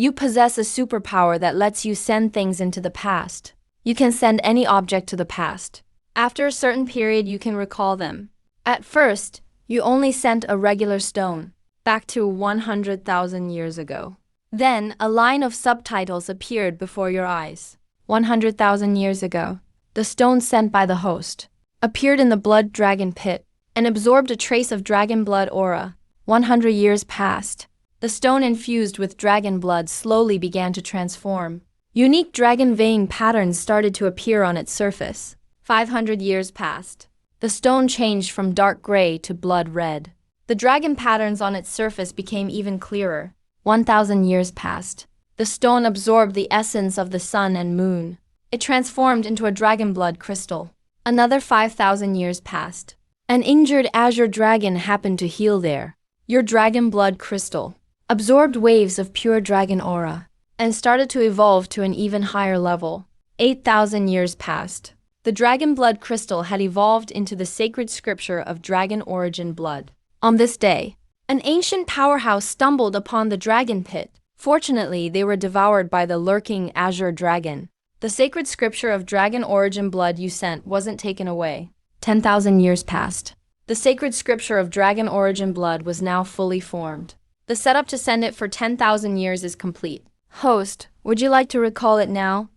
You possess a superpower that lets you send things into the past. You can send any object to the past. After a certain period, you can recall them. At first, you only sent a regular stone, back to 100,000 years ago. Then, a line of subtitles appeared before your eyes. 100,000 years ago, the stone sent by the host appeared in the blood dragon pit and absorbed a trace of dragon blood aura. 100 years passed. The stone infused with dragon blood slowly began to transform. Unique dragon vein patterns started to appear on its surface. 500 years passed. The stone changed from dark gray to blood red. The dragon patterns on its surface became even clearer. 1,000 years passed. The stone absorbed the essence of the sun and moon. It transformed into a dragon blood crystal. Another 5,000 years passed. An injured azure dragon happened to heal there. Your dragon blood crystal absorbed waves of pure dragon aura and started to evolve to an even higher level. 8,000 years passed. The dragon blood crystal had evolved into the sacred scripture of dragon origin blood. On this day, an ancient powerhouse stumbled upon the dragon pit. Fortunately, they were devoured by the lurking azure dragon. The sacred scripture of dragon origin blood you sent wasn't taken away. 10,000 years passed. The sacred scripture of dragon origin blood was now fully formed. The setup to send it for 10,000 years is complete. Host, would you like to recall it now?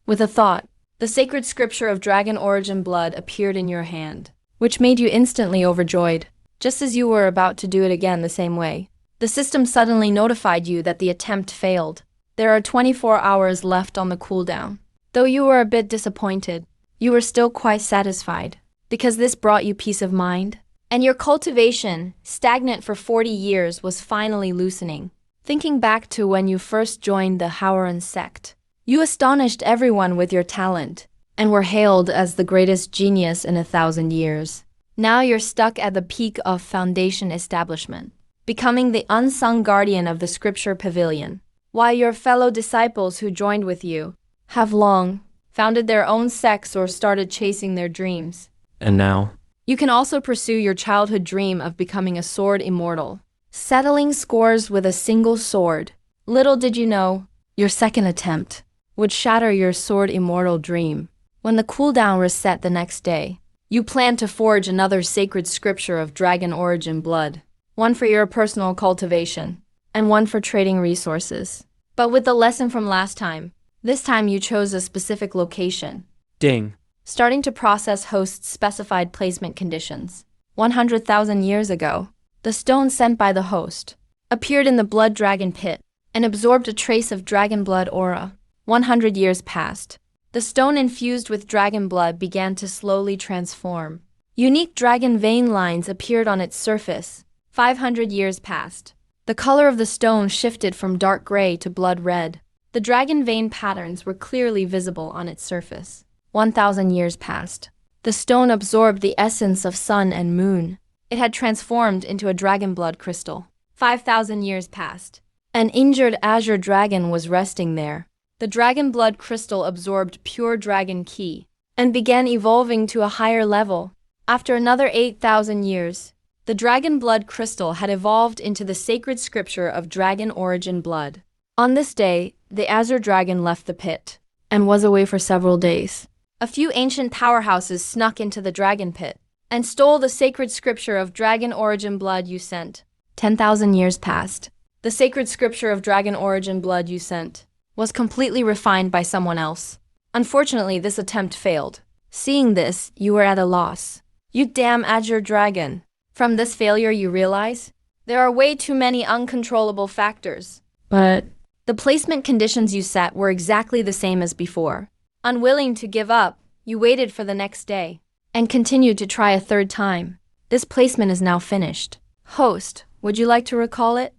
With a thought, the sacred scripture of dragon origin blood appeared in your hand, which made you instantly overjoyed. Just as you were about to do it again the same way, the system suddenly notified you that the attempt failed. There are 24 hours left on the cooldown. Though you were a bit disappointed, you were still quite satisfied, because this brought you peace of mind, and your cultivation, stagnant for 40 years, was finally loosening. Thinking back to when you first joined the Howran sect, you astonished everyone with your talent, and were hailed as the greatest genius in 1,000 years. Now you're stuck at the peak of foundation establishment, becoming the unsung guardian of the scripture pavilion, while your fellow disciples who joined with you have long founded their own sects or started chasing their dreams. And now, you can also pursue your childhood dream of becoming a sword immortal, settling scores with a single sword. Little did you know, your second attempt would shatter your sword immortal dream. When the cooldown reset the next day, you plan to forge another sacred scripture of dragon origin blood, one for your personal cultivation, and one for trading resources. But with the lesson from last time, this time you chose a specific location. ding. Starting to process host's specified placement conditions. 100,000 years ago, the stone sent by the host appeared in the blood dragon pit and absorbed a trace of dragon blood aura. 100 years passed. The stone infused with dragon blood began to slowly transform. Unique dragon vein lines appeared on its surface. 500 years passed. The color of the stone shifted from dark gray to blood red. The dragon vein patterns were clearly visible on its surface. 1,000 years passed. The stone absorbed the essence of sun and moon. It had transformed into a dragon blood crystal. 5,000 years passed. An injured azure dragon was resting there. The dragon blood crystal absorbed pure dragon ki and began evolving to a higher level. After another 8,000 years, the dragon blood crystal had evolved into the sacred scripture of dragon origin blood. On this day, the azure dragon left the pit and was away for several days. A few ancient powerhouses snuck into the dragon pit and stole the sacred scripture of dragon origin blood you sent. 10,000 years passed. The sacred scripture of dragon origin blood you sent was completely refined by someone else. Unfortunately, this attempt failed. Seeing this, you were at a loss. You damn azure dragon. From this failure, you realize there are way too many uncontrollable factors. But the placement conditions you set were exactly the same as before. Unwilling to give up, you waited for the next day and continued to try a third time. This placement is now finished. Host, would you like to recall it?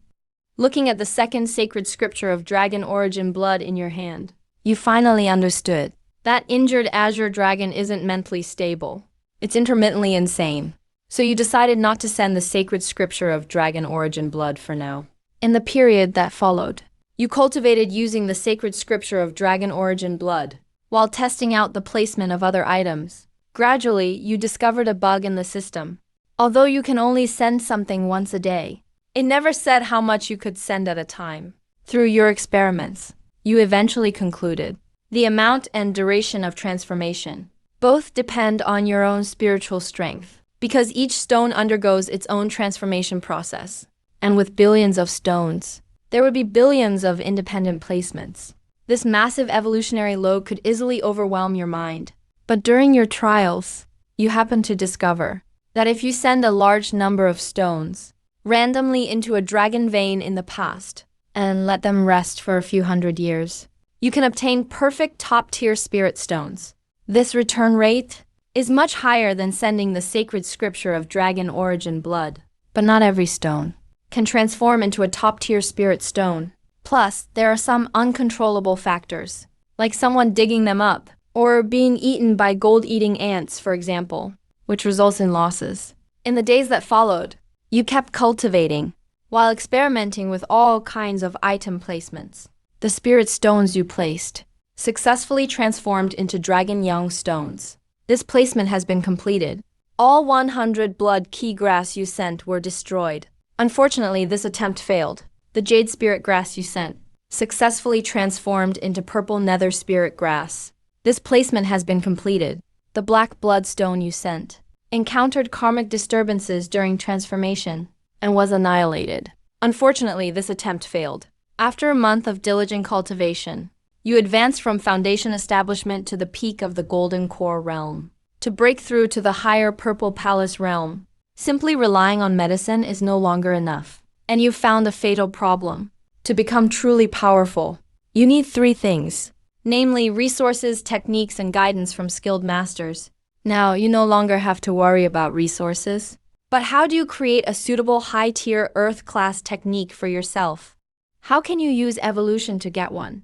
Looking at the second sacred scripture of dragon origin blood in your hand, you finally understood. That injured azure dragon isn't mentally stable. It's intermittently insane. So you decided not to send the sacred scripture of dragon origin blood for now. In the period that followed, you cultivated using the sacred scripture of dragon origin blood while testing out the placement of other items. Gradually, you discovered a bug in the system. Although you can only send something once a day, it never said how much you could send at a time. Through your experiments, you eventually concluded the amount and duration of transformation both depend on your own spiritual strength, because each stone undergoes its own transformation process. And with billions of stones, there would be billions of independent placements. This massive evolutionary load could easily overwhelm your mind. But during your trials, you happen to discover that if you send a large number of stones randomly into a dragon vein in the past and let them rest for a few hundred years, you can obtain perfect top-tier spirit stones. This return rate is much higher than sending the sacred scripture of dragon origin blood. But not every stone can transform into a top-tier spirit stone. Plus, there are some uncontrollable factors, like someone digging them up, or being eaten by gold-eating ants, for example, which results in losses. In the days that followed, you kept cultivating, while experimenting with all kinds of item placements. The spirit stones you placed successfully transformed into Dragon Young stones. This placement has been completed. All 100 blood key grass you sent were destroyed. Unfortunately, this attempt failed. The Jade Spirit grass you sent successfully transformed into Purple Nether Spirit grass. This placement has been completed. The Black Bloodstone you sent encountered karmic disturbances during transformation and was annihilated. Unfortunately, this attempt failed. After a month of diligent cultivation, you advance from foundation establishment to the peak of the Golden Core realm. To break through to the higher Purple Palace realm, simply relying on medicine is no longer enough. And you've found a fatal problem. To become truly powerful, you need 3 things, namely resources, techniques, and guidance from skilled masters. Now, you no longer have to worry about resources. But how do you create a suitable high-tier Earth-class technique for yourself? How can you use evolution to get one?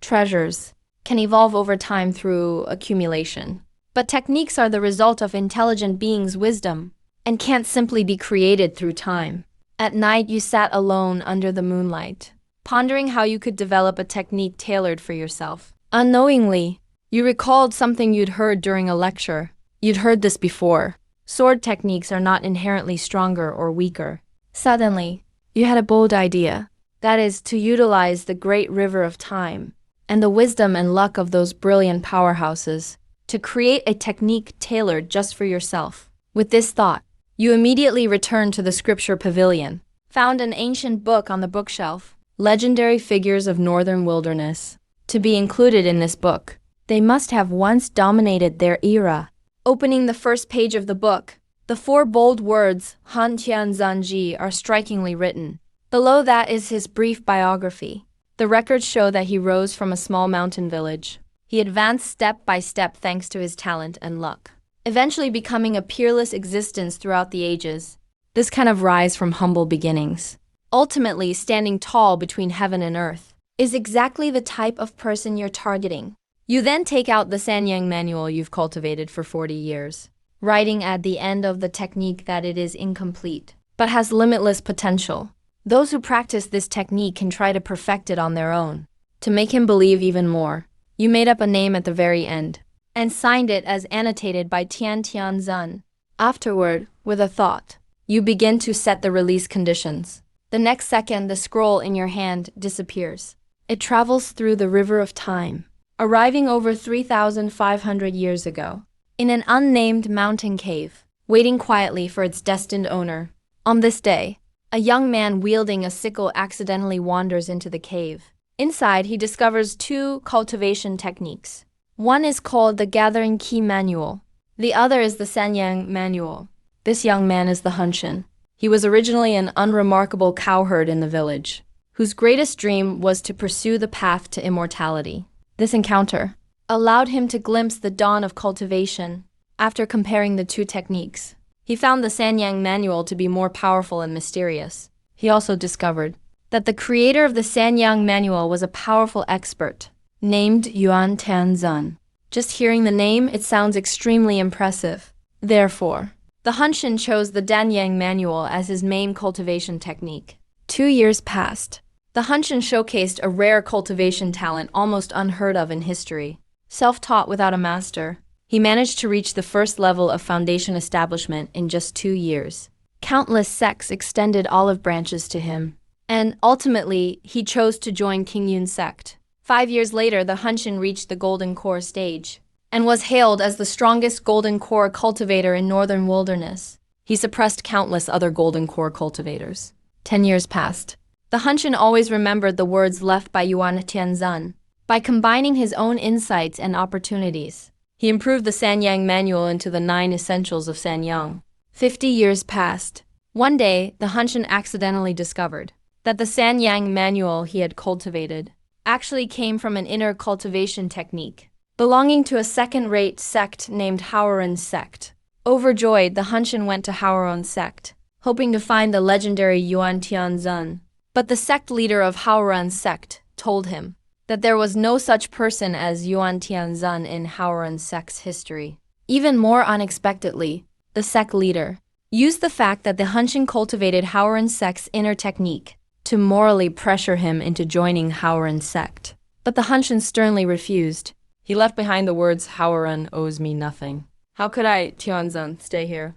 Treasures can evolve over time through accumulation. But techniques are the result of intelligent beings' wisdom and can't simply be created through time. At night, you sat alone under the moonlight, pondering how you could develop a technique tailored for yourself. Unknowingly, you recalled something you'd heard during a lecture. You'd heard this before. Sword techniques are not inherently stronger or weaker. Suddenly, you had a bold idea. That is, to utilize the great river of time and the wisdom and luck of those brilliant powerhouses to create a technique tailored just for yourself. With this thought, you immediately returned to the scripture pavilion, found an ancient book on the bookshelf, Legendary Figures of Northern Wilderness. To be included in this book, they must have once dominated their era. Opening the first page of the book, the 4 bold words, Han Tianzanji, are strikingly written. Below that is his brief biography. The records show that he rose from a small mountain village. He advanced step by step thanks to his talent and luck, eventually becoming a peerless existence throughout the ages. This kind of rise from humble beginnings, ultimately standing tall between heaven and earth, is exactly the type of person you're targeting. You then take out the Sanyang manual you've cultivated for 40 years, writing at the end of the technique that it is incomplete, but has limitless potential. Those who practice this technique can try to perfect it on their own. To make him believe even more, you made up a name at the very end and signed it as annotated by Tian Tianzan. Afterward, with a thought, you begin to set the release conditions. The next second, the scroll in your hand disappears. It travels through the river of time, arriving over 3,500 years ago, in an unnamed mountain cave, waiting quietly for its destined owner. On this day, a young man wielding a sickle accidentally wanders into the cave. Inside, he discovers 2 cultivation techniques. One is called the Gathering Key Manual. The other is the Sanyang Manual. This young man is the Hunshin. He was originally an unremarkable cowherd in the village, whose greatest dream was to pursue the path to immortality. This encounter allowed him to glimpse the dawn of cultivation. After comparing the 2 techniques, he found the Sanyang Manual to be more powerful and mysterious. He also discovered that the creator of the Sanyang Manual was a powerful expert named Yuan Tianzan. Just hearing the name, it sounds extremely impressive. Therefore, the Hunshin chose the Danyang Manual as his main cultivation technique. 2 years passed. The Hunshin showcased a rare cultivation talent almost unheard of in history. Self-taught without a master, he managed to reach the first level of foundation establishment in just 2 years. Countless sects extended olive branches to him, And ultimately, he chose to join King Yun's sect. 5 years later, the Hunshin reached the Golden Core stage and was hailed as the strongest Golden Core cultivator in Northern Wilderness. He suppressed countless other Golden Core cultivators. 10 years passed. The Hunshin always remembered the words left by Yuan Tianzan. By combining his own insights and opportunities, he improved the Sanyang Manual into the 9 essentials of Sanyang. 50 years passed. One day, the Hunshin accidentally discovered that the Sanyang Manual he had cultivated actually came from an inner cultivation technique belonging to a second-rate sect named Haoren sect. Overjoyed, the Hunshin went to Haoren sect, hoping to find the legendary Yuan Tianzan. But the sect leader of Haoren sect told him that there was no such person as Yuan Tianzan in Haoren sect's history. Even more unexpectedly, the sect leader used the fact that the Hunshin cultivated Haoren sect's inner technique to morally pressure him into joining Haoren sect. But the Hunshin sternly refused. He left behind the words, "Haoren owes me nothing. How could I, Tianzan, stay here?"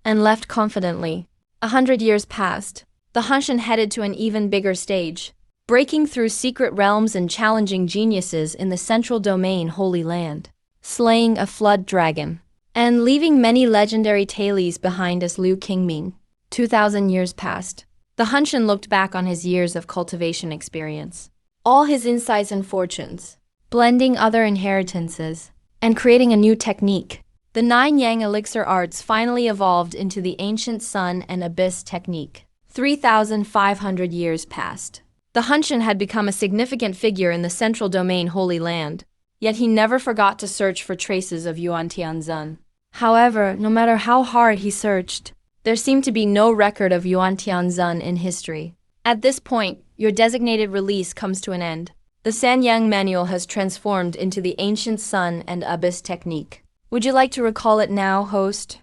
And left confidently. 100 years passed. The Hunshin headed to an even bigger stage, breaking through secret realms and challenging geniuses in the central domain Holy Land, slaying a flood dragon, and leaving many legendary tales behind as Liu Qingming. 2,000 years passed. The Hunshin looked back on his years of cultivation experience, all his insights and fortunes, blending other inheritances, and creating a new technique. The 9 Yang elixir arts finally evolved into the ancient Sun and Abyss technique. 3,500 years passed. The Hunshin had become a significant figure in the central domain Holy Land, yet he never forgot to search for traces of Yuan Tianzan. However, no matter how hard he searched, there seemed to be no record of Yuan Tianzan in history. At this point, your designated release comes to an end. The Sanyang Manual has transformed into the ancient Sun and Abyss technique. Would you like to recall it now, host?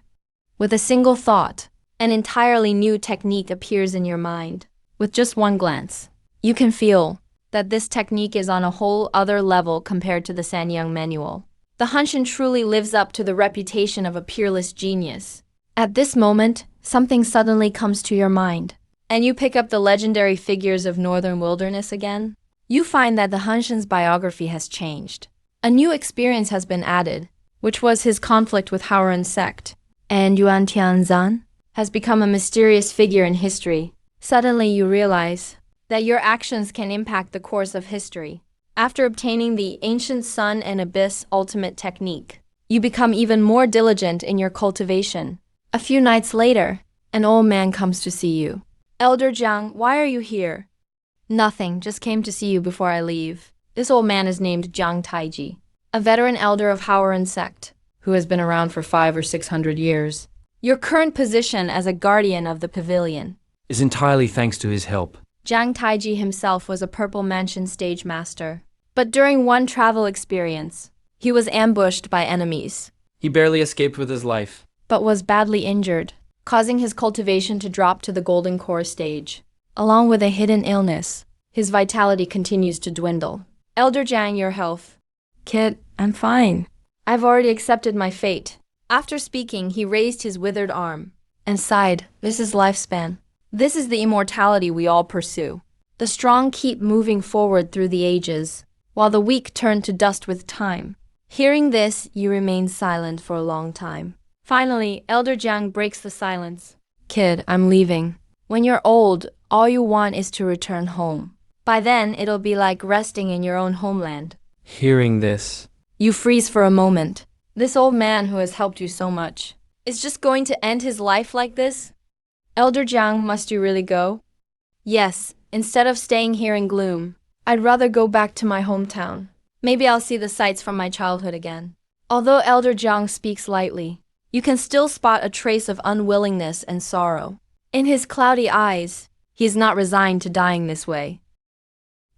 With a single thought, an entirely new technique appears in your mind. With just one glance, you can feel that this technique is on a whole other level compared to the Sanyang Manual. The Hunshin truly lives up to the reputation of a peerless genius. At this moment, something suddenly comes to your mind, and you pick up the legendary figures of Northern Wilderness again. You find that the Hunshin's biography has changed. A new experience has been added, which was his conflict with Haoren sect, and Yuan Tianzan has become a mysterious figure in history. Suddenly you realize that your actions can impact the course of history. After obtaining the ancient Sun and Abyss ultimate technique, you become even more diligent in your cultivation. A few nights later, an old man comes to see you. "Elder Jiang, why are you here?" "Nothing, just came to see you before I leave." This old man is named Jiang Taiji, a veteran elder of Haoren sect, who has been around for 500 or 600 years. Your current position as a guardian of the pavilion is entirely thanks to his help. Jiang Taiji himself was a Purple Mansion stage master. But during one travel experience, he was ambushed by enemies. He barely escaped with his life, but was badly injured, causing his cultivation to drop to the Golden Core stage. Along with a hidden illness, his vitality continues to dwindle. "Elder Jiang, your health." "Kid, I'm fine. I've already accepted my fate." After speaking, he raised his withered arm and sighed. "This is lifespan. This is the immortality we all pursue. The strong keep moving forward through the ages, while the weak turn to dust with time." Hearing this, you remain silent for a long time. Finally, Elder Jiang breaks the silence. "Kid, I'm leaving. When you're old, all you want is to return home. By then, it'll be like resting in your own homeland." Hearing this, you freeze for a moment. This old man who has helped you so much is just going to end his life like this? "Elder Jiang, must you really go?" "Yes, instead of staying here in gloom, I'd rather go back to my hometown. Maybe I'll see the sights from my childhood again." Although Elder Jiang speaks lightly, you can still spot a trace of unwillingness and sorrow. In his cloudy eyes, he is not resigned to dying this way.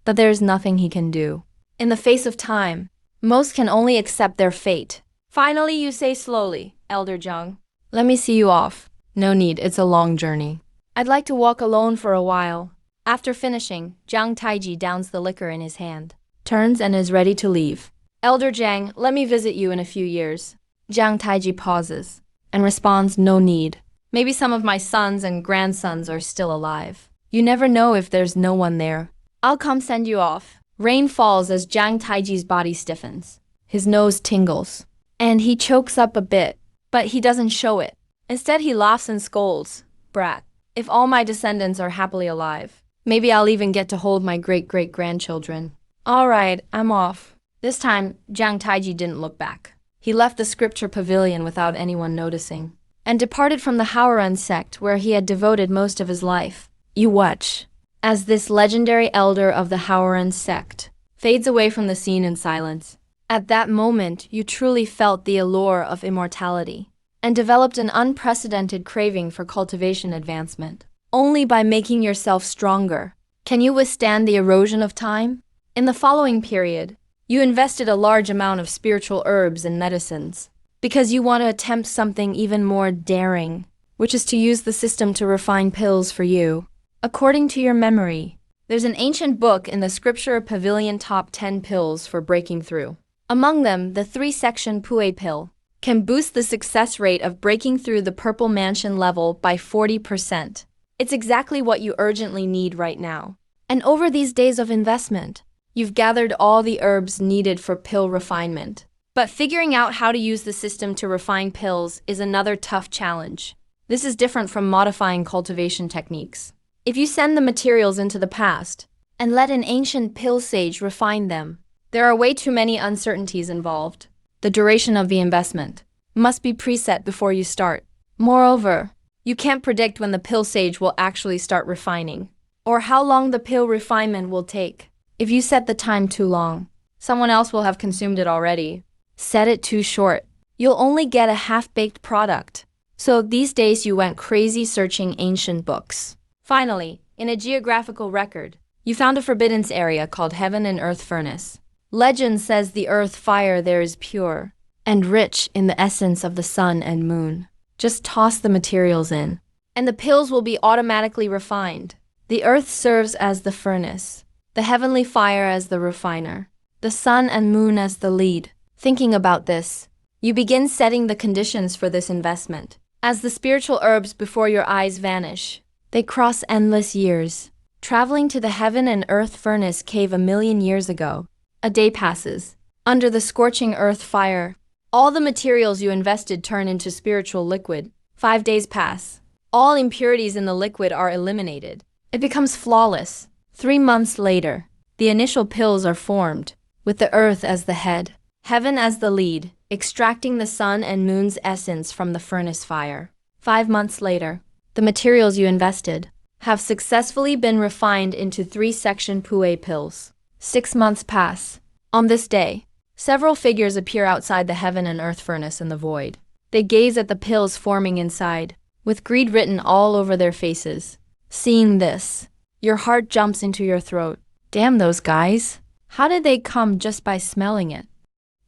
But there is nothing he can do. In the face of time, most can only accept their fate. Finally, you say slowly, "Elder Jiang, let me see you off." "No need, it's a long journey. I'd like to walk alone for a while." After finishing, Jiang Taiji downs the liquor in his hand, turns and is ready to leave. "Elder Jiang, let me visit you in a few years." Jiang Taiji pauses and responds, "No need. Maybe some of my sons and grandsons are still alive." You never know if there's no one there. I'll come send you off. Rain falls as Jiang Taiji's body stiffens. His nose tingles. And he chokes up a bit, but he doesn't show it. Instead, he laughs and scolds. Brat. If all my descendants are happily alive, maybe I'll even get to hold my great-great-grandchildren. All right, I'm off. This time, Jiang Taiji didn't look back. He left the scripture pavilion without anyone noticing, and departed from the Haoran sect where he had devoted most of his life. You watch as this legendary elder of the Haoran sect fades away from the scene in silence. At that moment, you truly felt the allure of immortality and developed an unprecedented craving for cultivation advancement. Only by making yourself stronger can you withstand the erosion of time. In the following period, you invested a large amount of spiritual herbs and medicines because you want to attempt something even more daring, which is to use the system to refine pills for you. According to your memory, there's an ancient book in the scripture pavilion top 10 pills for breaking through. Among them, the 3-section Pue pill can boost the success rate of breaking through the Purple Mansion level by 40%. It's exactly what you urgently need right now. And over these days of investment, you've gathered all the herbs needed for pill refinement. But figuring out how to use the system to refine pills is another tough challenge. This is different from modifying cultivation techniques. If you send the materials into the past and let an ancient pill sage refine them, there are way too many uncertainties involved. The duration of the investment must be preset before you start. Moreover, you can't predict when the pill sage will actually start refining, or how long the pill refinement will take. If you set the time too long, someone else will have consumed it already. Set it too short, you'll only get a half-baked product. So these days you went crazy searching ancient books. Finally, in a geographical record, you found a forbidden area called Heaven and Earth Furnace. Legend says the earth fire there is pure and rich in the essence of the sun and moon. Just toss the materials in, and the pills will be automatically refined. The earth serves as the furnace, the heavenly fire as the refiner, the sun and moon as the lead. Thinking about this, you begin setting the conditions for this investment. As the spiritual herbs before your eyes vanish, they cross endless years, traveling to the Heaven and Earth Furnace cave 1,000,000 years ago. A day passes. Under the scorching earth fire, all the materials you invested turn into spiritual liquid. 5 days pass. All impurities in the liquid are eliminated. It becomes flawless. 3 months later, the initial pills are formed, with the earth as the head, heaven as the lead, extracting the sun and moon's essence from the furnace fire. 5 months later, the materials you invested have successfully been refined into 3-section Pue pills. 6 months pass. On this day, several figures appear outside the Heaven and Earth Furnace in the void. They gaze at the pills forming inside, with greed written all over their faces. Seeing this, your heart jumps into your throat. Damn those guys. How did they come just by smelling it?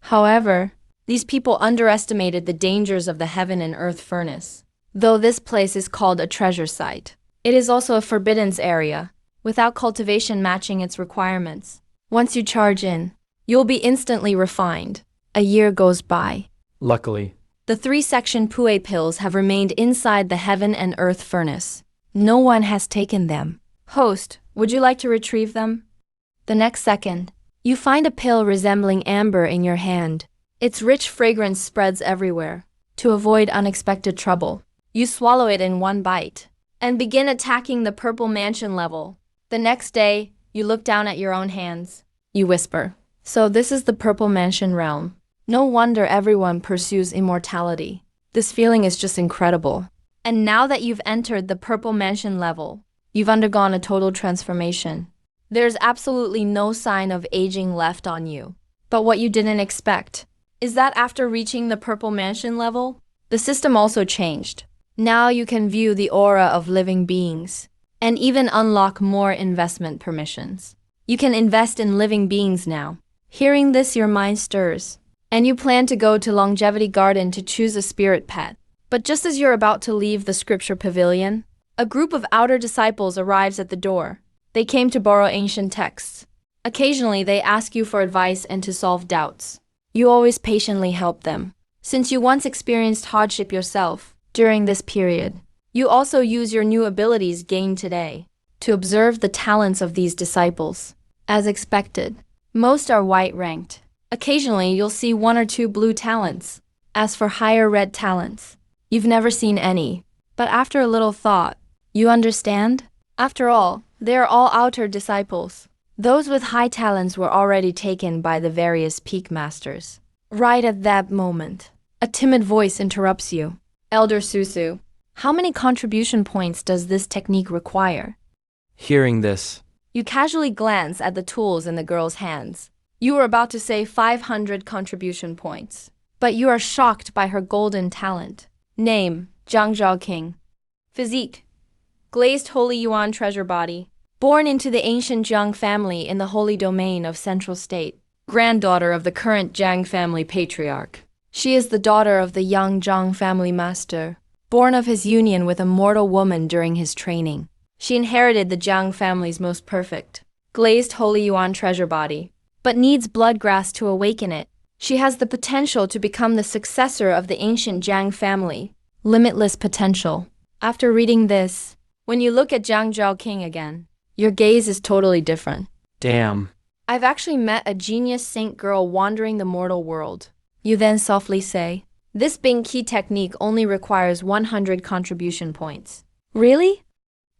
However, these people underestimated the dangers of the Heaven and Earth Furnace. Though this place is called a treasure site, it is also a forbidden area, without cultivation matching its requirements. Once you charge in, you'll be instantly refined. A year goes by. Luckily, The 3-section Pue pills have remained inside the Heaven and Earth Furnace. No one has taken them. Host, would you like to retrieve them? The next second, you find a pill resembling amber in your hand. Its rich fragrance spreads everywhere. To avoid unexpected trouble, you swallow it in one bite and begin attacking the Purple Mansion level. The next day, you look down at your own hands. You whisper, "So this is the Purple Mansion realm. No wonder everyone pursues immortality. This feeling is just incredible." And now that you've entered the Purple Mansion level, you've undergone a total transformation. There's absolutely no sign of aging left on you. But what you didn't expect is that after reaching the Purple Mansion level, the system also changed. Now you can view the aura of living beings and even unlock more investment permissions. You can invest in living beings now. Hearing this, your mind stirs, and you plan to go to Longevity Garden to choose a spirit pet. But just as you're about to leave the scripture pavilion, a group of outer disciples arrives at the door. They came to borrow ancient texts. Occasionally, they ask you for advice and to solve doubts. You always patiently help them. Since you once experienced hardship yourself during this period, you also use your new abilities gained today. to observe the talents of these disciples. As expected, most are white ranked. Occasionally, you'll see one or two blue talents. As for higher red talents, you've never seen any. But after a little thought, you understand? After all, they are all outer disciples. Those with high talents were already taken by the various peak masters. Right at that moment, a timid voice interrupts you. Elder Susu, how many contribution points does this technique require? Hearing this, You casually glance at the tools in the girl's hands. You were about to say 500 contribution points, but you are shocked by her golden talent. Name, Zhang Zhaoqing. Physique, glazed holy yuan treasure body. Born into the ancient Zhang family in the holy domain of Central State. Granddaughter of the current Zhang family patriarch. She is the daughter of the young Zhang family master, born of his union with a mortal woman during his training. She inherited the Zhang family's most perfect, glazed holy yuan treasure body, but needs blood grass to awaken it. She has the potential to become the successor of the ancient Zhang family. Limitless potential. After reading this, when you look at Zhang Zhaoqing again, your gaze is totally different. damn. I've actually met a genius saint girl wandering the mortal world. You then softly say, this Bing Qi technique only requires 100 contribution points. Really?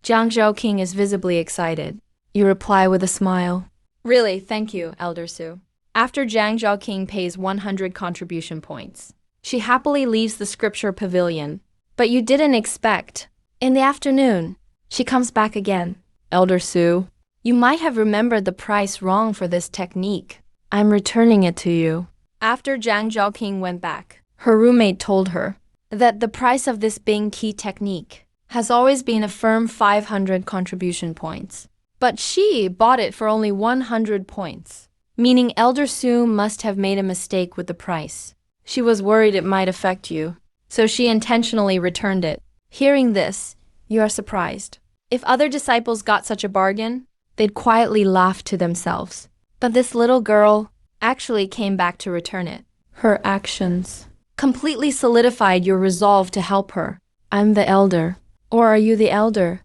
Zhang Zhaoqing is visibly excited. You reply with a smile. Really, thank you, Elder Su. After Zhang Zhaoqing pays 100 contribution points, she happily leaves the scripture pavilion. But you didn't expect. In the afternoon, she comes back again. Elder Su, you might have remembered the price wrong for this technique. I'm returning it to you. After Zhang Zhaoqing went back, her roommate told her that the price of this Bing Qi technique has always been a firm 500 contribution points. But she bought it for only 100 points, meaning Elder Su must have made a mistake with the price. She was worried it might affect you, so she intentionally returned it. Hearing this, you are surprised. If other disciples got such a bargain, they'd quietly laugh to themselves. But this little girl actually came back to return it. Her actions completely solidified your resolve to help her. I'm the elder. Or are you the elder?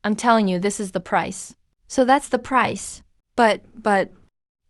I'm telling you, this is the price. So that's the price. But,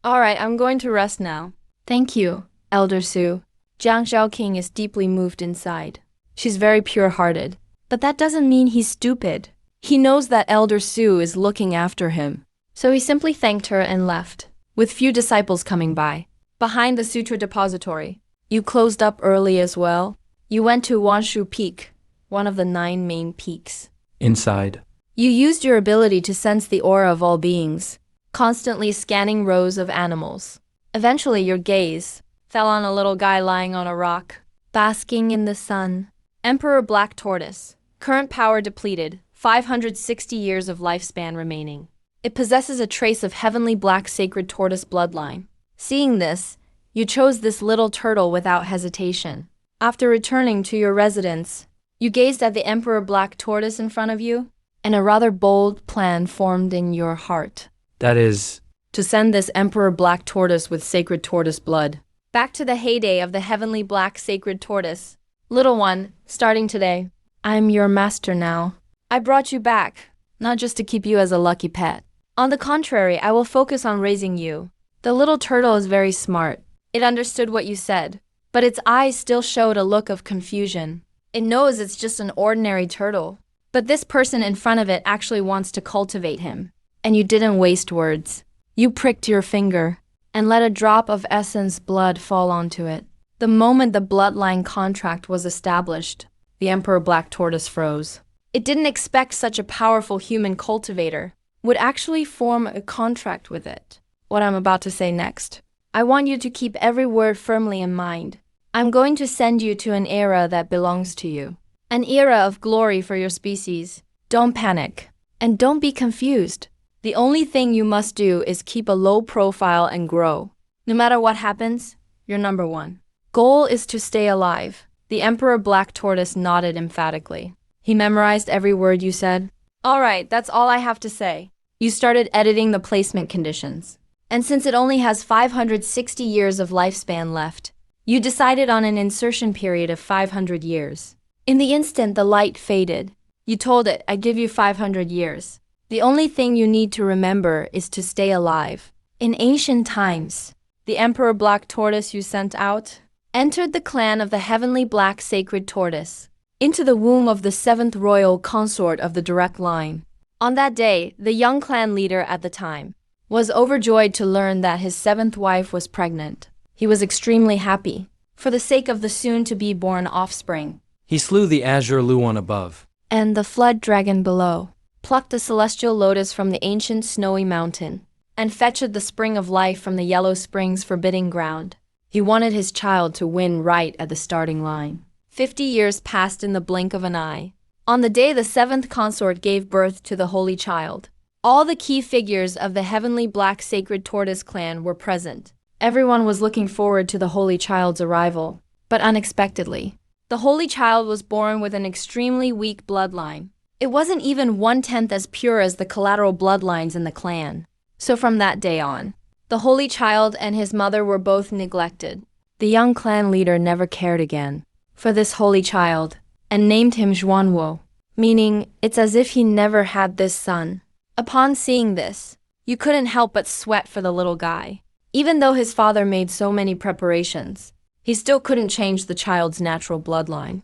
alright, I'm going to rest now. Thank you, Elder Su. Zhang Zhaoqing is deeply moved inside. She's very pure-hearted. But that doesn't mean he's stupid. He knows that Elder Su is looking after him. So he simply thanked her and left, with few disciples coming by. Behind the Sutra Depository, you closed up early as well. You went to Wanshu Peak, one of the 9 main peaks. Inside, You used your ability to sense the aura of all beings, constantly scanning rows of animals. Eventually, your gaze fell on a little guy lying on a rock, basking in the sun. Emperor Black Tortoise. Current power depleted, 560 years of lifespan remaining. It possesses a trace of heavenly black sacred tortoise bloodline. Seeing this, you chose this little turtle without hesitation. After returning to your residence, you gazed at the Emperor Black Tortoise in front of you, and a rather bold plan formed in your heart. that is, To send this Emperor Black Tortoise with sacred tortoise blood back to the heyday of the heavenly black sacred tortoise. Little one, starting today, I'm your master now. I brought you back, not just to keep you as a lucky pet. On the contrary, I will focus on raising you. The little turtle is very smart. It understood what you said, but its eyes still showed a look of confusion. It knows it's just an ordinary turtle, but this person in front of it actually wants to cultivate him. And you didn't waste words. You pricked your finger and let a drop of essence blood fall onto it. The moment the bloodline contract was established, the Emperor Black Tortoise froze. It didn't expect such a powerful human cultivator would actually form a contract with it. What I'm about to say next. I want you to keep every word firmly in mind. I'm going to send you to an era that belongs to you. An era of glory for your species. Don't panic. And don't be confused. The only thing you must do is keep a low profile and grow. No matter what happens, you're number one. Goal is to stay alive. The Emperor Black Tortoise nodded emphatically. He memorized every word you said. All right, that's all I have to say. You started editing the placement conditions. And since it only has 560 years of lifespan left, you decided on an insertion period of 500 years. In the instant the light faded, you told it, I give you 500 years. The only thing you need to remember is to stay alive. In ancient times, the Emperor Black Tortoise you sent out entered the clan of the heavenly black sacred tortoise into the womb of the seventh royal consort of the direct line. On that day, the young clan leader at the time was overjoyed to learn that his seventh wife was pregnant. He was extremely happy for the sake of the soon-to-be-born offspring. He slew the azure Luon above, And the flood dragon below plucked the celestial lotus from the ancient snowy mountain and fetched the spring of life from the yellow spring's forbidding ground. He wanted his child to win right at the starting line. 50 years passed in the blink of an eye. On the day the seventh consort gave birth to the holy child, all the key figures of the heavenly black sacred tortoise clan were present. Everyone was looking forward to the holy child's arrival, but unexpectedly, the holy child was born with an extremely weak bloodline. It wasn't even 1/10 as pure as the collateral bloodlines in the clan. So from that day on, the holy child and his mother were both neglected. The young clan leader never cared again for this holy child and named him Zhuanwo, meaning it's as if he never had this son. Upon seeing this, you couldn't help but sweat for the little guy. Even though his father made so many preparations, he still couldn't change the child's natural bloodline.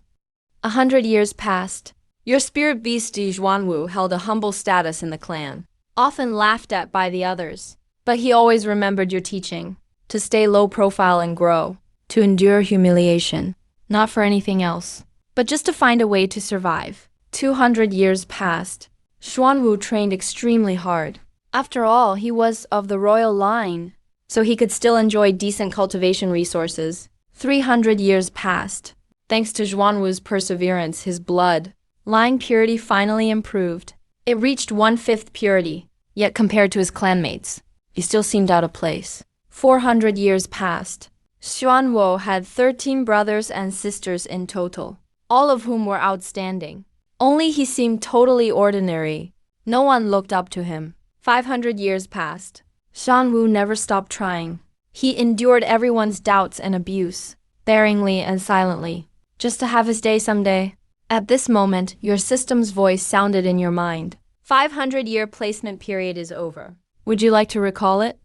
100 years passed. Your spirit beast Zhuanwu held a humble status in the clan, often laughed at by the others, but he always remembered your teaching, to stay low profile and grow, to endure humiliation, not for anything else, but just to find a way to survive. 200 years passed. Xuanwu trained extremely hard. After all, he was of the royal line, so he could still enjoy decent cultivation resources. 300 years passed. Thanks to Xuanwu's perseverance, his blood line purity finally improved. It reached 1/5 purity, yet compared to his clanmates, he still seemed out of place. 400 years passed. Xuanwu had 13 brothers and sisters in total, all of whom were outstanding. Only he seemed totally ordinary. No one looked up to him. 500 years passed. Xuanwu never stopped trying. He endured everyone's doubts and abuse, bearingly and silently, just to have his day someday. At this moment, your system's voice sounded in your mind. 500-year placement period is over. Would you like to recall it?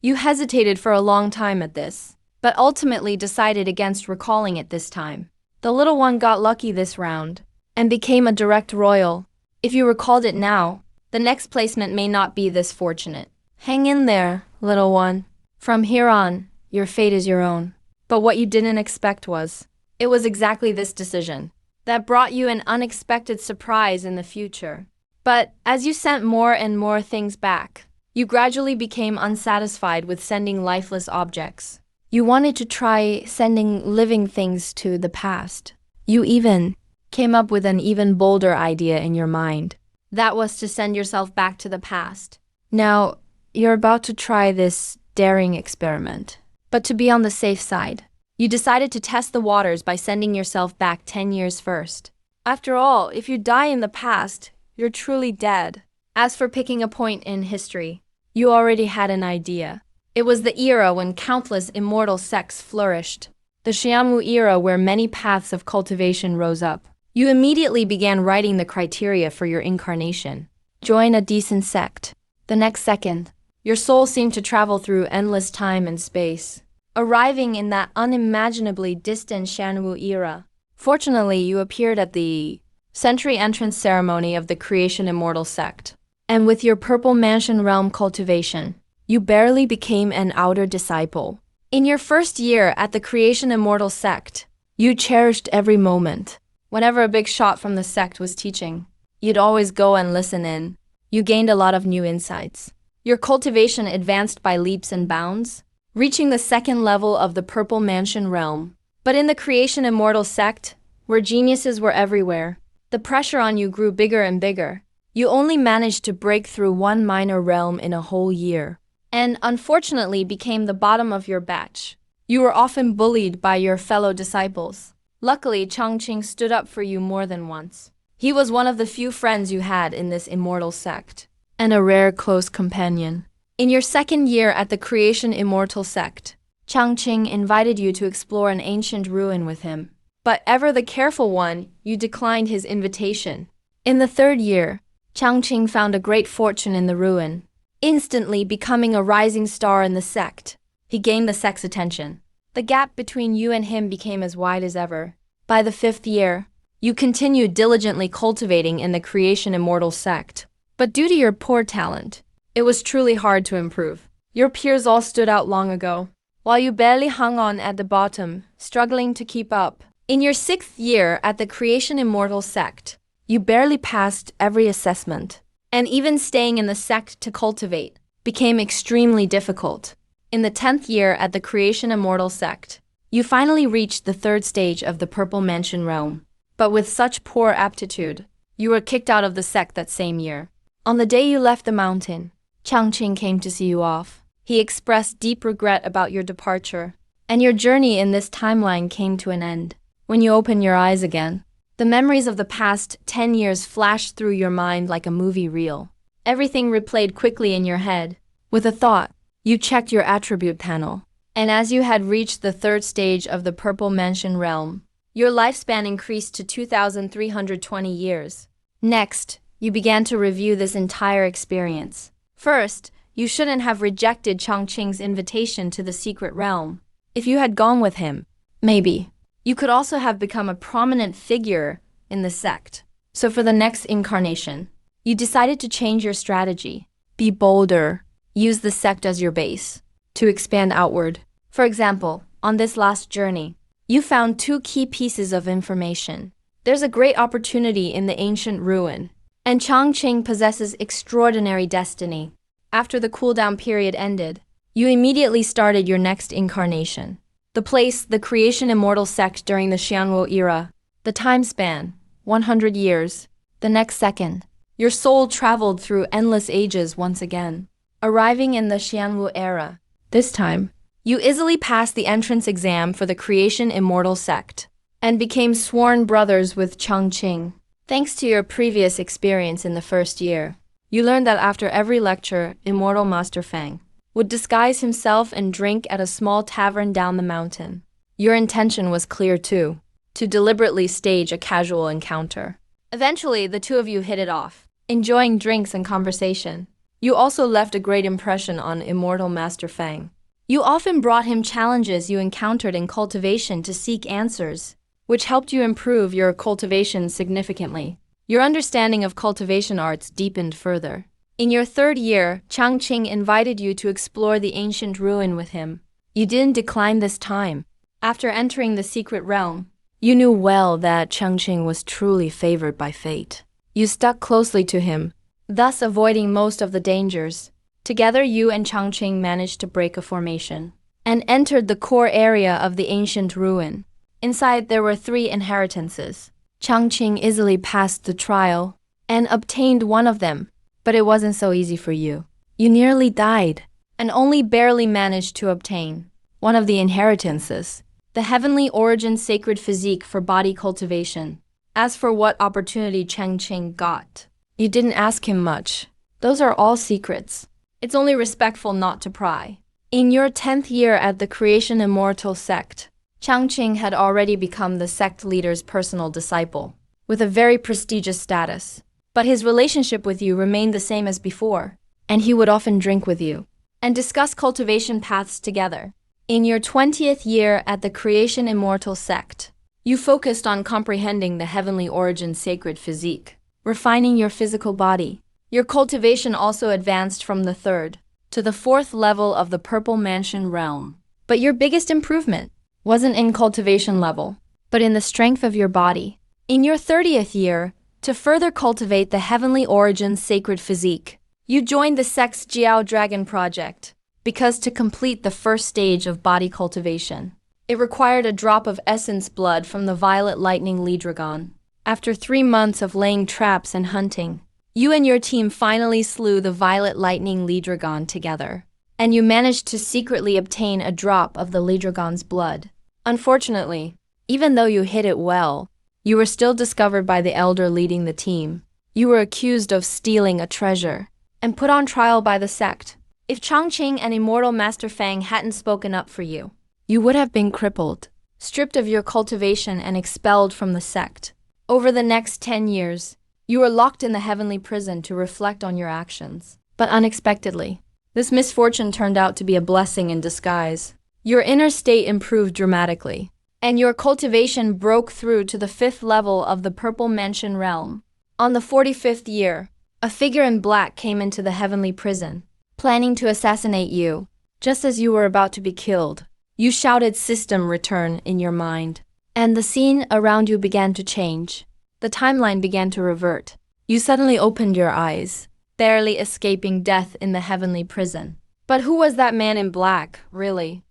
You hesitated for a long time at this, but ultimately decided against recalling it this time. The little one got lucky this round and became a direct royal. If you recalled it now, the next placement may not be this fortunate. Hang in there, little one. From here on, your fate is your own. But what you didn't expect was, it was exactly this decision that brought you an unexpected surprise in the future. But as you sent more and more things back, you gradually became unsatisfied with sending lifeless objects. You wanted to try sending living things to the past. You even came up with an even bolder idea in your mind. That was to send yourself back to the past. Now, you're about to try this daring experiment. But to be on the safe side, you decided to test the waters by sending yourself back 10 years first. After all, if you die in the past, you're truly dead. As for picking a point in history, you already had an idea. It was the era when countless immortal sects flourished, the Xiamu era where many paths of cultivation rose up. You immediately began writing the criteria for your incarnation. Join a decent sect. The next second, your soul seemed to travel through endless time and space, arriving in that unimaginably distant Shanwu era. Fortunately, you appeared at the century entrance ceremony of the Creation Immortal sect. And with your Purple Mansion realm cultivation, you barely became an outer disciple. In your first year at the Creation Immortal sect, you cherished every moment. Whenever a big shot from the sect was teaching, you'd always go and listen in. You gained a lot of new insights. Your cultivation advanced by leaps and bounds, reaching the second level of the Purple Mansion realm. But in the Creation Immortal sect, where geniuses were everywhere, the pressure on you grew bigger and bigger. You only managed to break through one minor realm in a whole year, and unfortunately became the bottom of your batch. You were often bullied by your fellow disciples. Luckily, Changqing stood up for you more than once. He was one of the few friends you had in this immortal sect, and a rare close companion. In your second year at the Creation Immortal sect, Changqing invited you to explore an ancient ruin with him. But ever the careful one, you declined his invitation. In the third year, Changqing found a great fortune in the ruin, instantly becoming a rising star in the sect. He gained the sect's attention. The gap between you and him became as wide as ever. By the 5th year, you continued diligently cultivating in the Creation Immortal sect. But due to your poor talent, it was truly hard to improve. Your peers all stood out long ago, while you barely hung on at the bottom, struggling to keep up. In your 6th year at the Creation Immortal sect, you barely passed every assessment, and even staying in the sect to cultivate became extremely difficult. In the 10th year at the Creation Immortal sect, you finally reached the 3rd stage of the Purple Mansion realm. But with such poor aptitude, you were kicked out of the sect that same year. On the day you left the mountain, Changqing came to see you off. He expressed deep regret about your departure, and your journey in this timeline came to an end. When you opened your eyes again, the memories of the past 10 years flashed through your mind like a movie reel. Everything replayed quickly in your head. With a thought, you checked your attribute panel, and as you had reached the 3rd stage of the Purple Mansion realm, your lifespan increased to 2,320 years. Next, you began to review this entire experience. First, you shouldn't have rejected Changqing's invitation to the secret realm. If you had gone with him, maybe, you could also have become a prominent figure in the sect. So for the next incarnation, you decided to change your strategy. Be bolder. Use the sect as your base to expand outward. For example, on this last journey, you found 2 key pieces of information. There's a great opportunity in the ancient ruin, and Changqing possesses extraordinary destiny. After the cooldown period ended, you immediately started your next incarnation. The place, the Creation Immortal sect during the Xianwu era. The time span, 100 years. The next second, your soul traveled through endless ages once again, arriving in the Xianwu era. This time, you easily passed the entrance exam for the Creation Immortal sect, and became sworn brothers with Changqing. Thanks to your previous experience in the 1st year, you learned that after every lecture, Immortal Master Fang would disguise himself and drink at a small tavern down the mountain. Your intention was clear too, to deliberately stage a casual encounter. Eventually, the 2 of you hit it off, enjoying drinks and conversation. You also left a great impression on Immortal Master Fang. You often brought him challenges you encountered in cultivation to seek answers, which helped you improve your cultivation significantly. Your understanding of cultivation arts deepened further. In your 3rd year, Changqing invited you to explore the ancient ruin with him. You didn't decline this time. After entering the secret realm, you knew well that Changqing was truly favored by fate. You stuck closely to him, thus avoiding most of the dangers. Together, you and Changqing managed to break a formation and entered the core area of the ancient ruin. Inside, there were 3 inheritances. Changqing easily passed the trial and obtained one of them, but it wasn't so easy for you. You nearly died and only barely managed to obtain one of the inheritances, the Heavenly Origin Sacred Physique for body cultivation. As for what opportunity Changqing got, you didn't ask him much. Those are all secrets. It's only respectful not to pry. In your 10th year at the Creation Immortal sect, Changqing had already become the sect leader's personal disciple, with a very prestigious status. But his relationship with you remained the same as before, and he would often drink with you and discuss cultivation paths together. In your 20th year at the Creation Immortal sect, you focused on comprehending the Heavenly Origin Sacred Physique, refining your physical body. Your cultivation also advanced from the 3rd to the 4th level of the Purple Mansion realm. But your biggest improvement wasn't in cultivation level, but in the strength of your body. In your 30th year, to further cultivate the Heavenly Origin Sacred Physique, you joined the sect's Jiao Dragon project, because to complete the 1st stage of body cultivation, it required a drop of essence blood from the Violet Lightning Ledragon. After 3 months of laying traps and hunting, you and your team finally slew the Violet Lightning Ledragon together, and you managed to secretly obtain a drop of the Ledragon's blood. Unfortunately, even though you hid it well, you were still discovered by the elder leading the team. You were accused of stealing a treasure and put on trial by the sect. If Changqing and Immortal Master Fang hadn't spoken up for you, you would have been crippled, stripped of your cultivation and expelled from the sect. Over the next 10 years, You were locked in the heavenly prison to reflect on your actions. But unexpectedly, this misfortune turned out to be a blessing in disguise. Your inner state improved dramatically, and your cultivation broke through to the 5th level of the Purple Mansion realm. On the 45th year, a figure in black came into the heavenly prison, planning to assassinate you. Just as you were about to be killed, you shouted "System return" in your mind, and the scene around you began to change. The timeline began to revert. You suddenly opened your eyes, barely escaping death in the heavenly prison. But who was that man in black, really?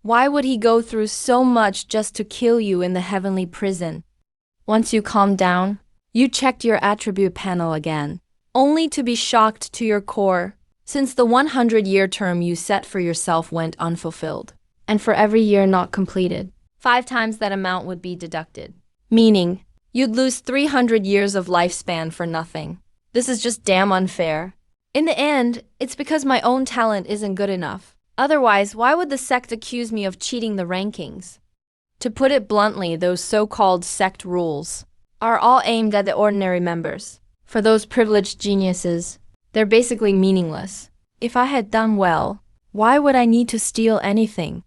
Why would he go through so much just to kill you in the heavenly prison? Once you calmed down, you checked your attribute panel again, only to be shocked to your core, since the 100-year term you set for yourself went unfulfilled. And for every year not completed, 5 times that amount would be deducted. Meaning, you'd lose 300 years of lifespan for nothing. This is just damn unfair. In the end, it's because my own talent isn't good enough. Otherwise, why would the sect accuse me of cheating the rankings? To put it bluntly, those so-called sect rules are all aimed at the ordinary members. For those privileged geniuses, they're basically meaningless. If I had done well, why would I need to steal anything?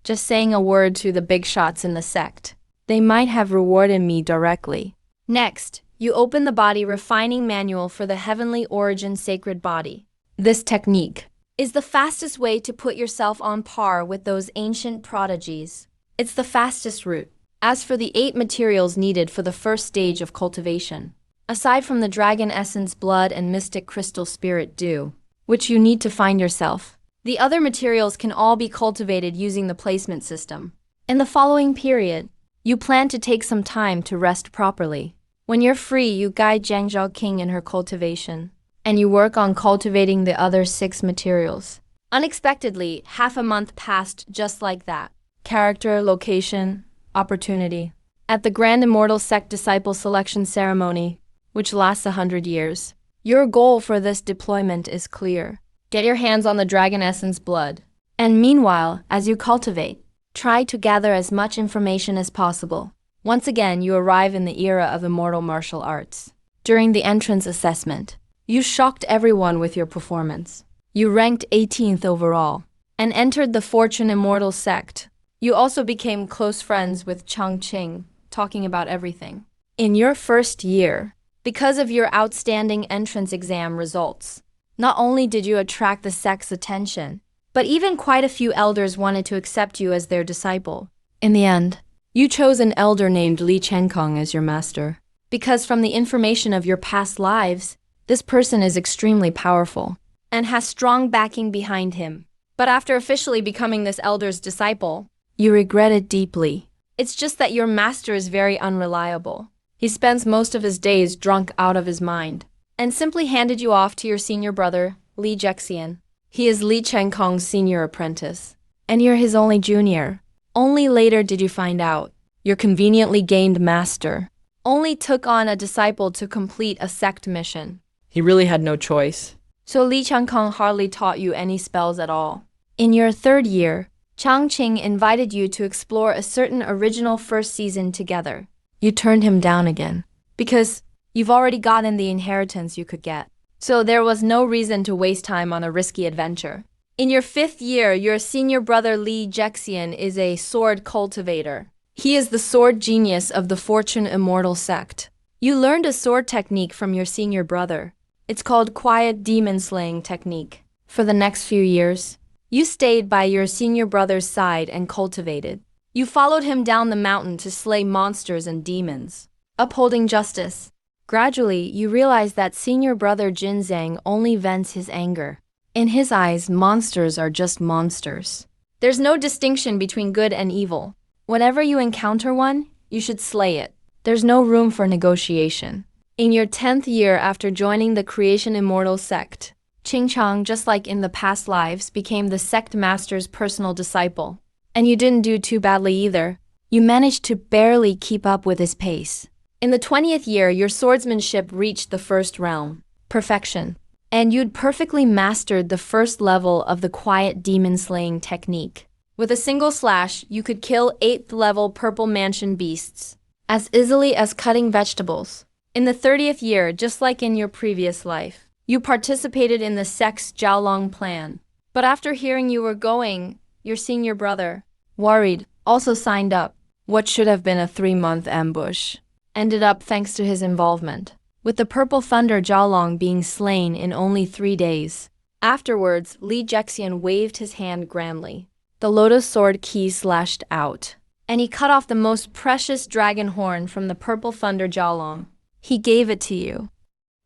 Just saying a word to the big shots in the sect, they might have rewarded me directly. Next, you open the body refining manual for the heavenly origin sacred body. This technique is the fastest way to put yourself on par with those ancient prodigies. It's the fastest route. As for the 8 materials needed for the first stage of cultivation, aside from the dragon essence blood and mystic crystal spirit dew, which you need to find yourself, the other materials can all be cultivated using the placement system. In the following period, you plan to take some time to rest properly. When you're free, you guide Jiang Zhaoqing in her cultivation, and you work on cultivating the other 6 materials. Unexpectedly, half a month passed just like that. Character, location, opportunity. At the Grand Immortal Sect Disciple Selection Ceremony, which lasts 100 years, your goal for this deployment is clear. Get your hands on the Dragon Essence blood. And meanwhile, as you cultivate, try to gather as much information as possible. Once again, you arrive in the era of immortal martial arts. During the entrance assessment, you shocked everyone with your performance. You ranked 18th overall and entered the Fortune Immortal Sect. You also became close friends with Chang Qing, talking about everything. In your first year, because of your outstanding entrance exam results, not only did you attract the sect's attention, but even quite a few elders wanted to accept you as their disciple. In the end, you chose an elder named Li Chenkong as your master, because from the information of your past lives, this person is extremely powerful and has strong backing behind him. But after officially becoming this elder's disciple, you regret it deeply. It's just that your master is very unreliable. He spends most of his days drunk out of his mind, and simply handed you off to your senior brother, Li Jexian. He is Li Chenkong's senior apprentice, and you're his only junior. Only later did you find out your conveniently gained master only took on a disciple to complete a sect mission. He really had no choice. So Li Chenkong hardly taught you any spells at all. In your 3rd year, Chang Qing invited you to explore a certain original first season together. You turned him down again, because you've already gotten the inheritance you could get. So there was no reason to waste time on a risky adventure. In your 5th year, your senior brother Li Jexian is a sword cultivator. He is the sword genius of the Fortune Immortal Sect. You learned a sword technique from your senior brother. It's called Quiet Demon Slaying Technique. For the next few years, you stayed by your senior brother's side and cultivated. You followed him down the mountain to slay monsters and demons, upholding justice. Gradually, you realize that senior brother Jin Zhang only vents his anger. In his eyes, monsters are just monsters. There's no distinction between good and evil. Whenever you encounter one, you should slay it. There's no room for negotiation. In your 10th year after joining the Creation Immortal Sect, Qing Chang, just like in the past lives, became the sect master's personal disciple. And you didn't do too badly either. You managed to barely keep up with his pace. In the 20th year, your swordsmanship reached the 1st realm, perfection. And you'd perfectly mastered the 1st level of the Quiet Demon Slaying Technique. With a single slash, you could kill 8th level Purple Mansion beasts as easily as cutting vegetables. In the 30th year, just like in your previous life, you participated in the sect's Jiaolong plan. But after hearing you were going, your senior brother, worried, also signed up. What should have been a 3-month ambush ended up thanks to his involvement, with the Purple Thunder Jiaolong being slain in only 3 days. Afterwards, Li Jexian waved his hand grandly. The lotus sword key slashed out, and he cut off the most precious dragon horn from the Purple Thunder Jiaolong. He gave it to you.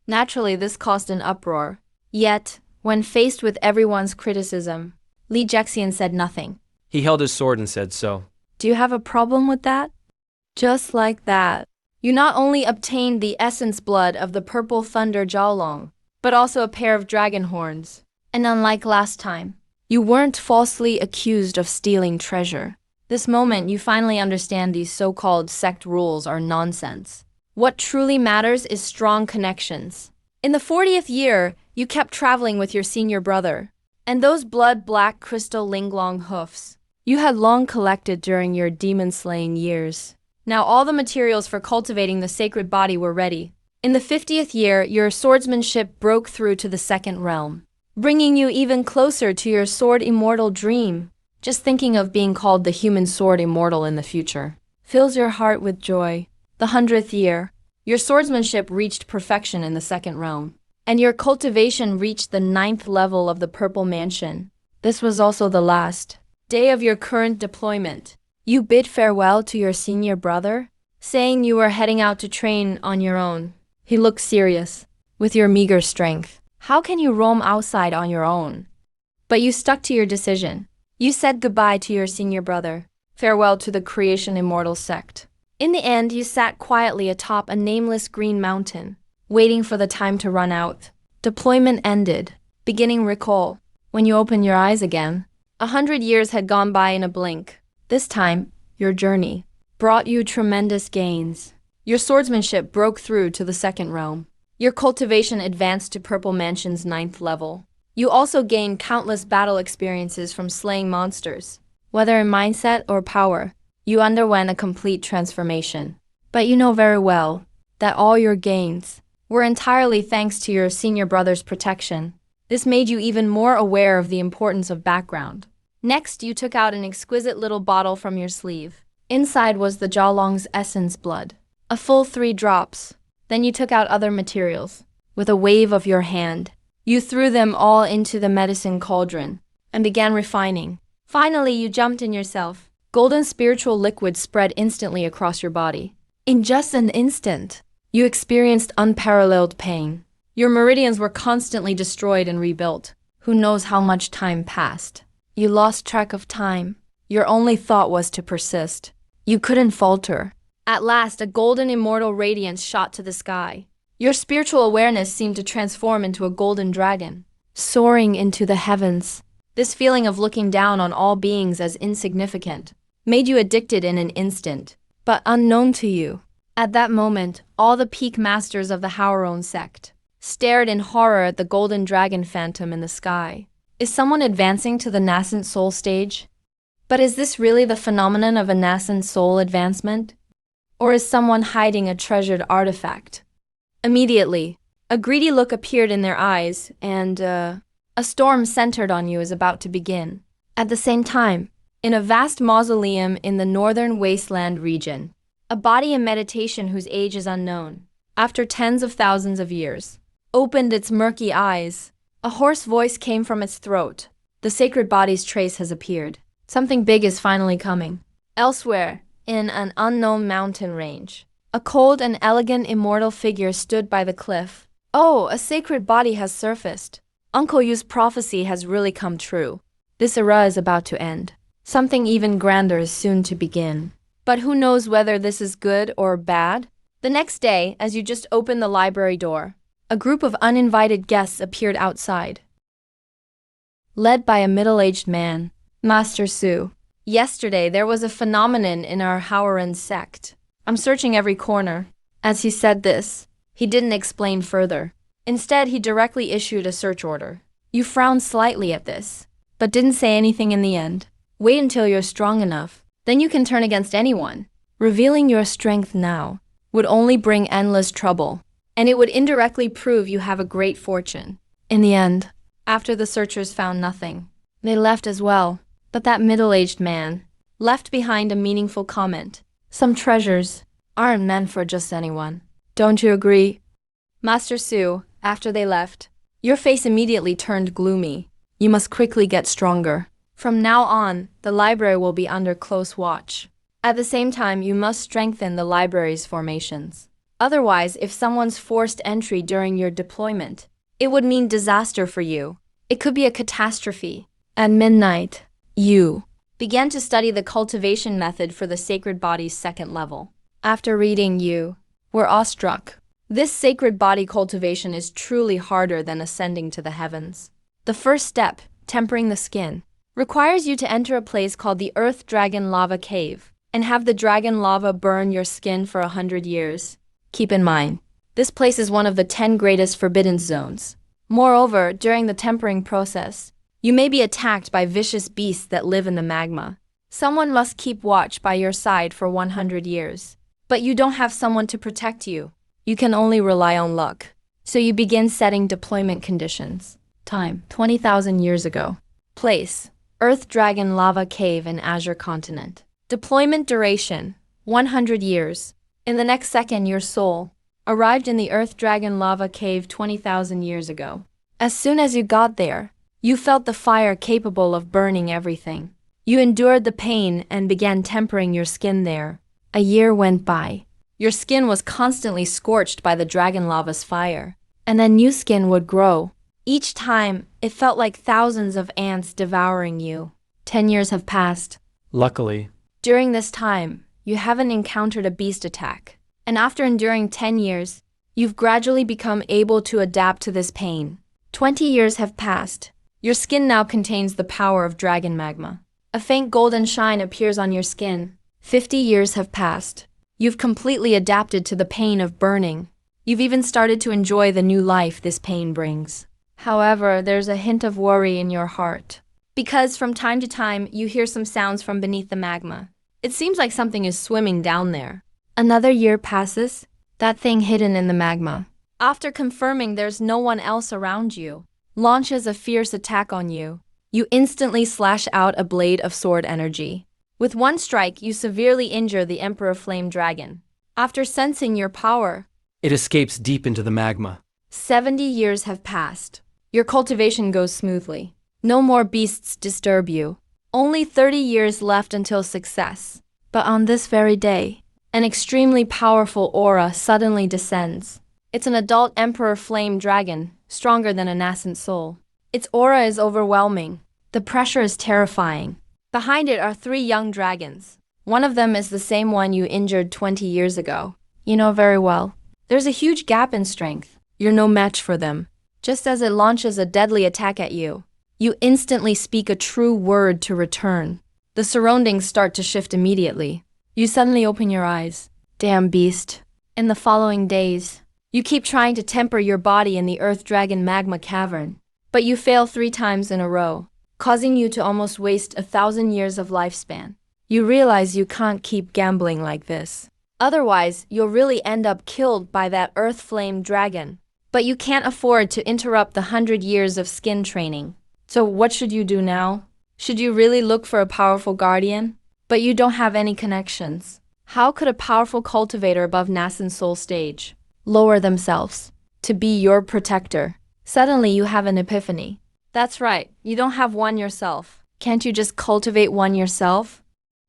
Naturally, this caused an uproar. Yet, when faced with everyone's criticism, Li Jexian said nothing. He held his sword and said so. Do you have a problem with that? Just like that, you not only obtained the essence blood of the Purple Thunder Jiaolong, but also a pair of dragon horns. And unlike last time, you weren't falsely accused of stealing treasure. This moment, you finally understand these so-called sect rules are nonsense. What truly matters is strong connections. In the 40th year, you kept traveling with your senior brother, and those blood-black crystal Linglong hoofs you had long collected during your demon-slaying years. Now all the materials for cultivating the sacred body were ready. In the 50th year, your swordsmanship broke through to the second realm, bringing you even closer to your sword immortal dream. Just thinking of being called the human sword immortal in the future fills your heart with joy. The 100th year, your swordsmanship reached perfection in the second realm, and your cultivation reached the 9th level of the Purple Mansion. This was also the last day of your current deployment. You bid farewell to your senior brother, saying you were heading out to train on your own. He looked serious. With your meager strength, how can you roam outside on your own? But you stuck to your decision. You said goodbye to your senior brother. Farewell to the Creation Immortal sect. In the end, you sat quietly atop a nameless green mountain, waiting for the time to run out. Deployment ended. Beginning recall. When you opened your eyes again, 100 years had gone by in a blink. This time, your journey brought you tremendous gains. Your swordsmanship broke through to the second realm. Your cultivation advanced to Purple Mansion's 9th level. You also gained countless battle experiences from slaying monsters. Whether in mindset or power, you underwent a complete transformation. But you know very well that all your gains were entirely thanks to your senior brother's protection. This made you even more aware of the importance of background. Next, you took out an exquisite little bottle from your sleeve. Inside was the Jiaolong's essence blood, a full 3 drops. Then you took out other materials. With a wave of your hand, you threw them all into the medicine cauldron and began refining. Finally, you jumped in yourself. Golden spiritual liquid spread instantly across your body. In just an instant, you experienced unparalleled pain. Your meridians were constantly destroyed and rebuilt. Who knows how much time passed? You lost track of time. Your only thought was to persist. You couldn't falter. At last, a golden immortal radiance shot to the sky. Your spiritual awareness seemed to transform into a golden dragon, soaring into the heavens. This feeling of looking down on all beings as insignificant made you addicted in an instant, but unknown to you. At that moment, all the peak masters of the Hauron sect stared in horror at the golden dragon phantom in the sky. Is someone advancing to the nascent soul stage? But is this really the phenomenon of a nascent soul advancement? Or is someone hiding a treasured artifact? Immediately, a greedy look appeared in their eyes, and a storm centered on you is about to begin. At the same time, in a vast mausoleum in the northern wasteland region, a body in meditation whose age is unknown, after tens of thousands of years, opened its murky eyes. A hoarse voice came from its throat. The sacred body's trace has appeared. Something big is finally coming. Elsewhere, in an unknown mountain range, a cold and elegant immortal figure stood by the cliff. Oh, a sacred body has surfaced. Uncle Yu's prophecy has really come true. This era is about to end. Something even grander is soon to begin. But who knows whether this is good or bad? The next day, as you just opened the library door, a group of uninvited guests appeared outside. Led by a middle-aged man, Master Su. Yesterday, there was a phenomenon in our Hauron sect. I'm searching every corner. As he said this, he didn't explain further. Instead, he directly issued a search order. You frowned slightly at this, but didn't say anything in the end. Wait until you're strong enough. Then you can turn against anyone. Revealing your strength now would only bring endless trouble, and it would indirectly prove you have a great fortune. In the end, after the searchers found nothing, they left as well. But that middle-aged man left behind a meaningful comment. Some treasures aren't meant for just anyone. Don't you agree? Master Su, after they left, your face immediately turned gloomy. You must quickly get stronger. From now on, the library will be under close watch. At the same time, you must strengthen the library's formations. Otherwise, if someone's forced entry during your deployment, it would mean disaster for you. It could be a catastrophe. At midnight, you began to study the cultivation method for the sacred body's second level. After reading, you were awestruck. This sacred body cultivation is truly harder than ascending to the heavens. The first step, tempering the skin, requires you to enter a place called the Earth Dragon Lava Cave and have the dragon lava burn your skin for 100 years. Keep in mind, this place is one of the 10 greatest forbidden zones. Moreover, during the tempering process, you may be attacked by vicious beasts that live in the magma. Someone must keep watch by your side for 100 years. But you don't have someone to protect you. You can only rely on luck. So you begin setting deployment conditions. Time, 20,000 years ago. Place, Earth Dragon Lava Cave in Azure Continent. Deployment duration, 100 years. In the next second, your soul arrived in the Earth Dragon Lava Cave 20,000 years ago. As soon as you got there, you felt the fire capable of burning everything. You endured the pain and began tempering your skin there. A year went by. Your skin was constantly scorched by the dragon lava's fire, and then new skin would grow. Each time, it felt like thousands of ants devouring you. 10 years have passed. Luckily, During this time, you haven't encountered a beast attack. And after enduring 10 years, you've gradually become able to adapt to this pain. 20 years have passed. Your skin now contains the power of dragon magma. A faint golden shine appears on your skin. 50 years have passed. You've completely adapted to the pain of burning. You've even started to enjoy the new life this pain brings. However, there's a hint of worry in your heart. Because from time to time, you hear some sounds from beneath the magma. It seems like something is swimming down there. Another year passes, that thing hidden in the magma, after confirming there's no one else around you, launches a fierce attack on you. You instantly slash out a blade of sword energy. With one strike, you severely injure the Emperor Flame Dragon. After sensing your power, it escapes deep into the magma. 70 years have passed. Your cultivation goes smoothly. No more beasts disturb you. Only 30 years left until success. But on this very day, an extremely powerful aura suddenly descends. It's an adult Emperor Flame Dragon, stronger than a nascent soul. Its aura is overwhelming. The pressure is terrifying. Behind it are 3 young dragons. One of them is the same one you injured 20 years ago. You know very well. There's a huge gap in strength. You're no match for them. Just as it launches a deadly attack at you, you instantly speak a true word to return. The surroundings start to shift immediately. You suddenly open your eyes. Damn beast. In the following days, you keep trying to temper your body in the Earth Dragon Magma Cavern, but you fail 3 times in a row, causing you to almost waste 1,000 years of lifespan. You realize you can't keep gambling like this. Otherwise, you'll really end up killed by that Earth Flame Dragon. But you can't afford to interrupt the 100 years of skin training. So what should you do now? Should you really look for a powerful guardian? But you don't have any connections. How could a powerful cultivator above nascent soul stage lower themselves to be your protector? Suddenly you have an epiphany. That's right, you don't have one yourself. Can't you just cultivate one yourself?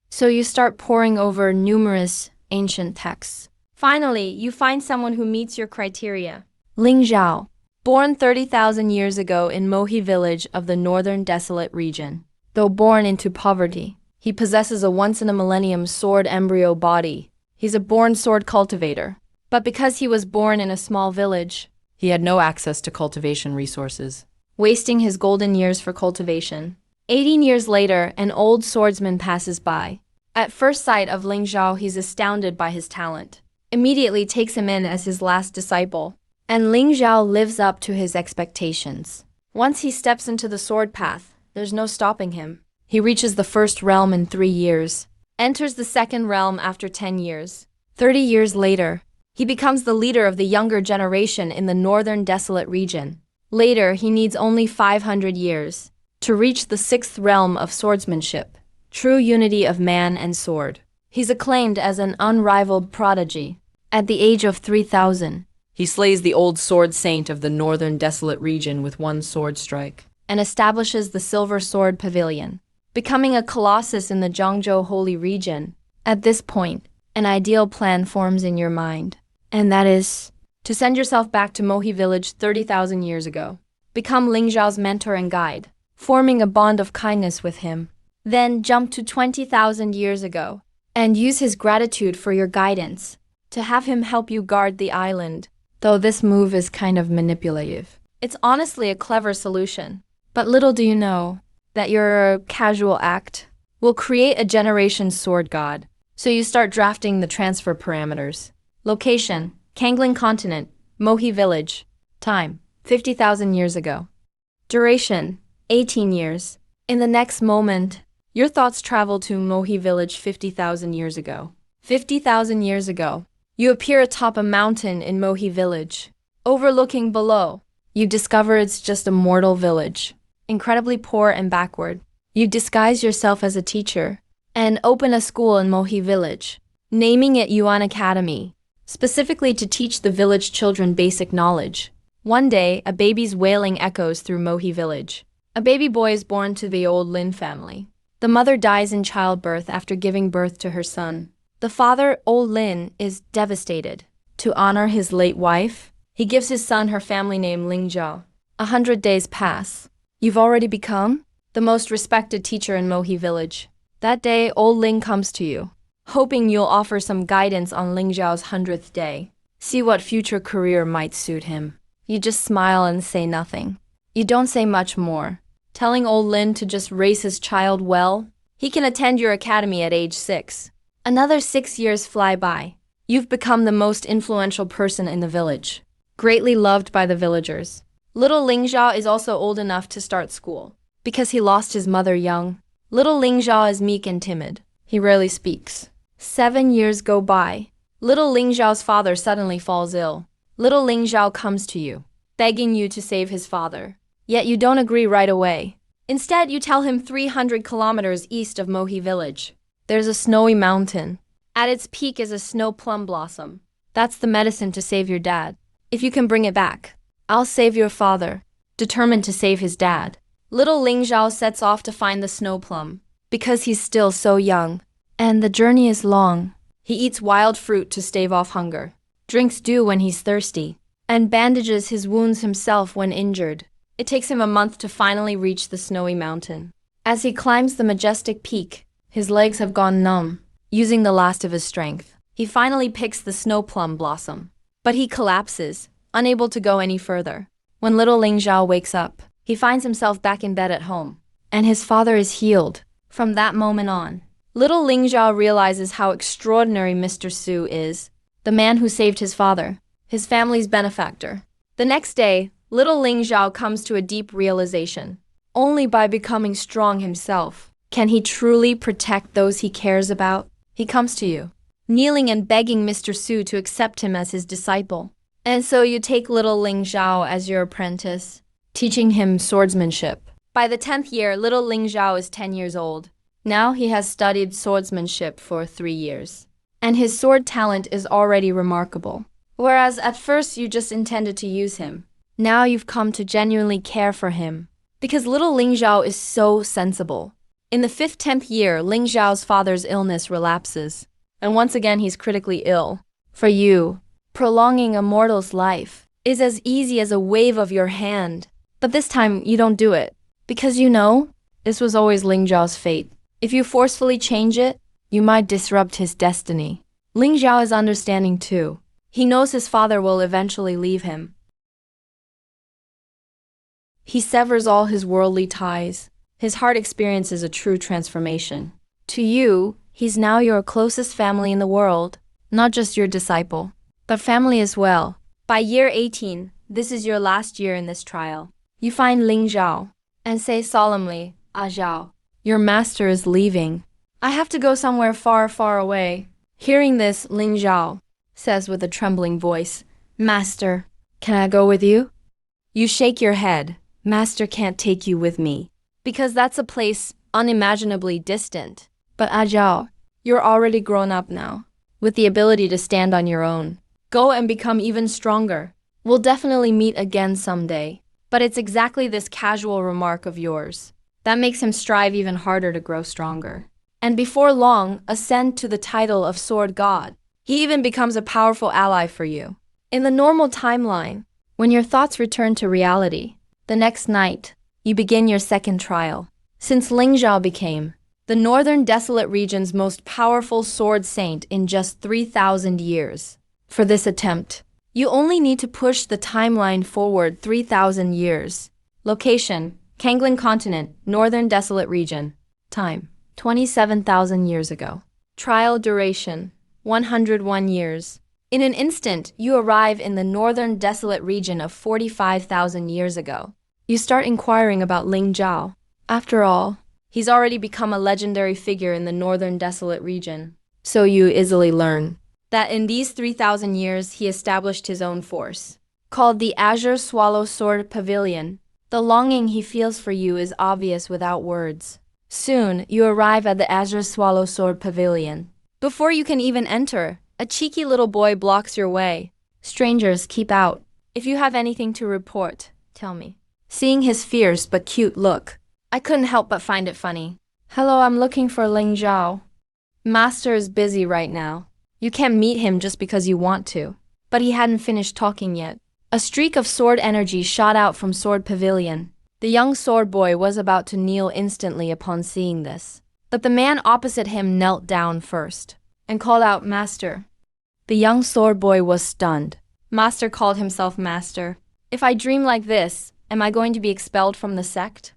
So you start poring over numerous ancient texts. Finally, you find someone who meets your criteria. Ling Zhao, born 30,000 years ago in Mohi village of the northern desolate region. Though born into poverty, he possesses a once-in-a-millennium sword embryo body. He's a born sword cultivator. But because he was born in a small village, he had no access to cultivation resources, wasting his golden years for cultivation. 18 years later, an old swordsman passes by. At first sight of Ling Zhao, he's astounded by his talent. Immediately takes him in as his last disciple. And Ling Zhao lives up to his expectations. Once he steps into the sword path, there's no stopping him. He reaches the first realm in 3 years, enters the second realm after 10 years. 30 years later, He becomes the leader of the younger generation in the northern desolate region. Later, he needs only 500 years to reach the sixth realm of swordsmanship, true unity of man and sword. He's acclaimed as an unrivaled prodigy. At the age of 3,000, He slays the old sword saint of the northern desolate region with one sword strike. and establishes the Silver Sword Pavilion, becoming a colossus in the Zhangzhou Holy Region. At this point, an ideal plan forms in your mind, and that is to send yourself back to Mohi village 30,000 years ago. Become Ling Zhao's mentor and guide, forming a bond of kindness with him. Then jump to 20,000 years ago and use his gratitude for your guidance to have him help you guard the island. Though this move is kind of manipulative, it's honestly a clever solution. But little do you know that your casual act will create a generation sword god. So you start drafting the transfer parameters. Location, Kangling Continent, Mohi Village. Time, 50,000 years ago. Duration, 18 years. In the next moment, your thoughts travel to Mohi Village 50,000 years ago. 50,000 years ago, you appear atop a mountain in Mohi Village. Overlooking below, you discover it's just a mortal village, incredibly poor and backward. You disguise yourself as a teacher and open a school in Mohi Village, naming it Yuan Academy, specifically to teach the village children basic knowledge. One day, a baby's wailing echoes through Mohi Village. A baby boy is born to the old Lin family. The mother dies in childbirth after giving birth to her son. The father, old Lin, is devastated. To honor his late wife, he gives his son her family name Ling Zhao. 100 days pass. You've already become the most respected teacher in Mohi Village. That day, old Ling comes to you, hoping you'll offer some guidance on Ling Zhao's 100th day. See what future career might suit him. You just smile and say nothing. You don't say much more, telling old Lin to just raise his child well. He can attend your academy at age 6. Another 6 years fly by. You've become the most influential person in the village, greatly loved by the villagers. Little Ling Zhao is also old enough to start school. Because he lost his mother young, little Ling Zhao is meek and timid. He rarely speaks. 7 years go by. Little Ling Zhao's father suddenly falls ill. Little Ling Zhao comes to you, begging you to save his father. Yet you don't agree right away. Instead, you tell him 300 kilometers east of Mohi Village, there's a snowy mountain. At its peak is a snow plum blossom. That's the medicine to save your dad. If you can bring it back, I'll save your father. Determined to save his dad, little Ling Zhao sets off to find the snow plum. Because he's still so young, and the journey is long, he eats wild fruit to stave off hunger, drinks dew when he's thirsty, and bandages his wounds himself when injured. It takes him a month to finally reach the snowy mountain. As he climbs the majestic peak, his legs have gone numb. Using the last of his strength, he finally picks the snow plum blossom. But he collapses, unable to go any further. When little Ling Zhao wakes up, he finds himself back in bed at home, and his father is healed. From that moment on, little Ling Zhao realizes how extraordinary Mr. Su is, the man who saved his father, his family's benefactor. The next day, little Ling Zhao comes to a deep realization. Only by becoming strong himself can he truly protect those he cares about. He comes to you, kneeling and begging Mr. Su to accept him as his disciple. And so you take little Ling Zhao as your apprentice, teaching him swordsmanship. By the 10th year, little Ling Zhao is 10 years old. Now he has studied swordsmanship for 3 years, and his sword talent is already remarkable. Whereas at first you just intended to use him, now you've come to genuinely care for him. Because little Ling Zhao is so sensible. In the 10th year, Ling Zhao's father's illness relapses, and once again he's critically ill. For you, prolonging a mortal's life is as easy as a wave of your hand. But this time you don't do it, because you know, this was always Ling Zhao's fate. If you forcefully change it, you might disrupt his destiny. Ling Zhao is understanding too. He knows his father will eventually leave him. He severs all his worldly ties. His heart experiences a true transformation. To you, he's now your closest family in the world, not just your disciple, but family as well. By year 18, this is your last year in this trial. You find Ling Zhao and say solemnly, "Ah Zhao, your master is leaving. I have to go somewhere far, far away." Hearing this, Ling Zhao says with a trembling voice, Master, can I go with you? You shake your head. Master can't take you with me, because that's a place unimaginably distant. But Ajao, you're already grown up now, with the ability to stand on your own. Go and become even stronger. We'll definitely meet again someday. But it's exactly this casual remark of yours that makes him strive even harder to grow stronger. And before long, ascend to the title of Sword God. He even becomes a powerful ally for you. In the normal timeline, when your thoughts return to reality, the next night, you begin your second trial. Since Ling Zhao became the Northern Desolate Region's most powerful sword saint in just 3,000 years. For this attempt, you only need to push the timeline forward 3,000 years. Location, Kangling Continent, Northern Desolate Region. Time, 27,000 years ago. Trial duration, 101 years. In an instant, you arrive in the Northern Desolate Region of 45,000 years ago. You start inquiring about Ling Zhao. After all, he's already become a legendary figure in the Northern Desolate Region. So you easily learn that in these 3,000 years he established his own force, called the Azure Swallow Sword Pavilion. The longing he feels for you is obvious without words. Soon, you arrive at the Azure Swallow Sword Pavilion. Before you can even enter, a cheeky little boy blocks your way. Strangers, keep out. If you have anything to report, tell me. Seeing his fierce but cute look, I couldn't help but find it funny. Hello, I'm looking for Ling Zhao. Master is busy right now. You can't meet him just because you want to. But he hadn't finished talking yet. A streak of sword energy shot out from Sword Pavilion. The young sword boy was about to kneel instantly upon seeing this. But the man opposite him knelt down first and called out, Master. The young sword boy was stunned. Master called himself Master. If I dream like this, am I going to be expelled from the sect?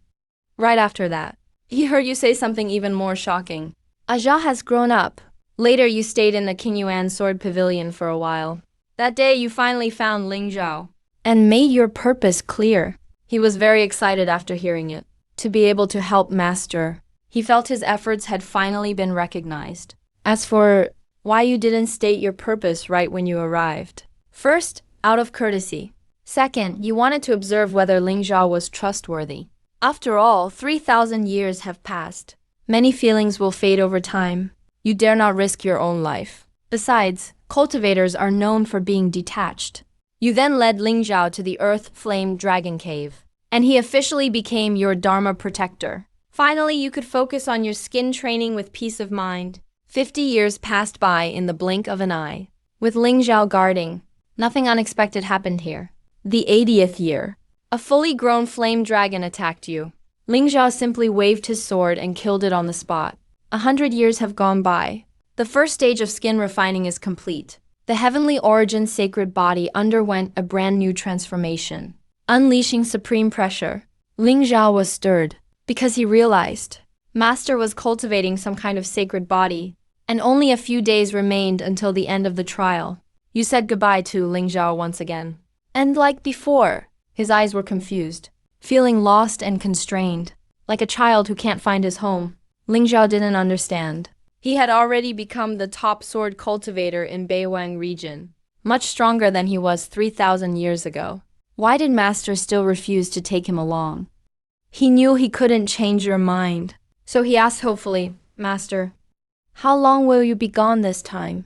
Right after that, he heard you say something even more shocking. Ajah has grown up. Later, you stayed in the King Yuan Sword Pavilion for a while. That day, you finally found Ling Zhao and made your purpose clear. He was very excited after hearing it. To be able to help Master, he felt his efforts had finally been recognized. As for why you didn't state your purpose right when you arrived. First, out of courtesy. Second, you wanted to observe whether Ling Zhao was trustworthy. After all, 3,000 years have passed. Many feelings will fade over time. You dare not risk your own life. Besides, cultivators are known for being detached. You then led Ling Zhao to the Earth Flame Dragon Cave, and he officially became your Dharma protector. Finally, you could focus on your skin training with peace of mind. 50 years passed by in the blink of an eye. With Ling Zhao guarding, nothing unexpected happened here. The 80th year, a fully grown flame dragon attacked you. Ling Zhao simply waved his sword and killed it on the spot. 100 years have gone by. The first stage of skin refining is complete. The heavenly origin sacred body underwent a brand new transformation. Unleashing supreme pressure, Ling Zhao was stirred because he realized Master was cultivating some kind of sacred body, and only a few days remained until the end of the trial. You said goodbye to Ling Zhao once again. And like before, his eyes were confused, feeling lost and constrained, like a child who can't find his home. Ling Zhao didn't understand. He had already become the top sword cultivator in Beiwang region, much stronger than he was 3,000 years ago. Why did Master still refuse to take him along? He knew he couldn't change your mind, so he asked hopefully, Master, how long will you be gone this time?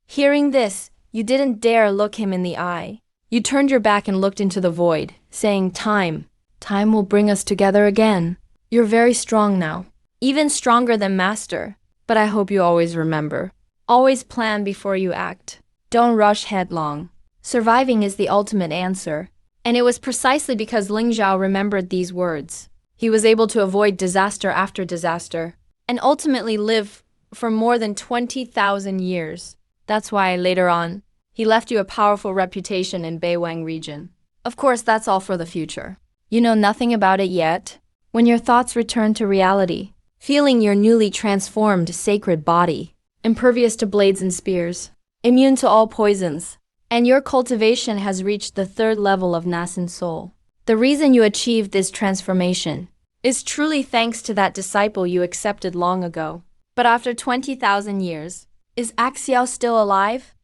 Hearing this, you didn't dare look him in the eye. You turned your back and looked into the void, saying, Time will bring us together again. You're very strong now, even stronger than Master. But I hope you always remember. Always plan before you act. Don't rush headlong. Surviving is the ultimate answer. And it was precisely because Ling Zhao remembered these words. He was able to avoid disaster after disaster, and ultimately live for more than 20,000 years. That's why, later on, he left you a powerful reputation in Beiwang region. Of course, that's all for the future. You know nothing about it yet. When your thoughts return to reality, feeling your newly transformed sacred body, impervious to blades and spears, immune to all poisons, and your cultivation has reached the 3rd level of nascent soul. The reason you achieved this transformation is truly thanks to that disciple you accepted long ago. But after 20,000 years, is Axiao still alive?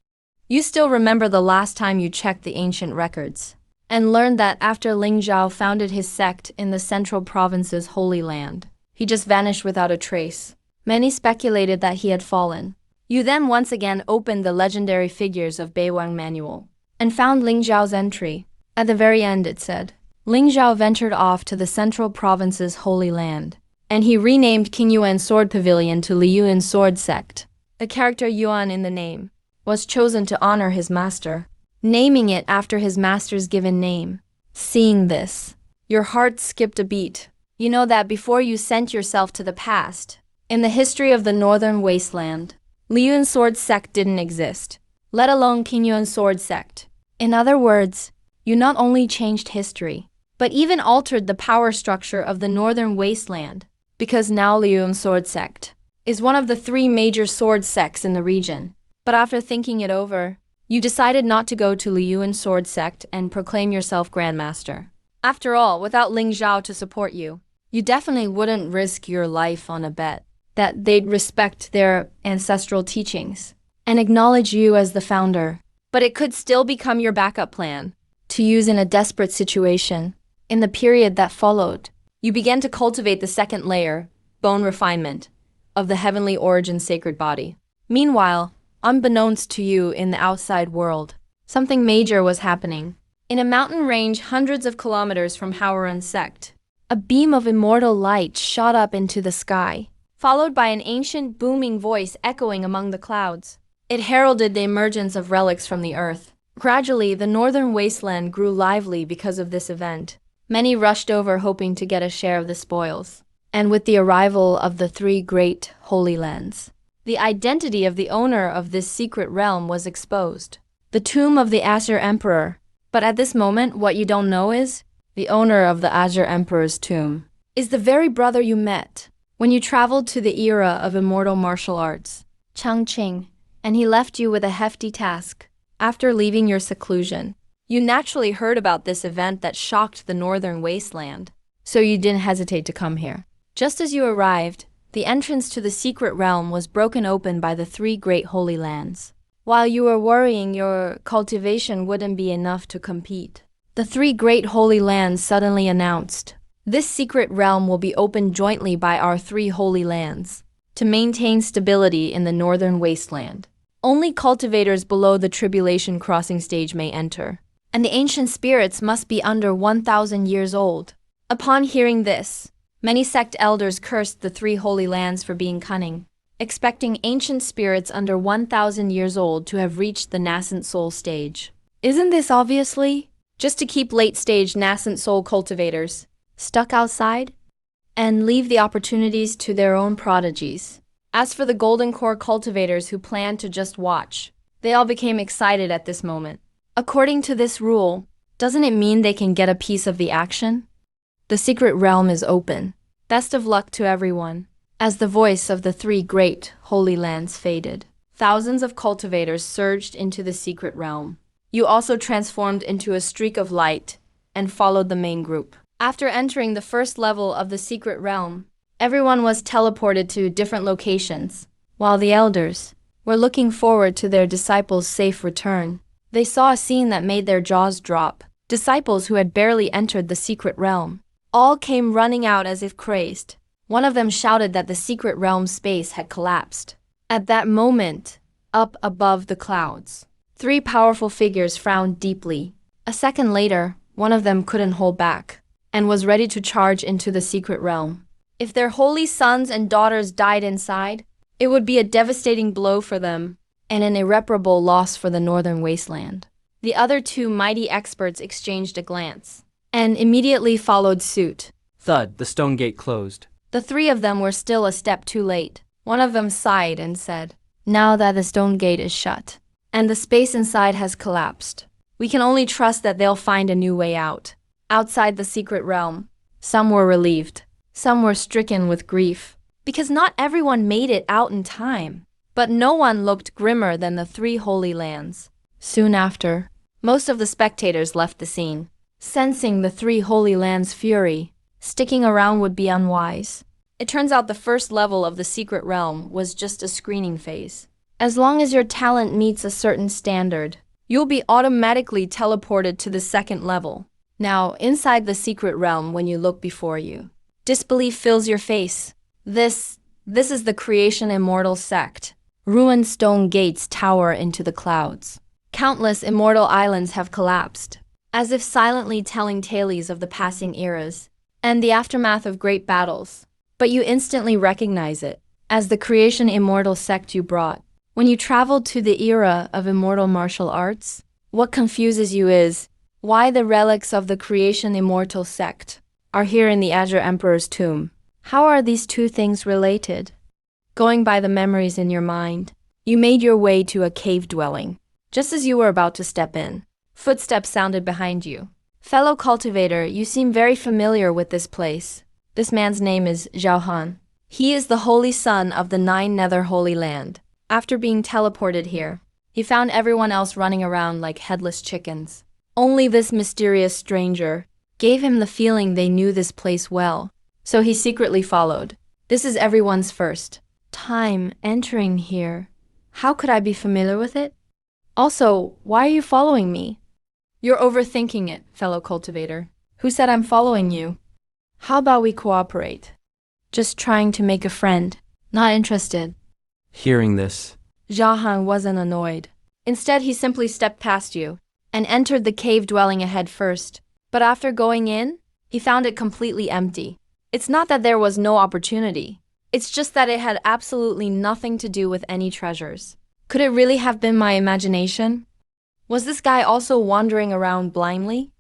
You still remember the last time you checked the ancient records and learned that after Ling Zhao founded his sect in the central province's Holy Land, he just vanished without a trace. Many speculated that he had fallen. You then once again opened the legendary figures of Beiwang Manual and found Ling Zhao's entry. At the very end it said, Ling Zhao ventured off to the central province's Holy Land, and he renamed King Yuan Sword Pavilion to Li Yuan Sword Sect. The character Yuan in the name was chosen to honor his master, naming it after his master's given name. Seeing this, your heart skipped a beat. You know that before you sent yourself to the past, in the history of the Northern Wasteland, Li Yuan Sword Sect didn't exist, let alone King Yuan Sword Sect. In other words, you not only changed history, but even altered the power structure of the Northern Wasteland, because now Li Yuan Sword Sect is one of the 3 major sword sects in the region. But after thinking it over, you decided not to go to Li Yuan Sword Sect and proclaim yourself Grandmaster. After all, without Ling Zhao to support you, you definitely wouldn't risk your life on a bet that they'd respect their ancestral teachings and acknowledge you as the founder. But it could still become your backup plan to use in a desperate situation. In the period that followed, you began to cultivate the second layer, bone refinement, of the heavenly origin sacred body. Meanwhile, unbeknownst to you in the outside world, something major was happening. In a mountain range hundreds of kilometers from Haoran sect, a beam of immortal light shot up into the sky, followed by an ancient booming voice echoing among the clouds. It heralded the emergence of relics from the earth. Gradually, the northern wasteland grew lively because of this event. Many rushed over hoping to get a share of the spoils. And with the arrival of the 3 great Holy Lands, the identity of the owner of this secret realm was exposed. The tomb of the Azure Emperor. But at this moment, what you don't know is, the owner of the Azure Emperor's tomb is the very brother you met when you traveled to the era of immortal martial arts, Changqing, and he left you with a hefty task. After leaving your seclusion, you naturally heard about this event that shocked the northern wasteland, so you didn't hesitate to come here. Just as you arrived, the entrance to the secret realm was broken open by the 3 great holy lands. While you were worrying your cultivation wouldn't be enough to compete, the 3 great holy lands suddenly announced, this secret realm will be opened jointly by our 3 holy lands to maintain stability in the northern wasteland. Only cultivators below the tribulation crossing stage may enter, and the ancient spirits must be under 1,000 years old. Upon hearing this, many sect elders cursed the 3 holy lands for being cunning, expecting ancient spirits under 1,000 years old to have reached the nascent soul stage. Isn't this obviously just to keep late-stage nascent soul cultivators stuck outside and leave the opportunities to their own prodigies? As for the Golden Core cultivators who planned to just watch, they all became excited at this moment. According to this rule, doesn't it mean they can get a piece of the action? The secret realm is open. Best of luck to everyone. As the voice of the 3 great holy lands faded, thousands of cultivators surged into the secret realm. You also transformed into a streak of light and followed the main group. After entering the first level of the secret realm, everyone was teleported to different locations. While the elders were looking forward to their disciples' safe return, they saw a scene that made their jaws drop. Disciples who had barely entered the secret realm all came running out as if crazed. One of them shouted that the secret realm space had collapsed. At that moment, up above the clouds, 3 powerful figures frowned deeply. A second later, one of them couldn't hold back and was ready to charge into the secret realm. If their holy sons and daughters died inside, it would be a devastating blow for them and an irreparable loss for the northern wasteland. The other 2 mighty experts exchanged a glance and immediately followed suit. Thud, the stone gate closed. The 3 of them were still a step too late. One of them sighed and said, "Now that the stone gate is shut and the space inside has collapsed, we can only trust that they'll find a new way out." Outside the secret realm, some were relieved. Some were stricken with grief, because not everyone made it out in time. But no one looked grimmer than the 3 holy lands. Soon after, most of the spectators left the scene. Sensing the 3 holy lands' fury, sticking around would be unwise. It turns out the first level of the secret realm was just a screening phase. As long as your talent meets a certain standard, you'll be automatically teleported to the second level. Now, inside the secret realm, when you look before you, disbelief fills your face. This is the Creation Immortal sect. Ruined stone gates tower into the clouds. Countless immortal islands have collapsed, as if silently telling tales of the passing eras and the aftermath of great battles. But you instantly recognize it as the Creation Immortal sect you brought. When you traveled to the era of immortal martial arts, what confuses you is why the relics of the Creation Immortal sect are here in the Azure Emperor's tomb. How are these two things related? Going by the memories in your mind, you made your way to a cave dwelling. Just as you were about to step in, footsteps sounded behind you. Fellow cultivator, you seem very familiar with this place. This man's name is Zhao Han. He is the holy son of the Nine Nether Holy Land. After being teleported here, he found everyone else running around like headless chickens. Only this mysterious stranger gave him the feeling they knew this place well, so he secretly followed. This is everyone's first time entering here. How could I be familiar with it? Also, why are you following me? You're overthinking it, fellow cultivator. Who said I'm following you? How about we cooperate? Just trying to make a friend. Not interested. Hearing this, Zhao Han wasn't annoyed. Instead, he simply stepped past you and entered the cave dwelling ahead first. But after going in, he found it completely empty. It's not that there was no opportunity. It's just that it had absolutely nothing to do with any treasures. Could it really have been my imagination? Was this guy also wandering around blindly?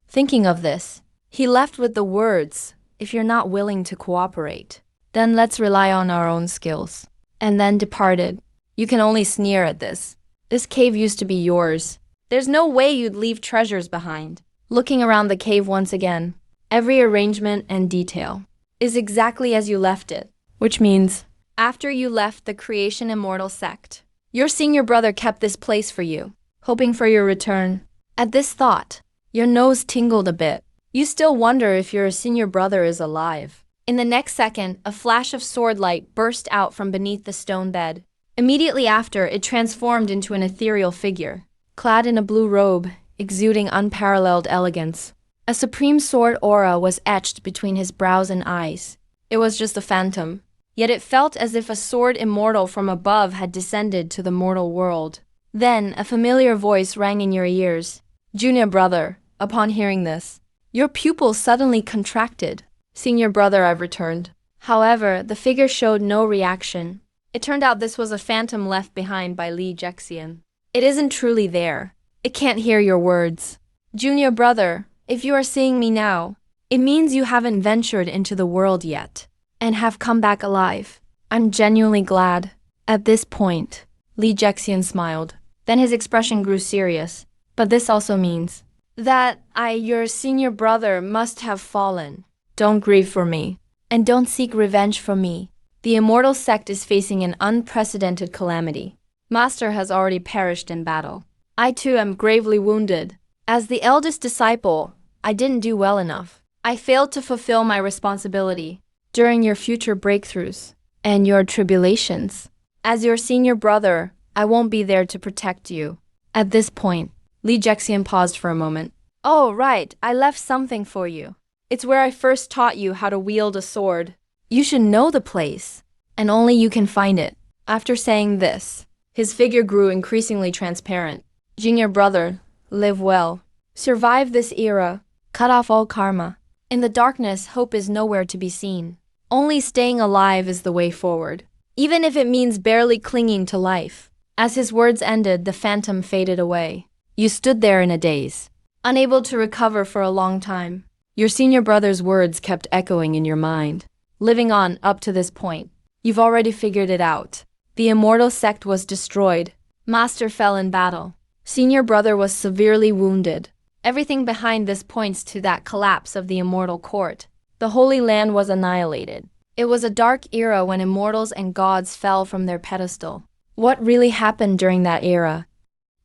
Thinking of this, he left with the words, "If you're not willing to cooperate, then let's rely on our own skills," and then departed. You can only sneer at this. This cave used to be yours. There's no way you'd leave treasures behind. Looking around the cave once again, every arrangement and detail is exactly as you left it, which means after you left the Creation Immortal sect, your senior brother kept this place for you, hoping for your return. At this thought, your nose tingled a bit. You still wonder if your senior brother is alive. In the next second, a flash of sword light burst out from beneath the stone bed. Immediately after, it transformed into an ethereal figure, clad in a blue robe, exuding unparalleled elegance. A supreme sword aura was etched between his brows and eyes. It was just a phantom, yet it felt as if a sword immortal from above had descended to the mortal world. Then, a familiar voice rang in your ears. "Junior brother," upon hearing this, your pupils suddenly contracted. "Senior brother," I've returned. However, the figure showed no reaction. It turned out this was a phantom left behind by Li Jexian. It isn't truly there. It can't hear your words. "Junior brother, if you are seeing me now, it means you haven't ventured into the world yet and have come back alive. I'm genuinely glad." At this point, Li Jexian smiled. Then his expression grew serious. "But this also means that your senior brother, must have fallen. Don't grieve for me, and don't seek revenge for me. The Immortal Sect is facing an unprecedented calamity. Master has already perished in battle. I too am gravely wounded. As the eldest disciple, I didn't do well enough. I failed to fulfill my responsibility during your future breakthroughs and your tribulations. As your senior brother, I won't be there to protect you." At this point, Li Jexian paused for a moment. "Oh, right, I left something for you. It's where I first taught you how to wield a sword. You should know the place, and only you can find it." After saying this, his figure grew increasingly transparent. "Junior brother, live well. Survive this era. Cut off all karma. In the darkness, hope is nowhere to be seen. Only staying alive is the way forward, even if it means barely clinging to life." As his words ended, the phantom faded away. You stood there in a daze, unable to recover for a long time. Your senior brother's words kept echoing in your mind, living on up to this point. You've already figured it out. The Immortal Sect was destroyed. Master fell in battle. Senior brother was severely wounded. Everything behind this points to that collapse of the Immortal Court. The Holy Land was annihilated. It was a dark era when immortals and gods fell from their pedestal. What really happened during that era?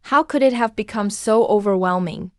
How could it have become so overwhelming?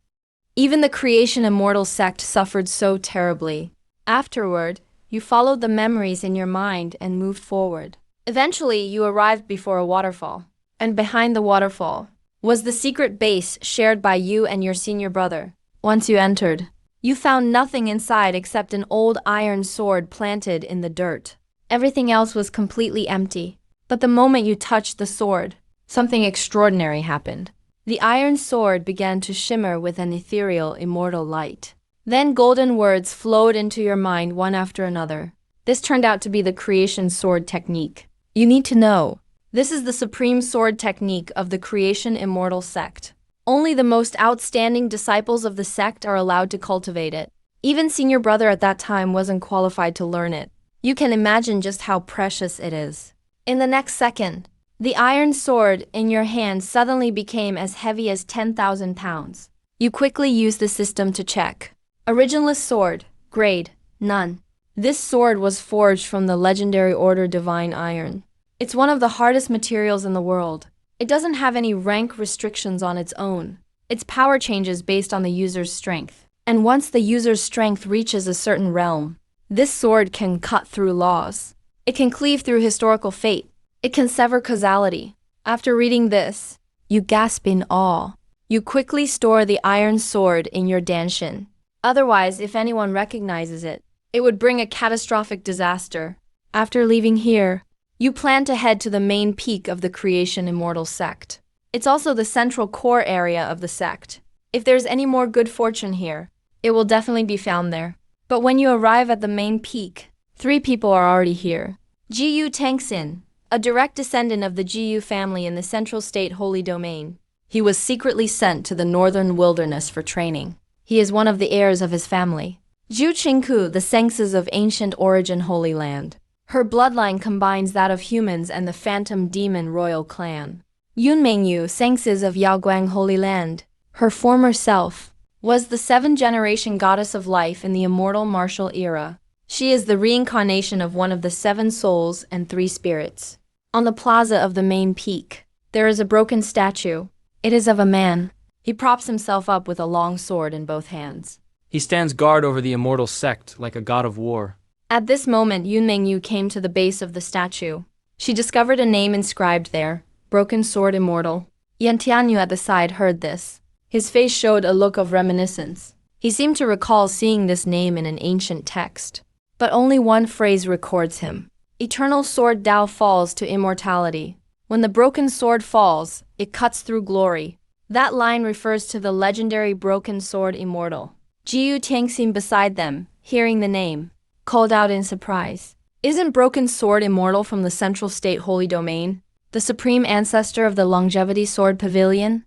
Even the Creation Immortal Sect suffered so terribly. Afterward, you followed the memories in your mind and moved forward. Eventually, you arrived before a waterfall. And behind the waterfall was the secret base shared by you and your senior brother. Once you entered, you found nothing inside except an old iron sword planted in the dirt. Everything else was completely empty. But the moment you touched the sword, something extraordinary happened. The iron sword began to shimmer with an ethereal, immortal light. Then golden words flowed into your mind one after another. This turned out to be the creation sword technique. You need to know, this is the supreme sword technique of the creation immortal sect. Only the most outstanding disciples of the sect are allowed to cultivate it. Even senior brother at that time wasn't qualified to learn it. You can imagine just how precious it is. In the next second, the iron sword in your hand suddenly became as heavy as 10,000 pounds. You quickly used the system to check. Originalist sword, grade, none. This sword was forged from the legendary order Divine Iron. It's one of the hardest materials in the world. It doesn't have any rank restrictions on its own. Its power changes based on the user's strength. And once the user's strength reaches a certain realm, this sword can cut through laws. It can cleave through historical fate. It can sever causality. After reading this, you gasp in awe. You quickly store the iron sword in your danshin. Otherwise, if anyone recognizes it, it would bring a catastrophic disaster. After leaving here, you plan to head to the main peak of the Creation Immortal sect. It's also the central core area of the sect. If there's any more good fortune here, it will definitely be found there. But when you arrive at the main peak, 3 people are already here. Jiyu Tangxin, a direct descendant of the Jiyu family in the Central State Holy Domain. He was secretly sent to the northern wilderness for training. He is one of the heirs of his family. Zhu Qingku, the Sengses of ancient origin Holy Land. Her bloodline combines that of humans and the phantom demon royal clan. Yun Mengyu, Sengses of Yaoguang Holy Land. Her former self was the 7th-generation goddess of life in the immortal martial era. She is the reincarnation of one of the 7 souls and 3 spirits. On the plaza of the main peak, there is a broken statue. It is of a man. He props himself up with a long sword in both hands. He stands guard over the immortal sect like a god of war. At this moment, Yun Mengyu came to the base of the statue. She discovered a name inscribed there, Broken Sword Immortal. Yan Tianyu at the side heard this. His face showed a look of reminiscence. He seemed to recall seeing this name in an ancient text. But only one phrase records him. Eternal sword Tao falls to immortality. When the broken sword falls, it cuts through glory. That line refers to the legendary Broken Sword Immortal. Jiyu Tangxin beside them, hearing the name, called out in surprise. Isn't Broken Sword Immortal from the Central State Holy Domain, the supreme ancestor of the Longevity Sword Pavilion?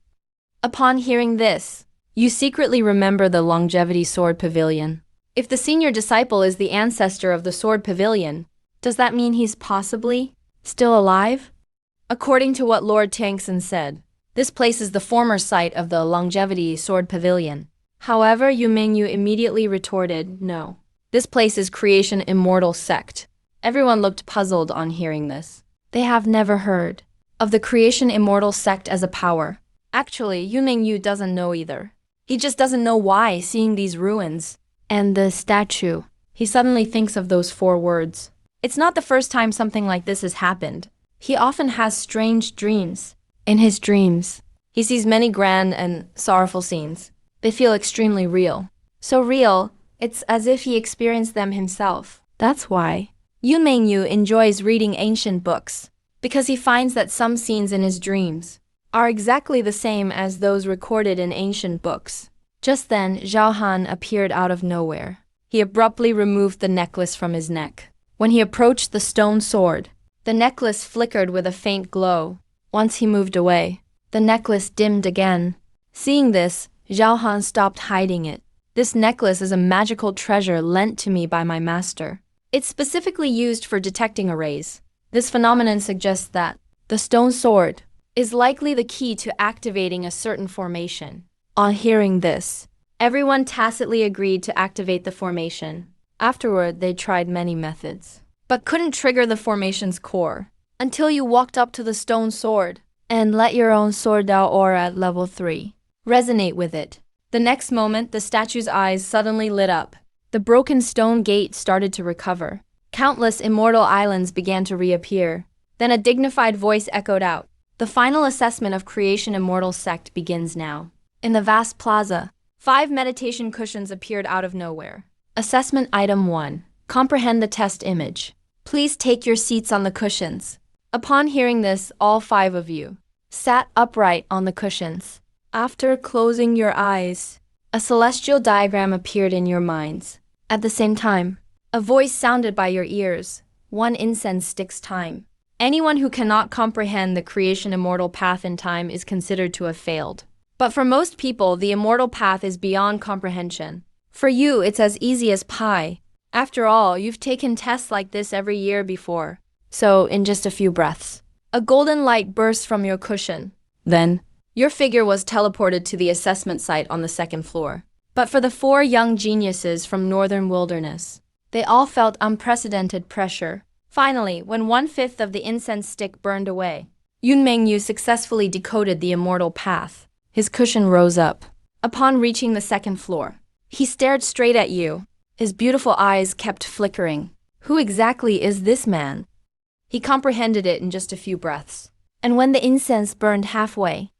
Upon hearing this, you secretly remember the Longevity Sword Pavilion. If the senior disciple is the ancestor of the Sword Pavilion, does that mean he's possibly still alive? According to what Lord Tangxin said, this place is the former site of the Longevity Sword Pavilion. However, Yu Mingyu immediately retorted, no. This place is Creation Immortal Sect. Everyone looked puzzled on hearing this. They have never heard of the Creation Immortal Sect as a power. Actually, Yu Mingyu doesn't know either. He just doesn't know why, seeing these ruins and the statue. He suddenly thinks of those 4 words. It's not the first time something like this has happened. He often has strange dreams. In his dreams, he sees many grand and sorrowful scenes. They feel extremely real. So real, it's as if he experienced them himself. That's why Yu Mengyu enjoys reading ancient books, because he finds that some scenes in his dreams are exactly the same as those recorded in ancient books. Just then, Zhao Han appeared out of nowhere. He abruptly removed the necklace from his neck. When he approached the stone sword, the necklace flickered with a faint glow. Once he moved away, the necklace dimmed again. Seeing this, Zhao Han stopped hiding it. This necklace is a magical treasure lent to me by my master. It's specifically used for detecting arrays. This phenomenon suggests that the stone sword is likely the key to activating a certain formation. On hearing this, everyone tacitly agreed to activate the formation. Afterward, they tried many methods, but couldn't trigger the formation's core until you walked up to the stone sword and let your own sword Dao aura at level 3 resonate with it. The next moment, the statue's eyes suddenly lit up. The broken stone gate started to recover. Countless immortal islands began to reappear. Then a dignified voice echoed out. The final assessment of Creation Immortal Sect begins now. In the vast plaza, 5 meditation cushions appeared out of nowhere. Assessment Item 1. Comprehend the test image. Please take your seats on the cushions. Upon hearing this, all 5 of you sat upright on the cushions. After closing your eyes, a celestial diagram appeared in your minds. At the same time, a voice sounded by your ears. 1 incense sticks time. Anyone who cannot comprehend the creation immortal path in time is considered to have failed. But for most people, the immortal path is beyond comprehension. For you, it's as easy as pie. After all, you've taken tests like this every year before. So, in just a few breaths, a golden light burst from your cushion. Then, your figure was teleported to the assessment site on the 2nd floor. But for the 4 young geniuses from Northern Wilderness, they all felt unprecedented pressure. Finally, when 1/5 of the incense stick burned away, Yun Mengyu successfully decoded the immortal path. His cushion rose up. Upon reaching the 2nd floor, he stared straight at you. His beautiful eyes kept flickering. Who exactly is this man? He comprehended it in just a few breaths. And when the incense burned halfway,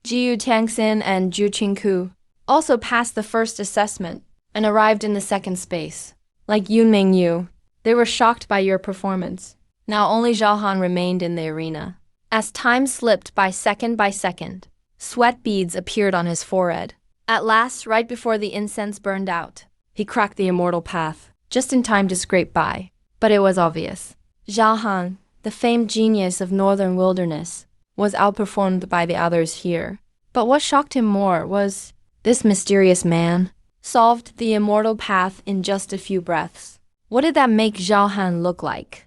Jiyu Tangxin and Zhu Qingku also passed the first assessment and arrived in the 2nd space. Like Yun Mengyu, they were shocked by your performance. Now only Zhao Han remained in the arena. As time slipped by second, sweat beads appeared on his forehead. At last, right before the incense burned out, he cracked the immortal path, just in time to scrape by. But it was obvious. Zhao Han, the famed genius of Northern Wilderness, was outperformed by the others here. But what shocked him more was this mysterious man solved the immortal path in just a few breaths. What did that make Zhao Han look like?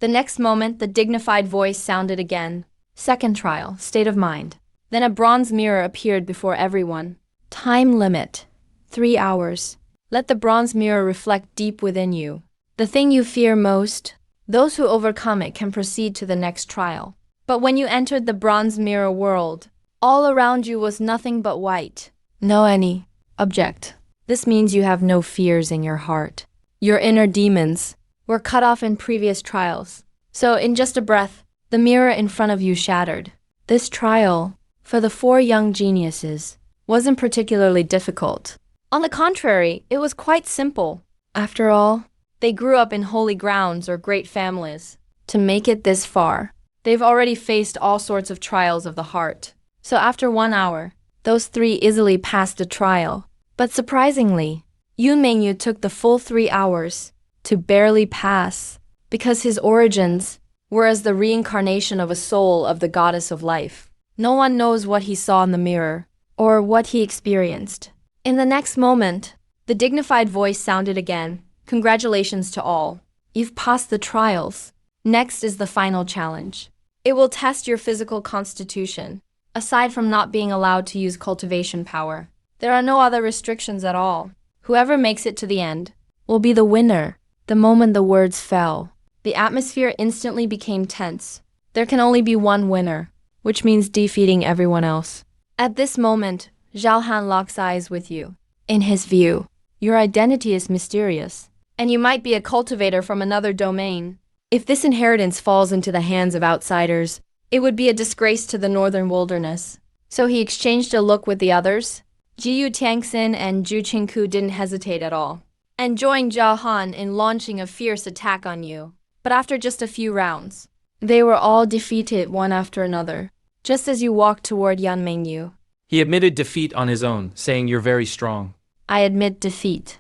The next moment, the dignified voice sounded again. 2nd trial, state of mind. Then a bronze mirror appeared before everyone. Time limit, 3 hours. Let the bronze mirror reflect deep within you. The thing you fear most, those who overcome it can proceed to the next trial. But when you entered the bronze mirror world, all around you was nothing but white. No any object. This means you have no fears in your heart. Your inner demons were cut off in previous trials. So in just a breath, the mirror in front of you shattered. This trial, for the 4 young geniuses, wasn't particularly difficult. On the contrary, it was quite simple. After all, they grew up in holy grounds or great families. To make it this far, they've already faced all sorts of trials of the heart. So after 1 hour, those 3 easily passed the trial. But surprisingly, Yun Mengyu took the full 3 hours to barely pass, because his origins were as the reincarnation of a soul of the goddess of life. No one knows what he saw in the mirror, or what he experienced. In the next moment, the dignified voice sounded again. Congratulations to all. You've passed the trials. Next is the final challenge. It will test your physical constitution. Aside from not being allowed to use cultivation power, there are no other restrictions at all. Whoever makes it to the end will be the winner. The moment the words fell, the atmosphere instantly became tense. There can only be one winner, which means defeating everyone else. At this moment, Zhao Han locks eyes with you. In his view, your identity is mysterious, and you might be a cultivator from another domain. If this inheritance falls into the hands of outsiders, it would be a disgrace to the Northern Wilderness. So he exchanged a look with the others. Jiyu Tangxin and Zhu Qingku didn't hesitate at all, and joined Zhao Han in launching a fierce attack on you. But after just a few rounds, they were all defeated one after another, just as you walked toward Yun Mengyu. He admitted defeat on his own, saying you're very strong. I admit defeat.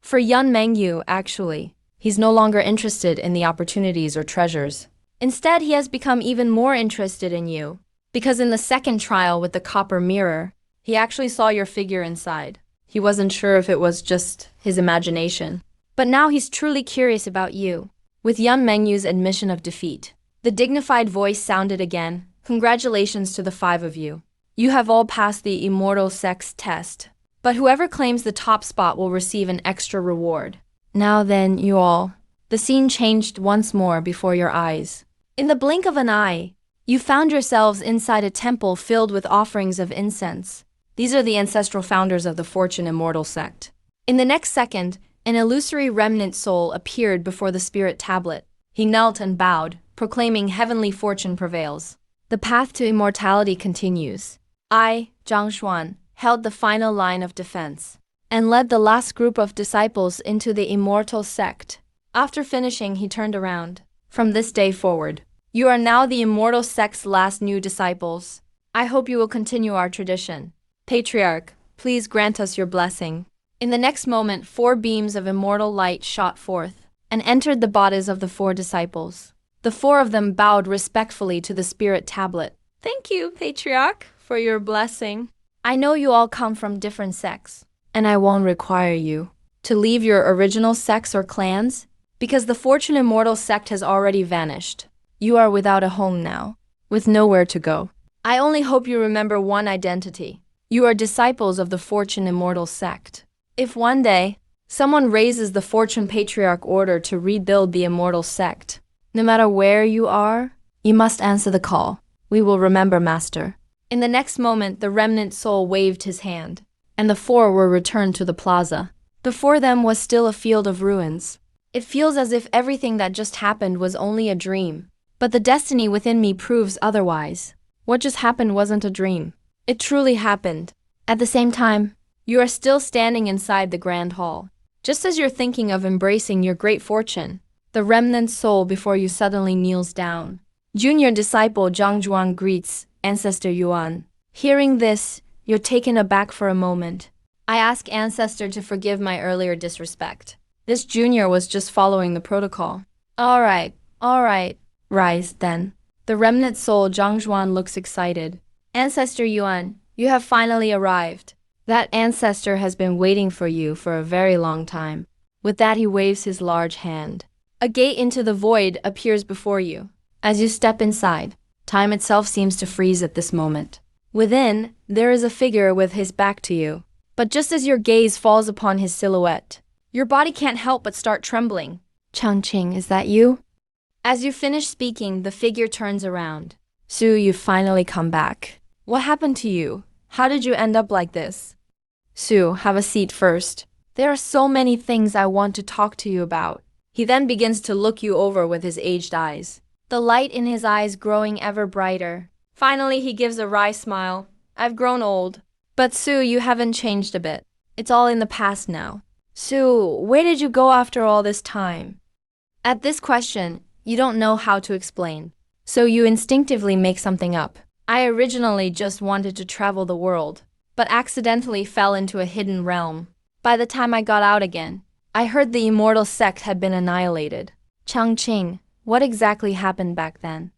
For Yun Mengyu, actually, he's no longer interested in the opportunities or treasures. Instead, he has become even more interested in you, because in the 2nd trial with the copper mirror, he actually saw your figure inside. He wasn't sure if it was just his imagination. But now he's truly curious about you. With Yun Mengyu's admission of defeat, the dignified voice sounded again. Congratulations to the 5 of you. You have all passed the Immortal Sex test. But whoever claims the top spot will receive an extra reward. Now then, you all. The scene changed once more before your eyes. In the blink of an eye, you found yourselves inside a temple filled with offerings of incense. These are the ancestral founders of the Fortune Immortal Sect. In the next second, an illusory remnant soul appeared before the spirit tablet. He knelt and bowed, proclaiming heavenly fortune prevails. The path to immortality continues. I, Zhang Xuan, held the final line of defense and led the last group of disciples into the immortal sect. After finishing, he turned around. From this day forward, you are now the immortal sect's last new disciples. I hope you will continue our tradition. Patriarch, please grant us your blessing. In the next moment, 4 beams of immortal light shot forth and entered the bodies of the 4 disciples. The 4 of them bowed respectfully to the spirit tablet. Thank you, Patriarch, for your blessing. I know you all come from different sects, and I won't require you to leave your original sects or clans, because the Fortune Immortal sect has already vanished. You are without a home now, with nowhere to go. I only hope you remember one identity. You are disciples of the Fortune Immortal sect. If one day, someone raises the Fortune Patriarch order to rebuild the Immortal sect, no matter where you are, you must answer the call. We will remember, Master. In the next moment, the remnant soul waved his hand, and the 4 were returned to the plaza. Before them was still a field of ruins. It feels as if everything that just happened was only a dream. But the destiny within me proves otherwise. What just happened wasn't a dream. It truly happened. At the same time, you are still standing inside the grand hall. Just as you're thinking of embracing your great fortune, the remnant soul before you suddenly kneels down. Junior disciple Zhang Zhuang greets Ancestor Yuan. Hearing this, you're taken aback for a moment. I ask Ancestor to forgive my earlier disrespect. This junior was just following the protocol. All right. Rise, then. The remnant soul Zhang Zhuan looks excited. Ancestor Yuan, you have finally arrived. That ancestor has been waiting for you for a very long time. With that, he waves his large hand. A gate into the void appears before you. As you step inside, time itself seems to freeze at this moment. Within, there is a figure with his back to you. But just as your gaze falls upon his silhouette, your body can't help but start trembling. Changqing, is that you? As you finish speaking, the figure turns around. Su, you've finally come back. What happened to you? How did you end up like this? Su, have a seat first. There are so many things I want to talk to you about. He then begins to look you over with his aged eyes, the light in his eyes growing ever brighter. Finally, he gives a wry smile. I've grown old. But Su, you haven't changed a bit. It's all in the past now. Su, where did you go after all this time? At this question, you don't know how to explain, so you instinctively make something up. I originally just wanted to travel the world, but accidentally fell into a hidden realm. By the time I got out again, I heard the immortal sect had been annihilated. Changqing, what exactly happened back then?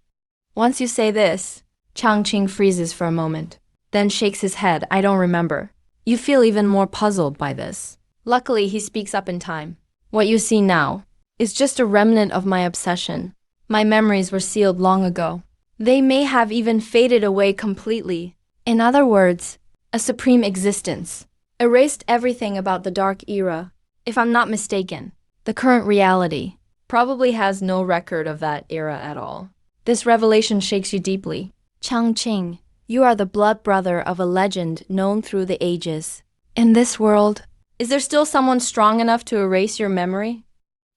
Once you say this, Changqing freezes for a moment, then shakes his head. I don't remember. You feel even more puzzled by this. Luckily, he speaks up in time. What you see now is just a remnant of my obsession. My memories were sealed long ago. They may have even faded away completely. In other words, a supreme existence erased everything about the dark era. If I'm not mistaken, the current reality probably has no record of that era at all. This revelation shakes you deeply. Changqing, you are the blood brother of a legend known through the ages. In this world, is there still someone strong enough to erase your memory?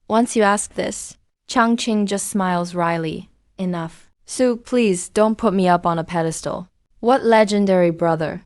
Once you ask this, Changqing just smiles wryly. Enough. Su, please don't put me up on a pedestal. What legendary brother?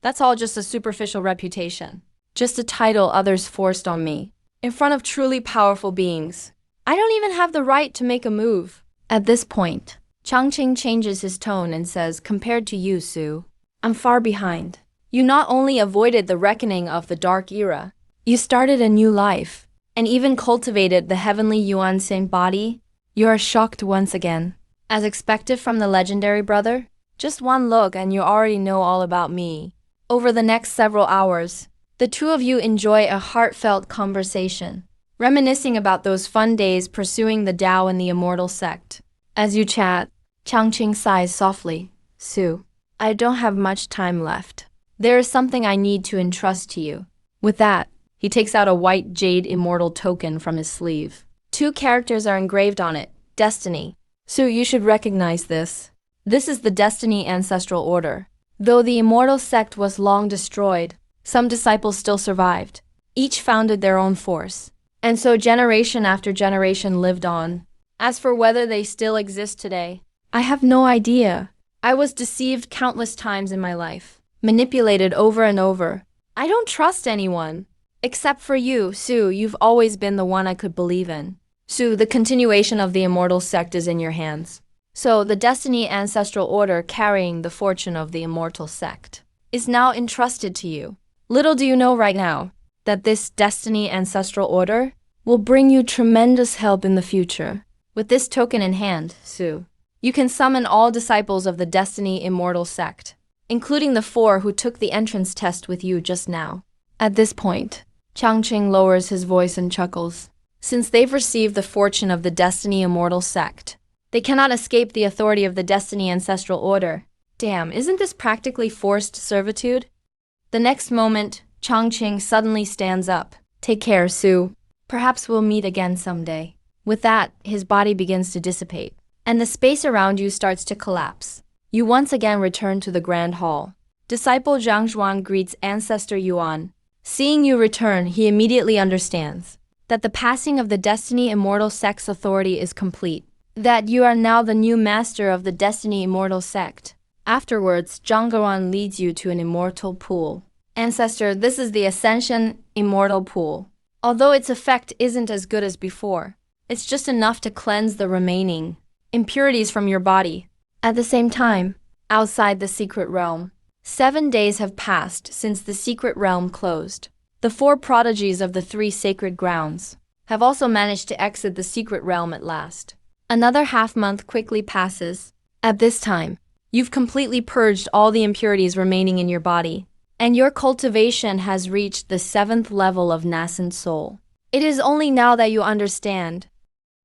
That's all just a superficial reputation. Just a title others forced on me, in front of truly powerful beings. I don't even have the right to make a move. At this point, Changqing changes his tone and says, compared to you, Su, I'm far behind. You not only avoided the reckoning of the dark era, you started a new life, and even cultivated the heavenly Yuan Sing body. You are shocked once again. As expected from the legendary brother, just one look and you already know all about me. Over the next several hours, the two of you enjoy a heartfelt conversation, reminiscing about those fun days pursuing the Tao and the immortal sect. As you chat, Changqing sighs softly. Su, I don't have much time left. There is something I need to entrust to you. With that, he takes out a white jade immortal token from his sleeve. 2 characters are engraved on it, Destiny. Su, you should recognize this. This is the Destiny Ancestral Order. Though the immortal sect was long destroyed, some disciples still survived. Each founded their own force. And so generation after generation lived on. As for whether they still exist today, I have no idea. I was deceived countless times in my life, manipulated over and over. I don't trust anyone. Except for you, Su, you've always been the one I could believe in. Su, the continuation of the immortal sect is in your hands. So, the Destiny Ancestral Order carrying the fortune of the immortal sect is now entrusted to you. Little do you know right now that this Destiny Ancestral Order will bring you tremendous help in the future. With this token in hand, Su, you can summon all disciples of the Destiny Immortal Sect, including the 4 who took the entrance test with you just now. At this point, Changqing lowers his voice and chuckles. Since they've received the fortune of the Destiny Immortal Sect, they cannot escape the authority of the Destiny Ancestral Order. Damn, isn't this practically forced servitude? The next moment, Changqing suddenly stands up. Take care, Su. Perhaps we'll meet again someday. With that, his body begins to dissipate, and the space around you starts to collapse. You once again return to the Grand Hall. Disciple Zhang Zhuan greets Ancestor Yuan. Seeing you return, he immediately understands that the passing of the Destiny Immortal Sect's authority is complete, that you are now the new master of the Destiny Immortal Sect. Afterwards, Zhang Guan leads you to an immortal pool. Ancestor, this is the Ascension Immortal Pool. Although its effect isn't as good as before, it's just enough to cleanse the remaining impurities from your body. At the same time, outside the secret realm, 7 days have passed since the secret realm closed. The 4 prodigies of the 3 sacred grounds have also managed to exit the secret realm at last. Another half-month quickly passes. At this time, you've completely purged all the impurities remaining in your body, and your cultivation has reached the 7th level of nascent soul. It is only now that you understand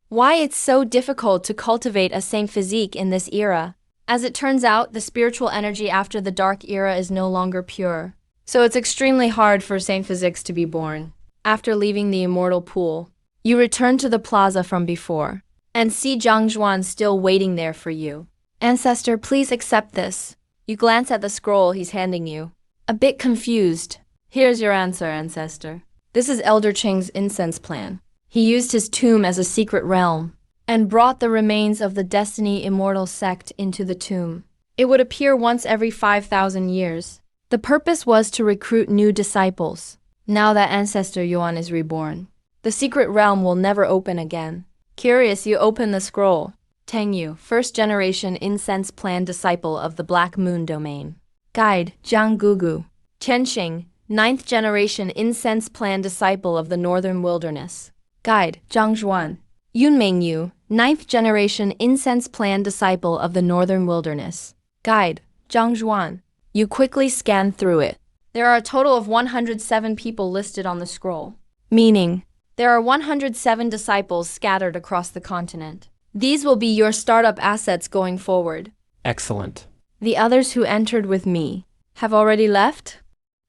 why it's so difficult to cultivate a sane physique in this era. As it turns out, the spiritual energy after the dark era is no longer pure, so it's extremely hard for sane physiques to be born. After leaving the immortal pool, you return to the plaza from before, and see Zhang Zhuan still waiting there for you. Ancestor, please accept this. You glance at the scroll he's handing you, a bit confused. Here's your answer, Ancestor. This is Elder Qing's incense plan. He used his tomb as a secret realm, and brought the remains of the Destiny Immortal Sect into the tomb. It would appear once every 5,000 years. The purpose was to recruit new disciples. Now that Ancestor Yuan is reborn, the secret realm will never open again. Curious, you open the scroll. Teng Yu, 1st generation incense plan disciple of the Black Moon domain. Guide, Jiang Gugu. Chenxing, 9th generation incense plan disciple of the Northern Wilderness. Guide, Zhang Zhuan. Yunming Yu, 9th generation incense plan disciple of the Northern Wilderness. Guide, Zhang Zhuan. You quickly scan through it. There are a total of 107 people listed on the scroll, meaning there are 107 disciples scattered across the continent. These will be your startup assets going forward. Excellent. The others who entered with me have already left?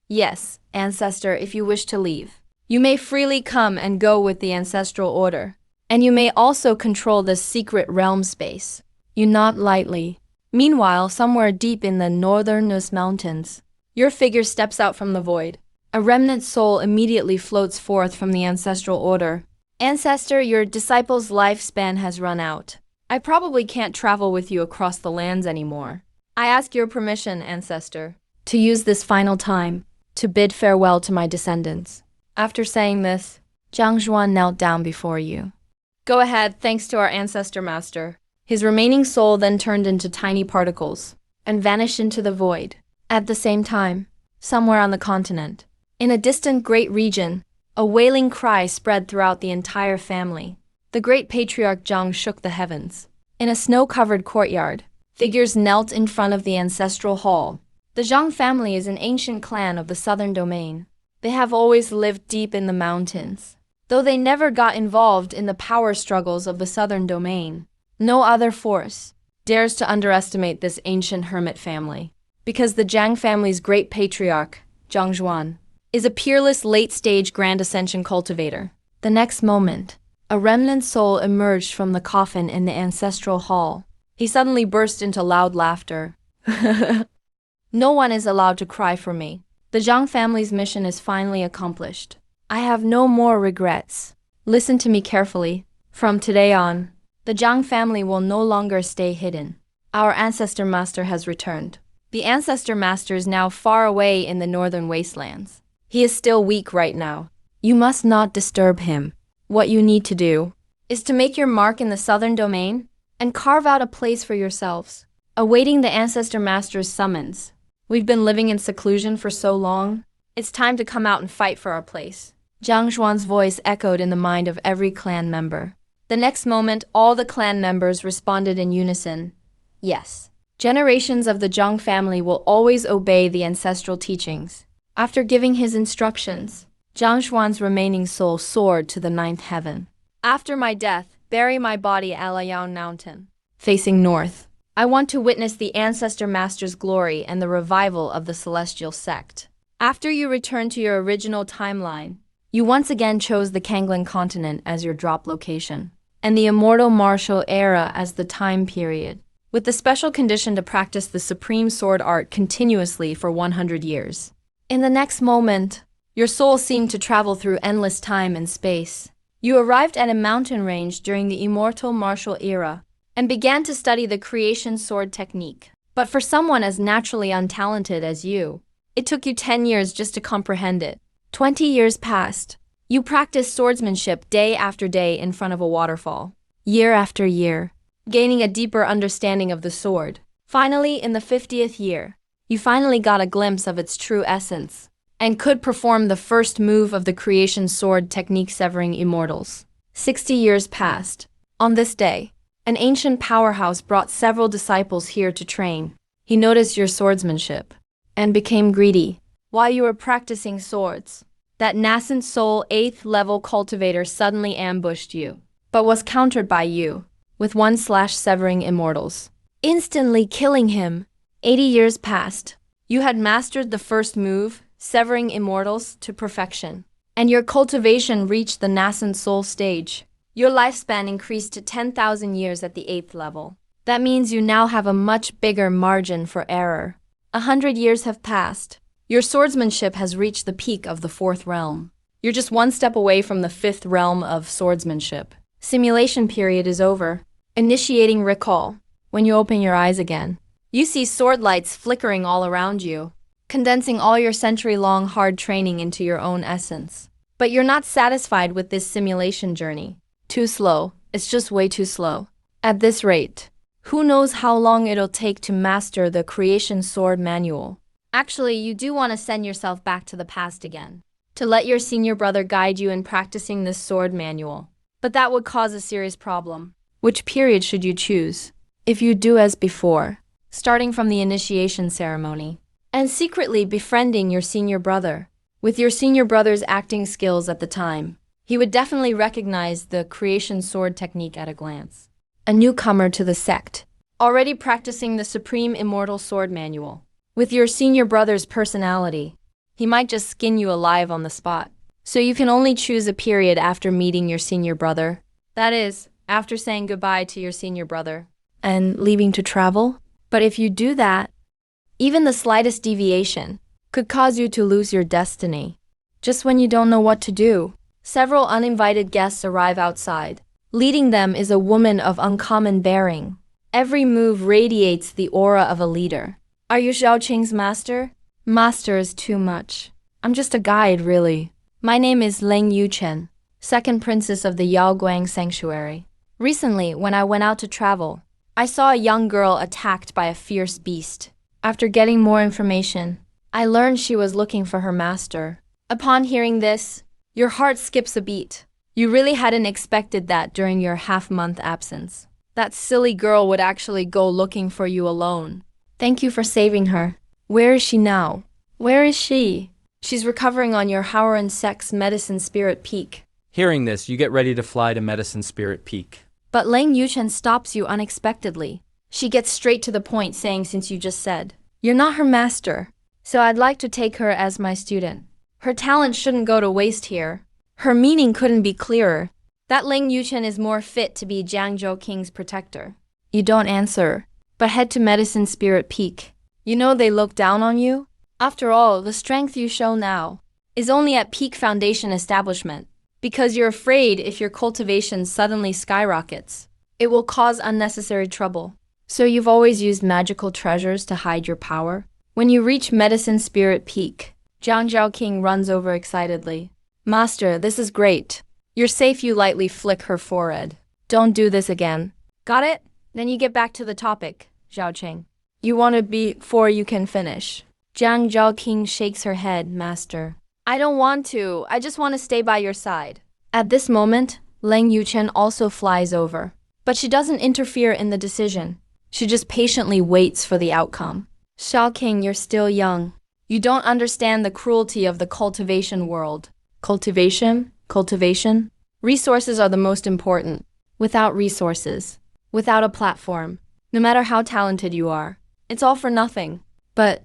Yes, Ancestor, if you wish to leave, you may freely come and go with the Ancestral Order. And you may also control the secret realm space. You nod lightly. Meanwhile, somewhere deep in the northernmost mountains, your figure steps out from the void. A remnant soul immediately floats forth from the Ancestral Order. Ancestor, your disciple's lifespan has run out. I probably can't travel with you across the lands anymore. I ask your permission, Ancestor, to use this final time to bid farewell to my descendants. After saying this, Zhang Zhuan knelt down before you. Go ahead, thanks to our Ancestor Master. His remaining soul then turned into tiny particles and vanished into the void. At the same time, somewhere on the continent, in a distant great region, a wailing cry spread throughout the entire family. The great patriarch Zhang shook the heavens. In a snow-covered courtyard, figures knelt in front of the ancestral hall. The Zhang family is an ancient clan of the southern domain. They have always lived deep in the mountains. Though they never got involved in the power struggles of the southern domain, no other force dares to underestimate this ancient hermit family, because the Zhang family's great patriarch, Zhang Zhuan, is a peerless late-stage Grand Ascension cultivator. The next moment, a remnant soul emerged from the coffin in the ancestral hall. He suddenly burst into loud laughter. No one is allowed to cry for me. The Zhang family's mission is finally accomplished. I have no more regrets. Listen to me carefully. From today on, The Zhang family will no longer stay hidden. Our ancestor master has returned. The ancestor master is now far away in the northern wastelands. He is still weak right now. You must not disturb him. What you need to do is to make your mark in the southern domain and carve out a place for yourselves, awaiting the ancestor master's summons. We've been living in seclusion for so long. It's time to come out and fight for our place. Zhang Xuan's voice echoed in the mind of every clan member. The next moment, all the clan members responded in unison. Yes. Generations of the Zhang family will always obey the ancestral teachings. After giving his instructions, Zhang Xuan's remaining soul soared to the ninth heaven. After my death, bury my body at Alayang Mountain, facing north. I want to witness the ancestor master's glory and the revival of the celestial sect. After you return to your original timeline, you once again chose the Kangling continent as your drop location, and the immortal martial era as the time period, with the special condition to practice the supreme sword art continuously for 100 years. In the next moment, your soul seemed to travel through endless time and space. You arrived at a mountain range during the immortal martial era and began to study the creation sword technique. But for someone as naturally untalented as you, it took you 10 years just to comprehend it. 20 years passed. You practiced swordsmanship day after day in front of a waterfall, year after year, gaining a deeper understanding of the sword. Finally, in the 50th year, you finally got a glimpse of its true essence and could perform the first move of the creation sword technique, severing immortals. 60 years passed. On this day, an ancient powerhouse brought several disciples here to train. He noticed your swordsmanship and became greedy. While you were practicing swords, that nascent soul 8th level cultivator suddenly ambushed you, but was countered by you with 1/severing immortals, instantly killing him. 80 years passed. You had mastered the first move, severing immortals, to perfection, and your cultivation reached the nascent soul stage. Your lifespan increased to 10,000 years at the 8th level. That means you now have a much bigger margin for error. 100 years have passed. Your swordsmanship has reached the peak of the 4th realm. You're just one step away from the 5th realm of swordsmanship. Simulation period is over. Initiating recall. When you open your eyes again, you see sword lights flickering all around you, condensing all your century-long hard training into your own essence. But you're not satisfied with this simulation journey. Too slow. It's just way too slow. At this rate, who knows how long it'll take to master the creation sword manual. Actually, you do want to send yourself back to the past again, to let your senior brother guide you in practicing this sword manual. But that would cause a serious problem. Which period should you choose? If you do as before, starting from the initiation ceremony, and secretly befriending your senior brother, with your senior brother's acting skills at the time, he would definitely recognize the creation sword technique at a glance. A newcomer to the sect, already practicing the supreme immortal sword manual. With your senior brother's personality, he might just skin you alive on the spot. So you can only choose a period after meeting your senior brother. That is, after saying goodbye to your senior brother and leaving to travel. But if you do that, even the slightest deviation could cause you to lose your destiny. Just when you don't know what to do, several uninvited guests arrive outside. Leading them is a woman of uncommon bearing. Every move radiates the aura of a leader. Are you Xiaoqing's master? Master is too much. I'm just a guide, really. My name is Leng Yuchen, second princess of the Yaoguang Sanctuary. Recently, when I went out to travel, I saw a young girl attacked by a fierce beast. After getting more information, I learned she was looking for her master. Upon hearing this, your heart skips a beat. You really hadn't expected that during your half-month absence. That silly girl would actually go looking for you alone. Thank you for saving her. Where is she now? Where is she? She's recovering on your Howren Sect's Medicine Spirit Peak. Hearing this, you get ready to fly to Medicine Spirit Peak. But Leng Yuchen stops you unexpectedly. She gets straight to the point, saying, since you just said, you're not her master, so I'd like to take her as my student. Her talent shouldn't go to waste here. Her meaning couldn't be clearer. That Leng Yuchen is more fit to be Jiangzhou King's protector. You don't answer, but head to Medicine Spirit Peak. You know they look down on you? After all, the strength you show now is only at peak foundation establishment, because you're afraid if your cultivation suddenly skyrockets, It will cause unnecessary trouble. So you've always used magical treasures to hide your power? When you reach Medicine Spirit Peak, Jiang Zhaoqing runs over excitedly. Master, this is great. You're safe, you lightly flick her forehead. Don't do this again. Got it? Then you get back to the topic, Zhao Qing. You want to be before you can finish. Jiang Zhaoqing shakes her head, Master. I don't want to. I just want to stay by your side. At this moment, Leng Yuchen also flies over. But she doesn't interfere in the decision. She just patiently waits for the outcome. Zhaoqing, you're still young. You don't understand the cruelty of the cultivation world. Cultivation? Cultivation? Resources are the most important. Without resources, without a platform, no matter how talented you are, it's all for nothing. But,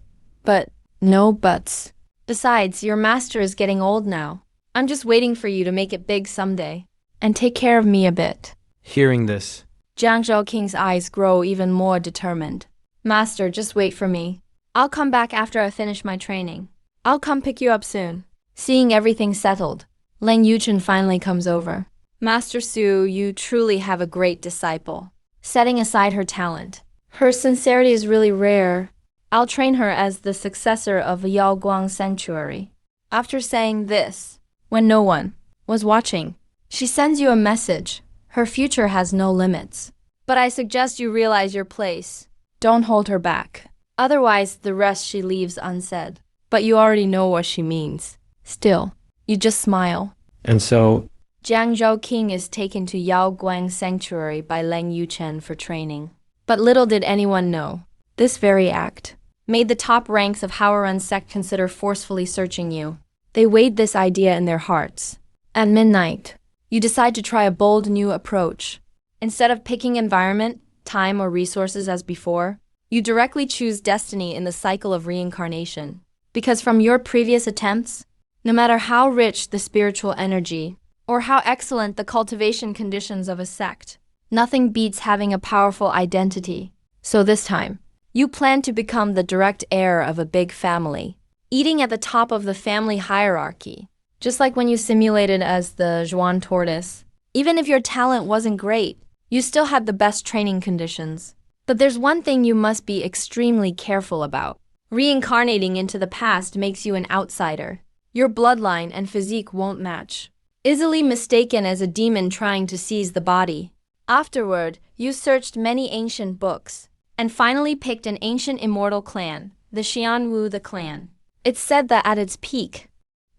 no buts. Besides, your master is getting old now. I'm just waiting for you to make it big someday. And take care of me a bit. Hearing this, Jiang Zhaoqing's eyes grow even more determined. Master, just wait for me. I'll come back after I finish my training. I'll come pick you up soon. Seeing everything settled, Leng Yuchen finally comes over. Master Su, you truly have a great disciple. Setting aside her talent, her sincerity is really rare. I'll train her as the successor of Yaoguang Sanctuary. After saying this, when no one was watching, she sends you a message. Her future has no limits. But I suggest you realize your place. Don't hold her back. Otherwise, the rest she leaves unsaid. But you already know what she means. Still, you just smile. and so, Jiang Zhaoqing is taken to Yaoguang Sanctuary by Leng Yuchen for training. But little did anyone know, this very act made the top ranks of Haoran sect consider forcefully searching you. They weighed this idea in their hearts. At midnight, you decide to try a bold new approach. Instead of picking environment, time, or resources as before, you directly choose destiny in the cycle of reincarnation. Because from your previous attempts, no matter how rich the spiritual energy, or how excellent the cultivation conditions of a sect, nothing beats having a powerful identity. So this time, you plan to become the direct heir of a big family, eating at the top of the family hierarchy. Just like when you simulated as the Zhuan tortoise. Even if your talent wasn't great, you still had the best training conditions. But there's one thing you must be extremely careful about. Reincarnating into the past makes you an outsider. Your bloodline and physique won't match. Easily mistaken as a demon trying to seize the body. Afterward, you searched many ancient books, and finally picked an ancient immortal clan, the Xianwu the clan. It's said that at its peak,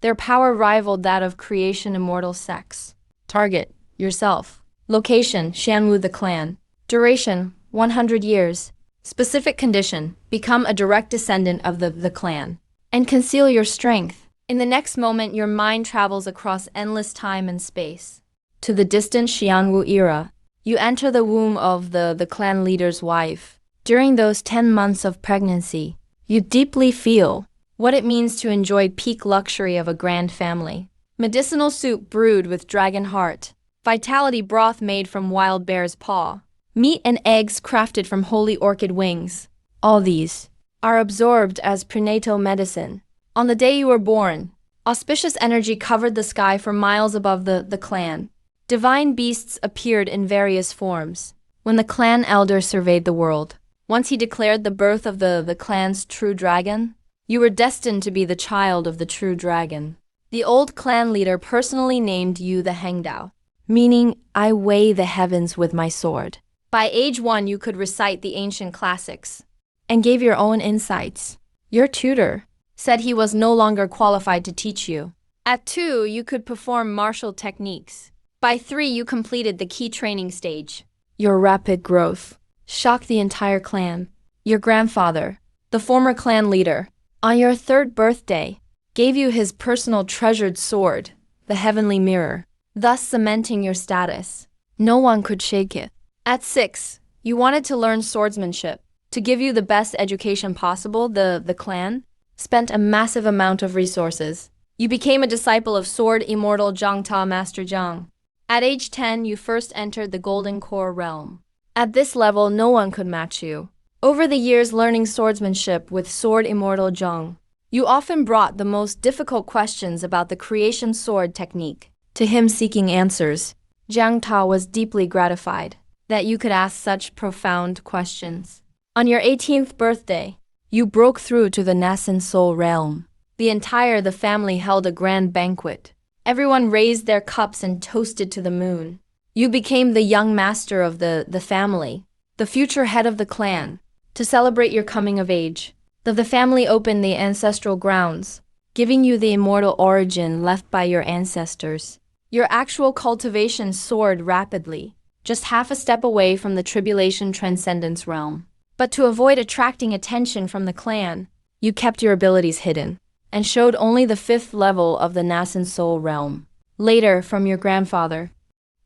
their power rivaled that of creation immortal sects. Target, yourself. Location, Xianwu the clan. Duration, 100 years. Specific condition, become a direct descendant of the clan. And conceal your strength. In the next moment, your mind travels across endless time and space. To the distant Xianwu era, you enter the womb of the clan leader's wife. During those 10 months of pregnancy, you deeply feel what it means to enjoy peak luxury of a grand family. Medicinal soup brewed with dragon heart, vitality broth made from wild bear's paw, meat and eggs crafted from holy orchid wings. All these are absorbed as prenatal medicine. On the day you were born, auspicious energy covered the sky for miles above the clan. Divine beasts appeared in various forms. When the clan elder surveyed the world, once he declared the birth of the clan's true dragon, you were destined to be the child of the true dragon. The old clan leader personally named you the Hengdao, meaning, I weigh the heavens with my sword. By age 1, you could recite the ancient classics and gave your own insights. Your tutor said he was no longer qualified to teach you. At 2, you could perform martial techniques. By 3, you completed the key training stage. Your rapid growth shocked the entire clan. Your grandfather, the former clan leader, on your 3rd birthday, gave you his personal treasured sword, the Heavenly Mirror, thus cementing your status. No one could shake it. At 6, you wanted to learn swordsmanship. To give you the best education possible, the clan spent a massive amount of resources. You became a disciple of sword immortal Zhang Ta Master Zhang. At age 10, you first entered the Golden Core realm. At this level, no one could match you. Over the years learning swordsmanship with sword immortal Zhang, you often brought the most difficult questions about the creation sword technique to him seeking answers. Jiang Ta was deeply gratified. that you could ask such profound questions. On your 18th birthday, you broke through to the Nasan Soul realm. The family held a grand banquet. Everyone raised their cups and toasted to the moon. You became the young master of the family, the future head of the clan. To celebrate your coming of age, the family opened the ancestral grounds, giving you the immortal origin left by your ancestors. Your actual cultivation soared rapidly, just half a step away from the Tribulation Transcendence realm. But to avoid attracting attention from the clan, you kept your abilities hidden and showed only the 5th level of the Nasan Soul realm. Later, from your grandfather,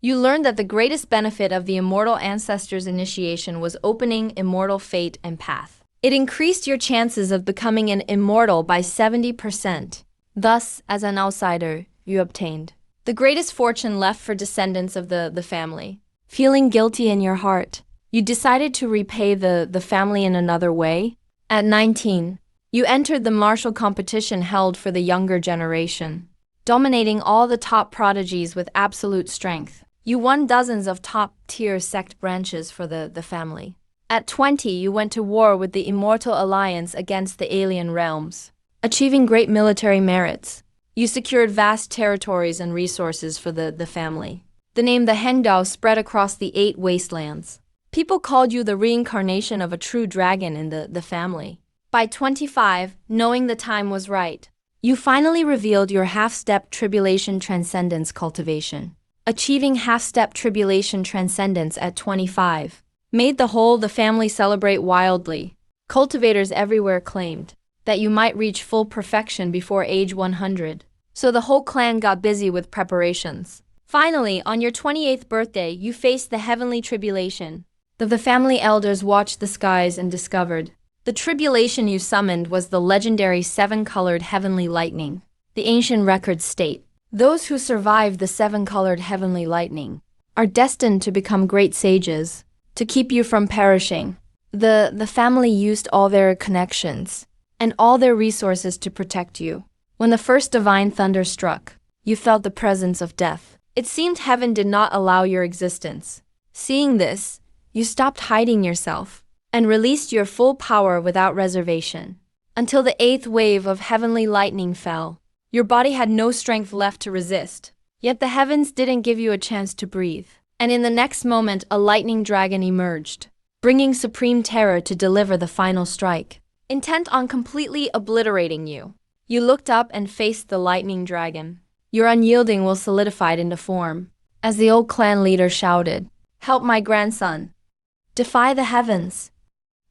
you learned that the greatest benefit of the immortal ancestors' initiation was opening immortal fate and path. It increased your chances of becoming an immortal by 70%. Thus, as an outsider, you obtained the greatest fortune left for descendants of the family. Feeling guilty in your heart, you decided to repay the family in another way. At 19, you entered the martial competition held for the younger generation, dominating all the top prodigies with absolute strength. You won dozens of top-tier sect branches for the family. At 20, you went to war with the Immortal Alliance against the alien realms, achieving great military merits. You secured vast territories and resources for the family. The name the Hengdao spread across the 8 wastelands. People called you the reincarnation of a true dragon in the family. By 25, knowing the time was right, you finally revealed your half-step Tribulation Transcendence cultivation. Achieving half-step Tribulation Transcendence at 25 made the family celebrate wildly. Cultivators everywhere claimed that you might reach full perfection before age 100, so the whole clan got busy with preparations. Finally, on your 28th birthday, you faced the heavenly tribulation. The family elders watched the skies and discovered the tribulation you summoned was the legendary 7-colored heavenly lightning. The ancient records state, those who survive the 7-colored heavenly lightning are destined to become great sages. To keep you from perishing, the family used all their connections and all their resources to protect you. When the first divine thunder struck, you felt the presence of death. It seemed heaven did not allow your existence. Seeing this, you stopped hiding yourself and released your full power without reservation. Until the 8th wave of heavenly lightning fell, your body had no strength left to resist. Yet the heavens didn't give you a chance to breathe. And in the next moment, a lightning dragon emerged, bringing supreme terror to deliver the final strike. Intent on completely obliterating you, you looked up and faced the lightning dragon. Your unyielding will solidified into form, as the old clan leader shouted, "Help my grandson! Defy the heavens!"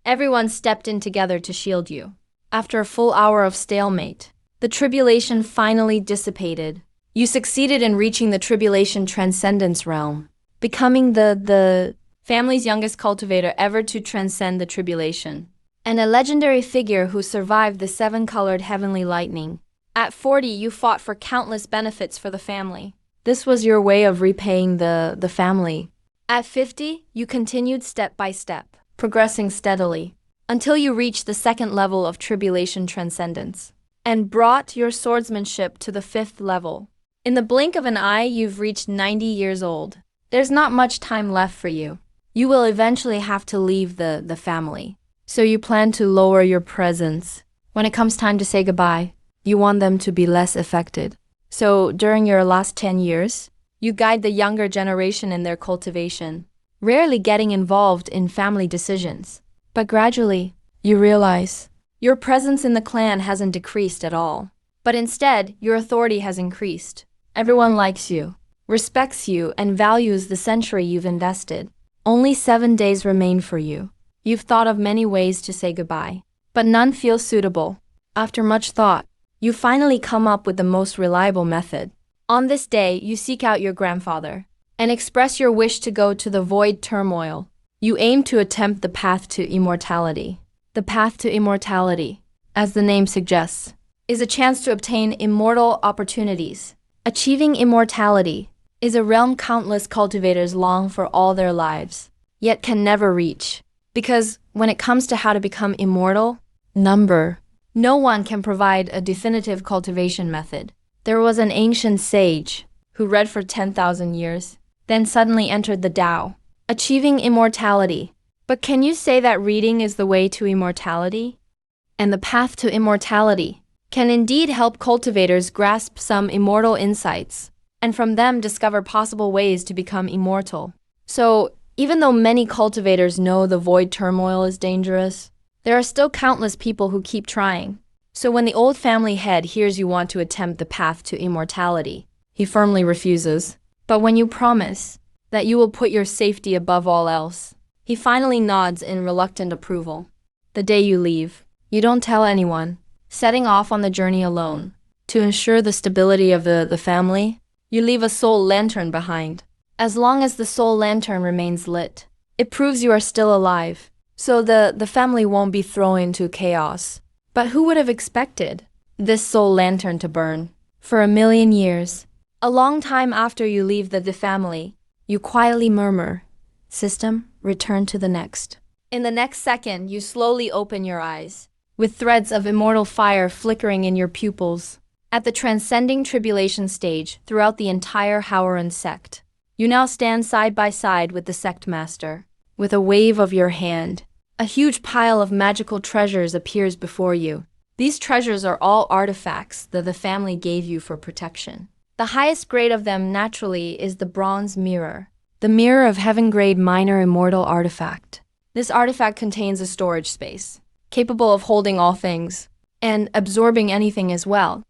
Everyone stepped in together to shield you. After a full hour of stalemate, the tribulation finally dissipated. You succeeded in reaching the Tribulation Transcendence realm, becoming the family's youngest cultivator ever to transcend the tribulation, and a legendary figure who survived the 7-colored heavenly lightning. At 40, you fought for countless benefits for the family. This was your way of repaying the family. At 50, you continued step by step, progressing steadily, until you reached the 2nd level of Tribulation Transcendence, and brought your swordsmanship to the 5th level. In the blink of an eye, you've reached 90 years old. There's not much time left for you. You will eventually have to leave the family. So you plan to lower your presence. When it comes time to say goodbye, you want them to be less affected. So during your last 10 years, you guide the younger generation in their cultivation, rarely getting involved in family decisions. But gradually, you realize your presence in the clan hasn't decreased at all. But instead, your authority has increased. Everyone likes you, respects you, and values the century you've invested. Only 7 days remain for you. You've thought of many ways to say goodbye, but none feels suitable. After much thought, you finally come up with the most reliable method. On this day, you seek out your grandfather and express your wish to go to the void turmoil. You aim to attempt the path to immortality. The path to immortality, as the name suggests, is a chance to obtain immortal opportunities. Achieving immortality is a realm countless cultivators long for all their lives, yet can never reach. Because when it comes to how to become immortal, no one can provide a definitive cultivation method. There was an ancient sage who read for 10,000 years, then suddenly entered the Tao, achieving immortality. But can you say that reading is the way to immortality? And the path to immortality can indeed help cultivators grasp some immortal insights, and from them discover possible ways to become immortal. So, even though many cultivators know the void turmoil is dangerous, there are still countless people who keep trying. So when the old family head hears you want to attempt the path to immortality, he firmly refuses. But when you promise that you will put your safety above all else, he finally nods in reluctant approval. The day you leave, you don't tell anyone, setting off on the journey alone. To ensure the stability of the family, you leave a soul lantern behind. As long as the soul lantern remains lit, it proves you are still alive, so the family won't be thrown into chaos. But who would have expected this soul lantern to burn? For 1,000,000 years, a long time after you leave the family, you quietly murmur, "System, return to the next." In the next second, you slowly open your eyes, with threads of immortal fire flickering in your pupils. At the transcending tribulation stage throughout the entire Howran sect, you now stand side by side with the sect master. With a wave of your hand, a huge pile of magical treasures appears before you. These treasures are all artifacts that the family gave you for protection. The highest grade of them, naturally, is the bronze mirror. The mirror of heaven-grade minor immortal artifact. This artifact contains a storage space, capable of holding all things, and absorbing anything as well.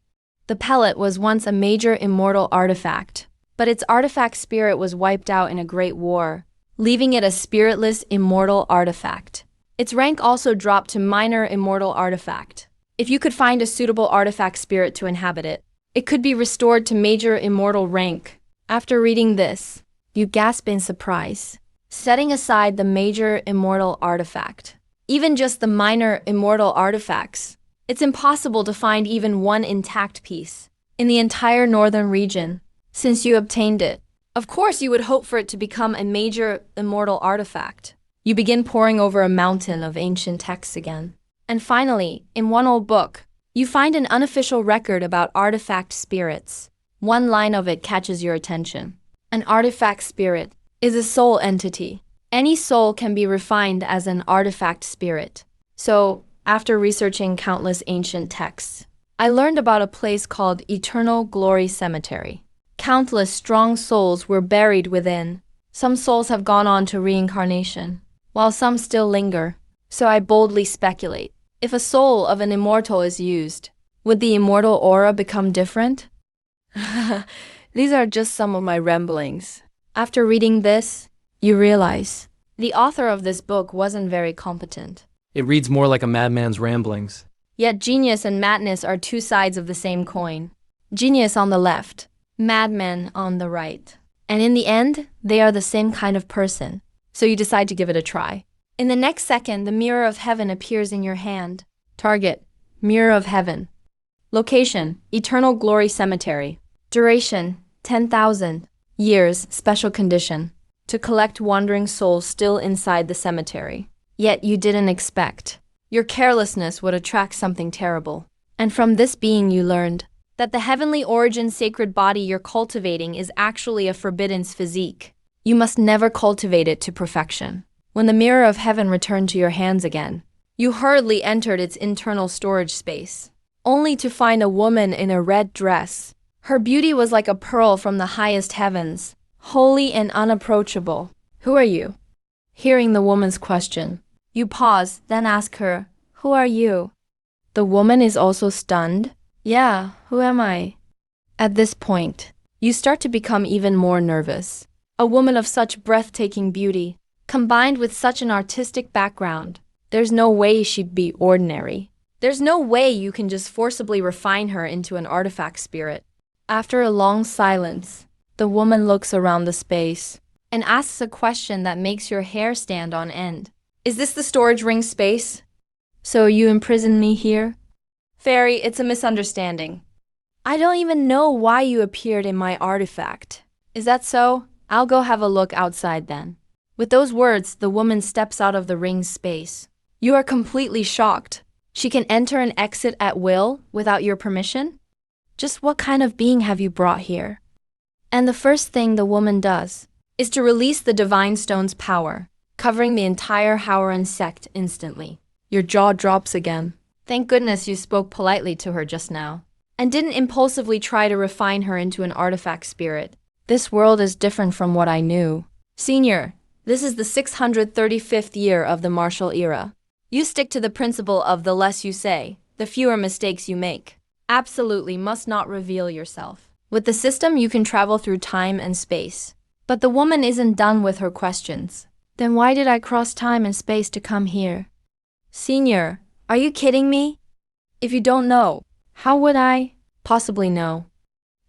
The pellet was once a major immortal artifact, but its artifact spirit was wiped out in a great war, leaving it a spiritless immortal artifact. Its rank also dropped to minor immortal artifact. If you could find a suitable artifact spirit to inhabit it, it could be restored to major immortal rank. After reading this, you gasp in surprise. Setting aside the major immortal artifact, even just the minor immortal artifacts, it's impossible to find even one intact piece in the entire northern region since you obtained it. Of course, you would hope for it to become a major immortal artifact. You begin poring over a mountain of ancient texts again. And finally, in one old book, you find an unofficial record about artifact spirits. One line of it catches your attention. An artifact spirit is a soul entity. Any soul can be refined as an artifact spirit. So, after researching countless ancient texts, I learned about a place called Eternal Glory Cemetery. Countless strong souls were buried within. Some souls have gone on to reincarnation, while some still linger. So I boldly speculate, if a soul of an immortal is used, would the immortal aura become different? These are just some of my ramblings. After reading this, you realize the author of this book wasn't very competent. It reads more like a madman's ramblings. Yet genius and madness are two sides of the same coin. Genius on the left, madman on the right. And in the end, they are the same kind of person. So you decide to give it a try. In the next second, the mirror of heaven appears in your hand. Target, mirror of heaven. Location, Eternal Glory Cemetery. Duration, 10,000 years, special condition. To collect wandering souls still inside the cemetery. Yet you didn't expect. Your carelessness would attract something terrible. And from this being you learned that the heavenly origin sacred body you're cultivating is actually a forbidden's physique. You must never cultivate it to perfection. When the mirror of heaven returned to your hands again, you hurriedly entered its internal storage space, only to find a woman in a red dress. Her beauty was like a pearl from the highest heavens, holy and unapproachable. Who are you? Hearing the woman's question, you pause, then ask her, who are you? The woman is also stunned. Yeah, who am I? At this point, you start to become even more nervous. A woman of such breathtaking beauty, combined with such an artistic background, there's no way she'd be ordinary. There's no way you can just forcibly refine her into an artifact spirit. After a long silence, the woman looks around the space and asks a question that makes your hair stand on end. Is this the storage ring space? So you imprisoned me here? Fairy, it's a misunderstanding. I don't even know why you appeared in my artifact. Is that so? I'll go have a look outside then. With those words, the woman steps out of the ring's space. You are completely shocked. She can enter and exit at will without your permission? Just what kind of being have you brought here? And the first thing the woman does is to release the Divine Stone's power, covering the entire Howren sect instantly. Your jaw drops again. Thank goodness you spoke politely to her just now, and didn't impulsively try to refine her into an artifact spirit. This world is different from what I knew. Senior, this is the 635th year of the martial era. You stick to the principle of the less you say, the fewer mistakes you make. Absolutely must not reveal yourself. With the system, you can travel through time and space. But the woman isn't done with her questions. Then why did I cross time and space to come here? Senior, are you kidding me? If you don't know, how would I possibly know?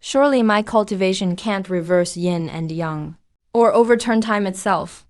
Surely my cultivation can't reverse yin and yang, or overturn time itself.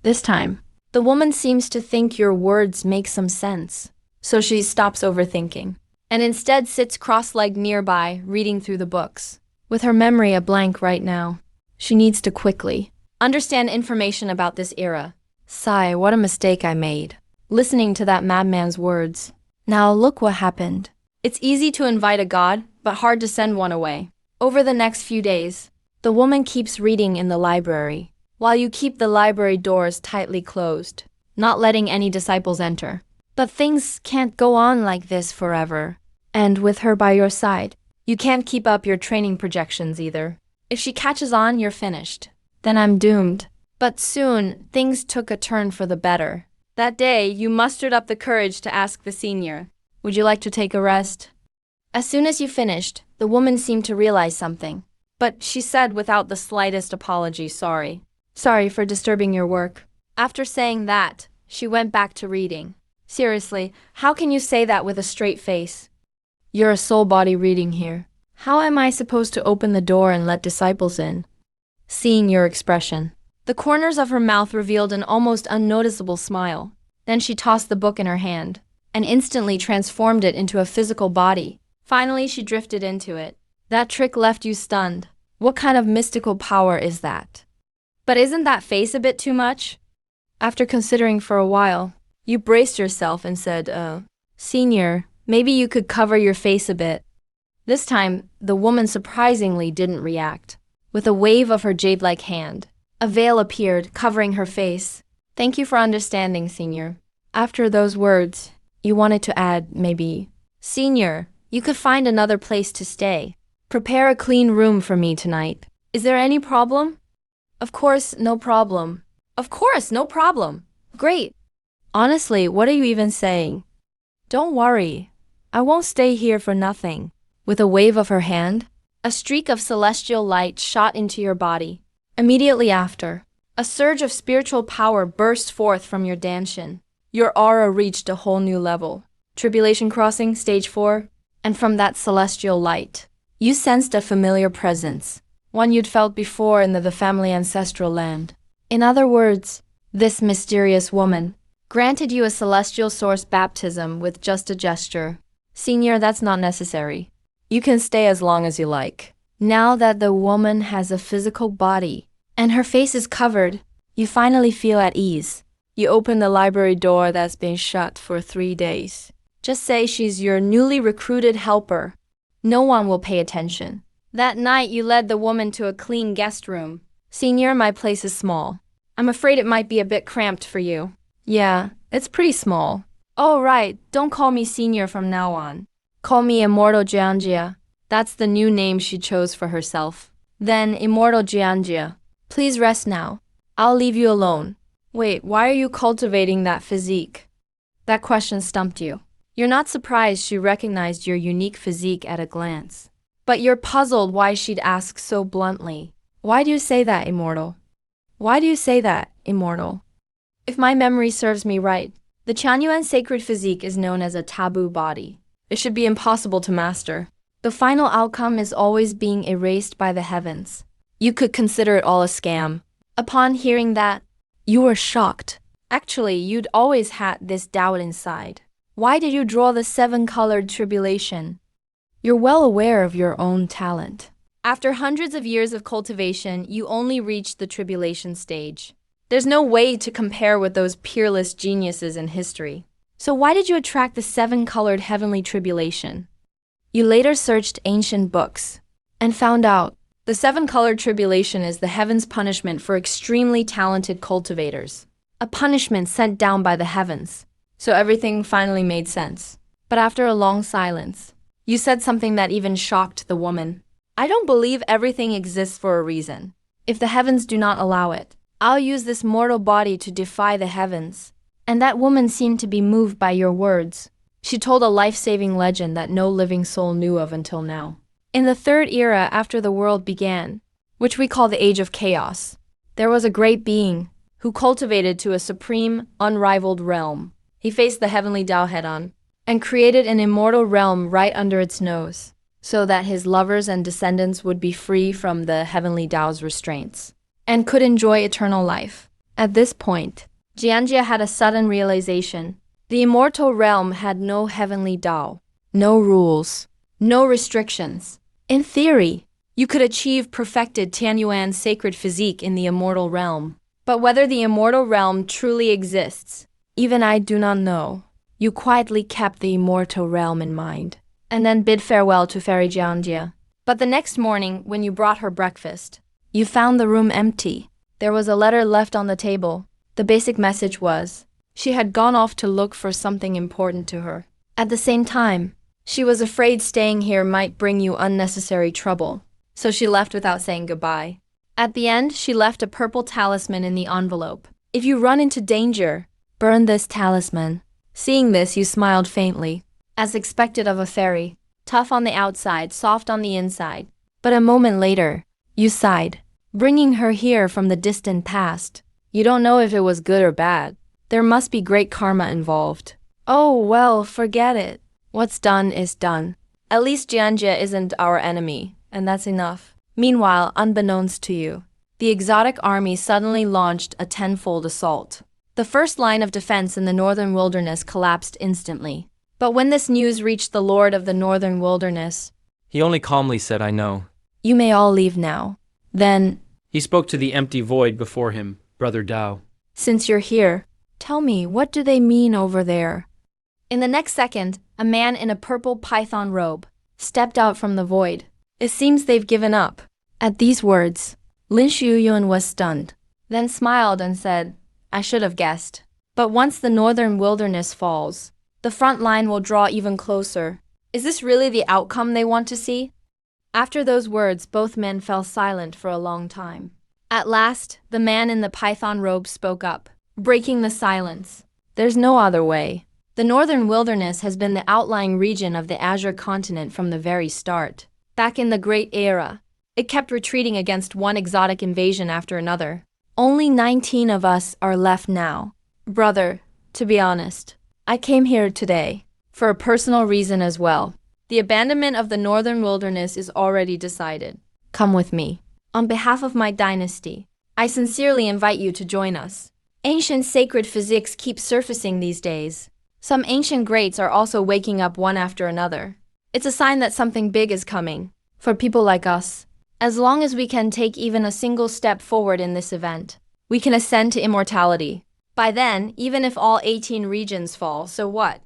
This time, the woman seems to think your words make some sense, so she stops overthinking, and instead sits cross-legged nearby, reading through the books. With her memory a blank right now, she needs to quickly understand information about this era. Sigh, what a mistake I made, listening to that madman's words. Now look what happened. It's easy to invite a god, but hard to send one away. Over the next few days, the woman keeps reading in the library, while you keep the library doors tightly closed, not letting any disciples enter. But things can't go on like this forever. And with her by your side, you can't keep up your training projections either. If she catches on, you're finished. Then I'm doomed. But soon, things took a turn for the better. That day, you mustered up the courage to ask the senior, "Would you like to take a rest?" As soon as you finished, the woman seemed to realize something. But she said without the slightest apology, sorry. Sorry for disturbing your work. After saying that, she went back to reading. Seriously, how can you say that with a straight face? You're a soul body reading here. How am I supposed to open the door and let disciples in? Seeing your expression, the corners of her mouth revealed an almost unnoticeable smile. Then she tossed the book in her hand, and instantly transformed it into a physical body. Finally, she drifted into it. That trick left you stunned. What kind of mystical power is that? But isn't that face a bit too much? After considering for a while, you braced yourself and said, Senior, maybe you could cover your face a bit. This time, the woman surprisingly didn't react. With a wave of her jade-like hand, a veil appeared, covering her face. Thank you for understanding, Senior. After those words, you wanted to add, maybe, Senior, you could find another place to stay. Prepare a clean room for me tonight. Is there any problem? Of course, no problem. Of course, no problem. Great. Honestly, what are you even saying? Don't worry. I won't stay here for nothing. With a wave of her hand, a streak of celestial light shot into your body. Immediately after, a surge of spiritual power burst forth from your danshin. Your aura reached a whole new level. Tribulation crossing, stage 4. And from that celestial light, you sensed a familiar presence, one you'd felt before in the family ancestral land. In other words, this mysterious woman granted you a celestial source baptism with just a gesture. Senior, that's not necessary. You can stay as long as you like. Now that the woman has a physical body and her face is covered, you finally feel at ease. You open the library door that's been shut for 3 days. Just say she's your newly recruited helper. No one will pay attention. That night, you led the woman to a clean guest room. Senior, my place is small. I'm afraid it might be a bit cramped for you. Yeah, it's pretty small. Oh, right, don't call me Senior from now on. Call me Immortal Jianjia. That's the new name she chose for herself. Then, Immortal Jianjia, please rest now. I'll leave you alone. Wait, why are you cultivating that physique? That question stumped you. You're not surprised she recognized your unique physique at a glance. But you're puzzled why she'd ask so bluntly. Why do you say that, Immortal? Why do you say that, Immortal? If my memory serves me right, the Qianyuan sacred physique is known as a taboo body. It should be impossible to master. The final outcome is always being erased by the heavens. You could consider it all a scam. Upon hearing that, you were shocked. Actually, you'd always had this doubt inside. Why did you draw the 7-colored tribulation? You're well aware of your own talent. After hundreds of years of cultivation, you only reached the tribulation stage. There's no way to compare with those peerless geniuses in history. So why did you attract the 7-colored heavenly tribulation? You later searched ancient books and found out The seven-colored tribulation is the heaven's punishment for extremely talented cultivators. A punishment sent down by the heavens. So everything finally made sense. But after a long silence, you said something that even shocked the woman. I don't believe everything exists for a reason. If the heavens do not allow it, I'll use this mortal body to defy the heavens. And that woman seemed to be moved by your words. She told a life-saving legend that no living soul knew of until now. In the third era after the world began, which we call the Age of Chaos, there was a great being who cultivated to a supreme, unrivaled realm. He faced the heavenly Tao head-on and created an immortal realm right under its nose, so that his lovers and descendants would be free from the heavenly Tao's restraints and could enjoy eternal life. At this point, Jianjia had a sudden realization. The immortal realm had no heavenly Tao, no rules, no restrictions. In theory, you could achieve perfected Tianyuan's sacred physique in the immortal realm. But whether the immortal realm truly exists, even I do not know. You quietly kept the immortal realm in mind, and then bid farewell to Fairy Jianjia. But the next morning, when you brought her breakfast, you found the room empty. There was a letter left on the table. The basic message was, she had gone off to look for something important to her. At the same time, she was afraid staying here might bring you unnecessary trouble, so she left without saying goodbye. At the end, she left a purple talisman in the envelope. If you run into danger, burn this talisman. Seeing this, you smiled faintly, as expected of a fairy, tough on the outside, soft on the inside. But a moment later, you sighed, bringing her here from the distant past. You don't know if it was good or bad. There must be great karma involved. Oh, well, forget it. What's done is done. At least Jianjia isn't our enemy, and that's enough. Meanwhile, unbeknownst to you, the exotic army suddenly launched a tenfold assault. The first line of defense in the northern wilderness collapsed instantly. But when this news reached the lord of the northern wilderness, He only calmly said, I know. you may all leave now. Then, He spoke to the empty void before him, Brother Dao. since you're here, tell me, what do they mean over there? In the next second, a man in a purple python robe stepped out from the void. It seems they've given up. At these words, Lin Shuyun was stunned, then smiled and said, I should have guessed. But once the northern wilderness falls, the front line will draw even closer. Is this really the outcome they want to see? After those words, both men fell silent for a long time. At last, the man in the python robe spoke up, breaking the silence. There's no other way. The northern wilderness has been the outlying region of the Azure continent from the very start. Back in the Great Era, it kept retreating against one exotic invasion after another. Only 19 of us are left now. Brother, to be honest, I came here today for a personal reason as well. The abandonment of the northern wilderness is already decided. Come with me. On behalf of my dynasty, I sincerely invite you to join us. Ancient sacred physics keep surfacing these days. Some ancient greats are also waking up one after another. It's a sign that something big is coming. For people like us, as long as we can take even a single step forward in this event, we can ascend to immortality. By then, even if all 18 regions fall, so what?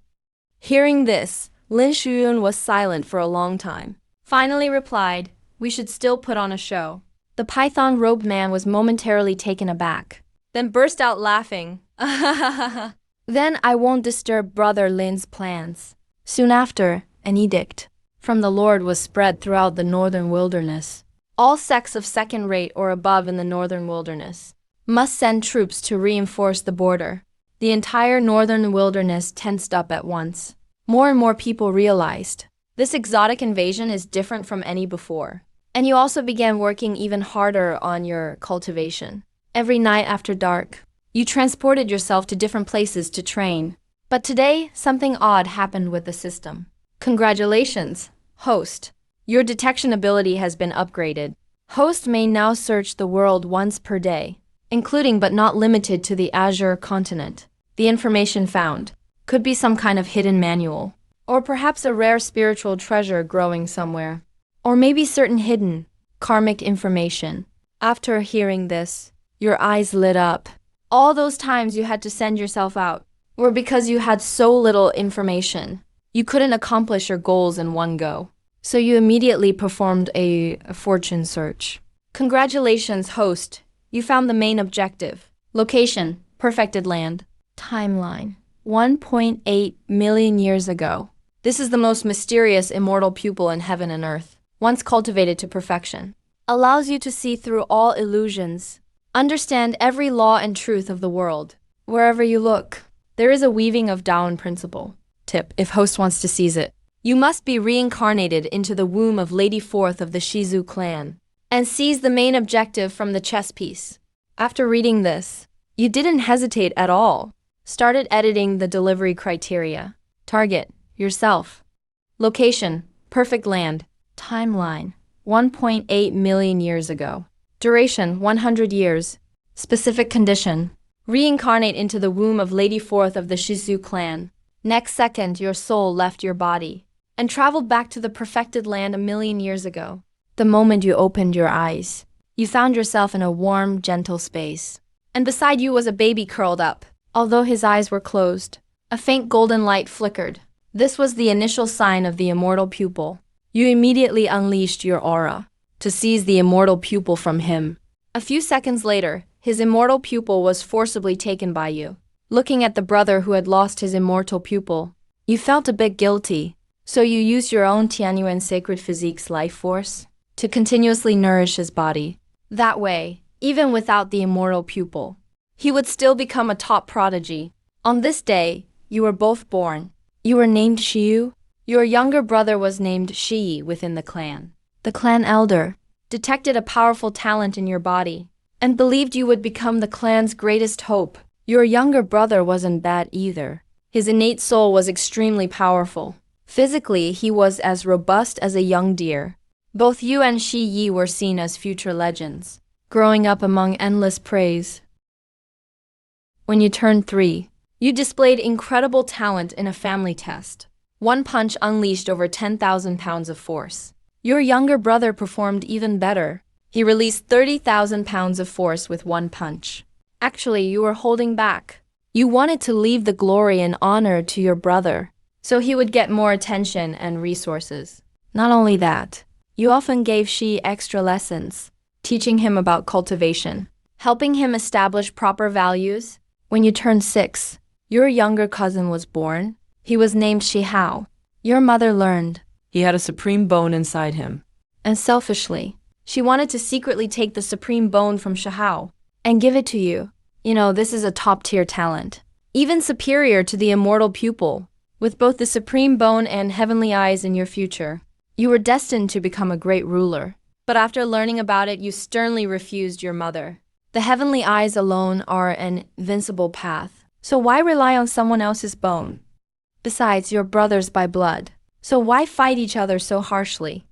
Hearing this, Lin Shuyun was silent for a long time. Finally replied, we should still put on a show. The python-robed man was momentarily taken aback, then burst out laughing. Then I won't disturb Brother Lin's plans. Soon after, an edict from the Lord was spread throughout the northern wilderness. All sects of second rate or above in the northern wilderness must send troops to reinforce the border. The entire northern wilderness tensed up at once. More and more people realized this exotic invasion is different from any before. And you also began working even harder on your cultivation. Every night after dark, you transported yourself to different places to train. But today, something odd happened with the system. Congratulations, Host. Your detection ability has been upgraded. Host may now search the world once per day, including but not limited to the Azure continent. The information found could be some kind of hidden manual, or perhaps a rare spiritual treasure growing somewhere, or maybe certain hidden, karmic information. After hearing this, your eyes lit up. All those times you had to send yourself out were because you had so little information. You couldn't accomplish your goals in one go. So you immediately performed a fortune search. Congratulations, host. You found the main objective. Location, perfected land. Timeline, 1.8 million years ago. This is the most mysterious immortal pupil in heaven and earth, once cultivated to perfection. Allows you to see through all illusions, understand every law and truth of the world. Wherever you look, there is a weaving of Daoan principle. Tip, if host wants to seize it. You must be reincarnated into the womb of Lady Fourth of the Shizu clan and seize the main objective from the chess piece. After reading this, you didn't hesitate at all. Started editing the delivery criteria. Target, yourself. Location, perfect land. Timeline, 1.8 million years ago. Duration, 100 years. Specific condition, reincarnate into the womb of Lady Fourth of the Shizu clan. Next second, your soul left your body and traveled back to the perfected land a million years ago. The moment you opened your eyes, you found yourself in a warm, gentle space. And beside you was a baby curled up. Although his eyes were closed, a faint golden light flickered. This was the initial sign of the immortal pupil. You immediately unleashed your aura to seize the immortal pupil from him. A few seconds later, his immortal pupil was forcibly taken by you. Looking at the brother who had lost his immortal pupil, you felt a bit guilty, so you used your own Tianyuan sacred physique's life force to continuously nourish his body. That way, even without the immortal pupil, he would still become a top prodigy. On this day, you were both born. You were named Shiyu. Your younger brother was named Shi within the clan. The clan elder detected a powerful talent in your body and believed you would become the clan's greatest hope. Your younger brother wasn't bad either. His innate soul was extremely powerful. Physically, he was as robust as a young deer. Both you and Shi Yi were seen as future legends, growing up among endless praise. When you turned 3, you displayed incredible talent in a family test. One punch unleashed over 10,000 pounds of force. Your younger brother performed even better. He released 30,000 pounds of force with one punch. Actually, you were holding back. You wanted to leave the glory and honor to your brother, so he would get more attention and resources. Not only that, you often gave Shi extra lessons, teaching him about cultivation, helping him establish proper values. When you turned 6, your younger cousin was born. He was named Shihao. Your mother learned He had a supreme bone inside him. and selfishly, she wanted to secretly take the supreme bone from Shihao and give it to you. You know, this is a top-tier talent, even superior to the immortal pupil. With both the supreme bone and heavenly eyes in your future, you were destined to become a great ruler. But after learning about it, you sternly refused your mother. The heavenly eyes alone are an invincible path, so why rely on someone else's bone? Besides, you're brothers by blood, so why fight each other so harshly?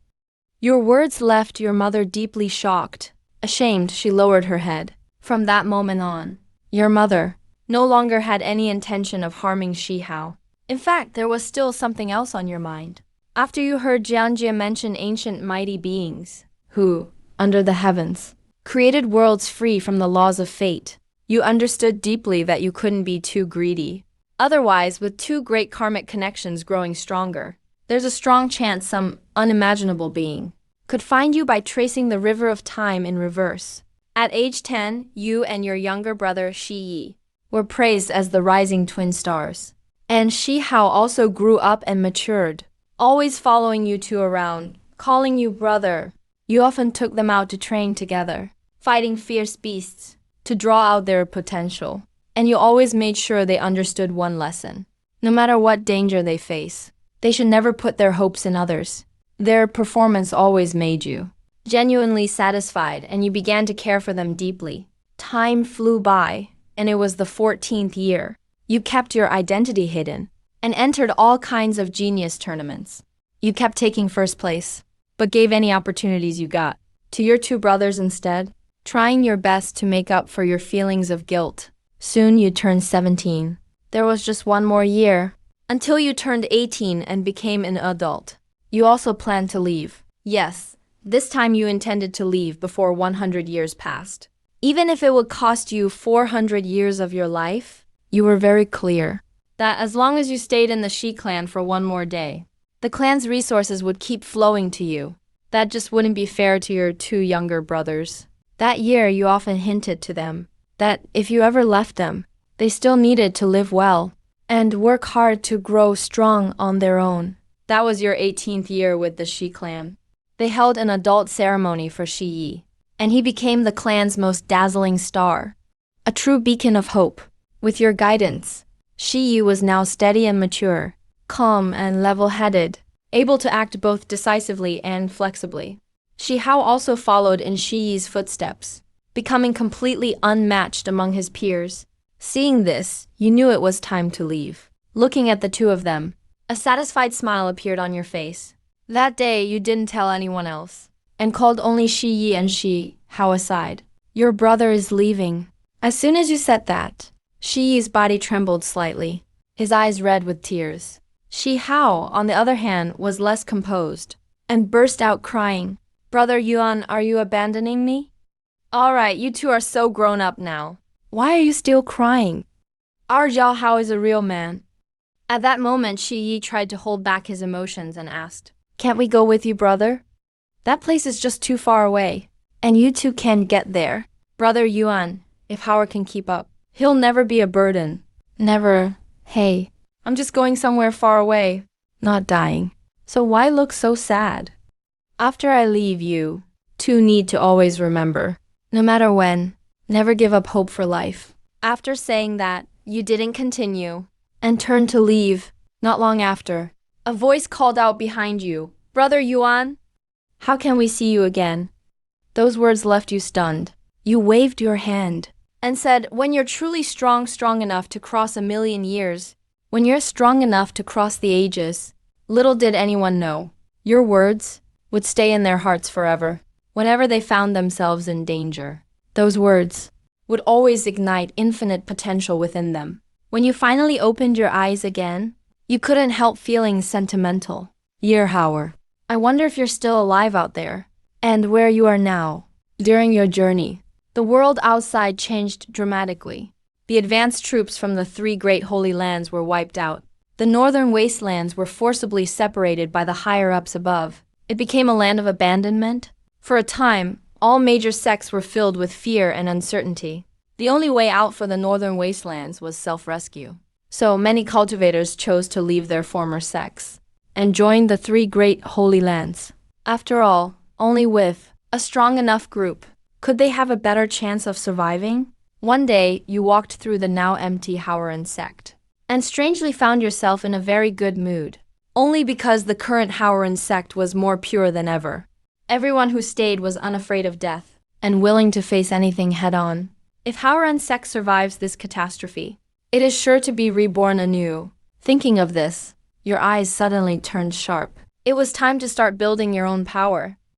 Your words left your mother deeply shocked. Ashamed, she lowered her head. From that moment on, your mother no longer had any intention of harming Shihao. In fact, there was still something else on your mind. After you heard Jianjie mention ancient mighty beings, who, under the heavens, created worlds free from the laws of fate, you understood deeply that you couldn't be too greedy. Otherwise, with two great karmic connections growing stronger, there's a strong chance some unimaginable being could find you by tracing the river of time in reverse. At age 10, you and your younger brother Shi Yi were praised as the rising twin stars. And Shihao also grew up and matured, always following you two around, calling you brother. You often took them out to train together, fighting fierce beasts to draw out their potential. And you always made sure they understood one lesson. No matter what danger they face, they should never put their hopes in others. Their performance always made you genuinely satisfied, and you began to care for them deeply. Time flew by, and it was the 14th year. You kept your identity hidden and entered all kinds of genius tournaments. You kept taking first place, but gave any opportunities you got to your two brothers instead, trying your best to make up for your feelings of guilt. Soon you turned 17. There was just one more year until you turned 18 and became an adult. You also planned to leave. Yes, this time you intended to leave before 100 years passed. Even if it would cost you 400 years of your life, you were very clear that as long as you stayed in the Shi clan for one more day, the clan's resources would keep flowing to you. That just wouldn't be fair to your two younger brothers. That year, you often hinted to them that if you ever left them, they still needed to live well and work hard to grow strong on their own. That was your 18th year with the Shi clan. They held an adult ceremony for Shi Yi, and he became the clan's most dazzling star, a true beacon of hope. With your guidance, Shi Yi was now steady and mature, calm and level-headed, able to act both decisively and flexibly. Shi Hao also followed in Shi Yi's footsteps, becoming completely unmatched among his peers. Seeing this, you knew it was time to leave. Looking at the two of them, a satisfied smile appeared on your face. That day, you didn't tell anyone else, and called only Shi Yi and Shi Hao aside. Your brother is leaving. As soon as you said that, Shi Yi's body trembled slightly, his eyes red with tears. Shi Hao, on the other hand, was less composed, and burst out crying. Brother Yuan, are you abandoning me? All right, you two are so grown up now. Why are you still crying? Our Zhao Hao is a real man. At that moment, Shi Yi tried to hold back his emotions and asked, "Can't we go with you, brother? That place is just too far away, and you two can't get there. Brother Yuan, if Howard can keep up, he'll never be a burden. Never. Hey, I'm just going somewhere far away, not dying. So why look so sad? After I leave, you two need to always remember, no matter when, never give up hope for life." After saying that, you didn't continue and turned to leave. Not long after, a voice called out behind you, "Brother Yuan, how can we see you again?" Those words left you stunned. You waved your hand and said, "When you're truly strong enough to cross 1,000,000 years, when you're strong enough to cross the ages." Little did anyone know, your words would stay in their hearts forever. Whenever they found themselves in danger, those words would always ignite infinite potential within them. When you finally opened your eyes again, you couldn't help feeling sentimental. Howard, I wonder if you're still alive out there, and where you are now. During your journey, the world outside changed dramatically. The advanced troops from the 3 great holy lands were wiped out. The northern wastelands were forcibly separated by the higher-ups above. It became a land of abandonment. For a time, all major sects were filled with fear and uncertainty. The only way out for the northern wastelands was self-rescue. So many cultivators chose to leave their former sects and join the 3 great holy lands. After all, only with a strong enough group could they have a better chance of surviving. One day, you walked through the now empty Howran sect and strangely found yourself in a very good mood, only because the current Howran sect was more pure than ever. Everyone who stayed was unafraid of death and willing to face anything head-on. If Howran sect survives this catastrophe, it is sure to be reborn anew. Thinking of this, your eyes suddenly turned sharp. It was time to start building your own power.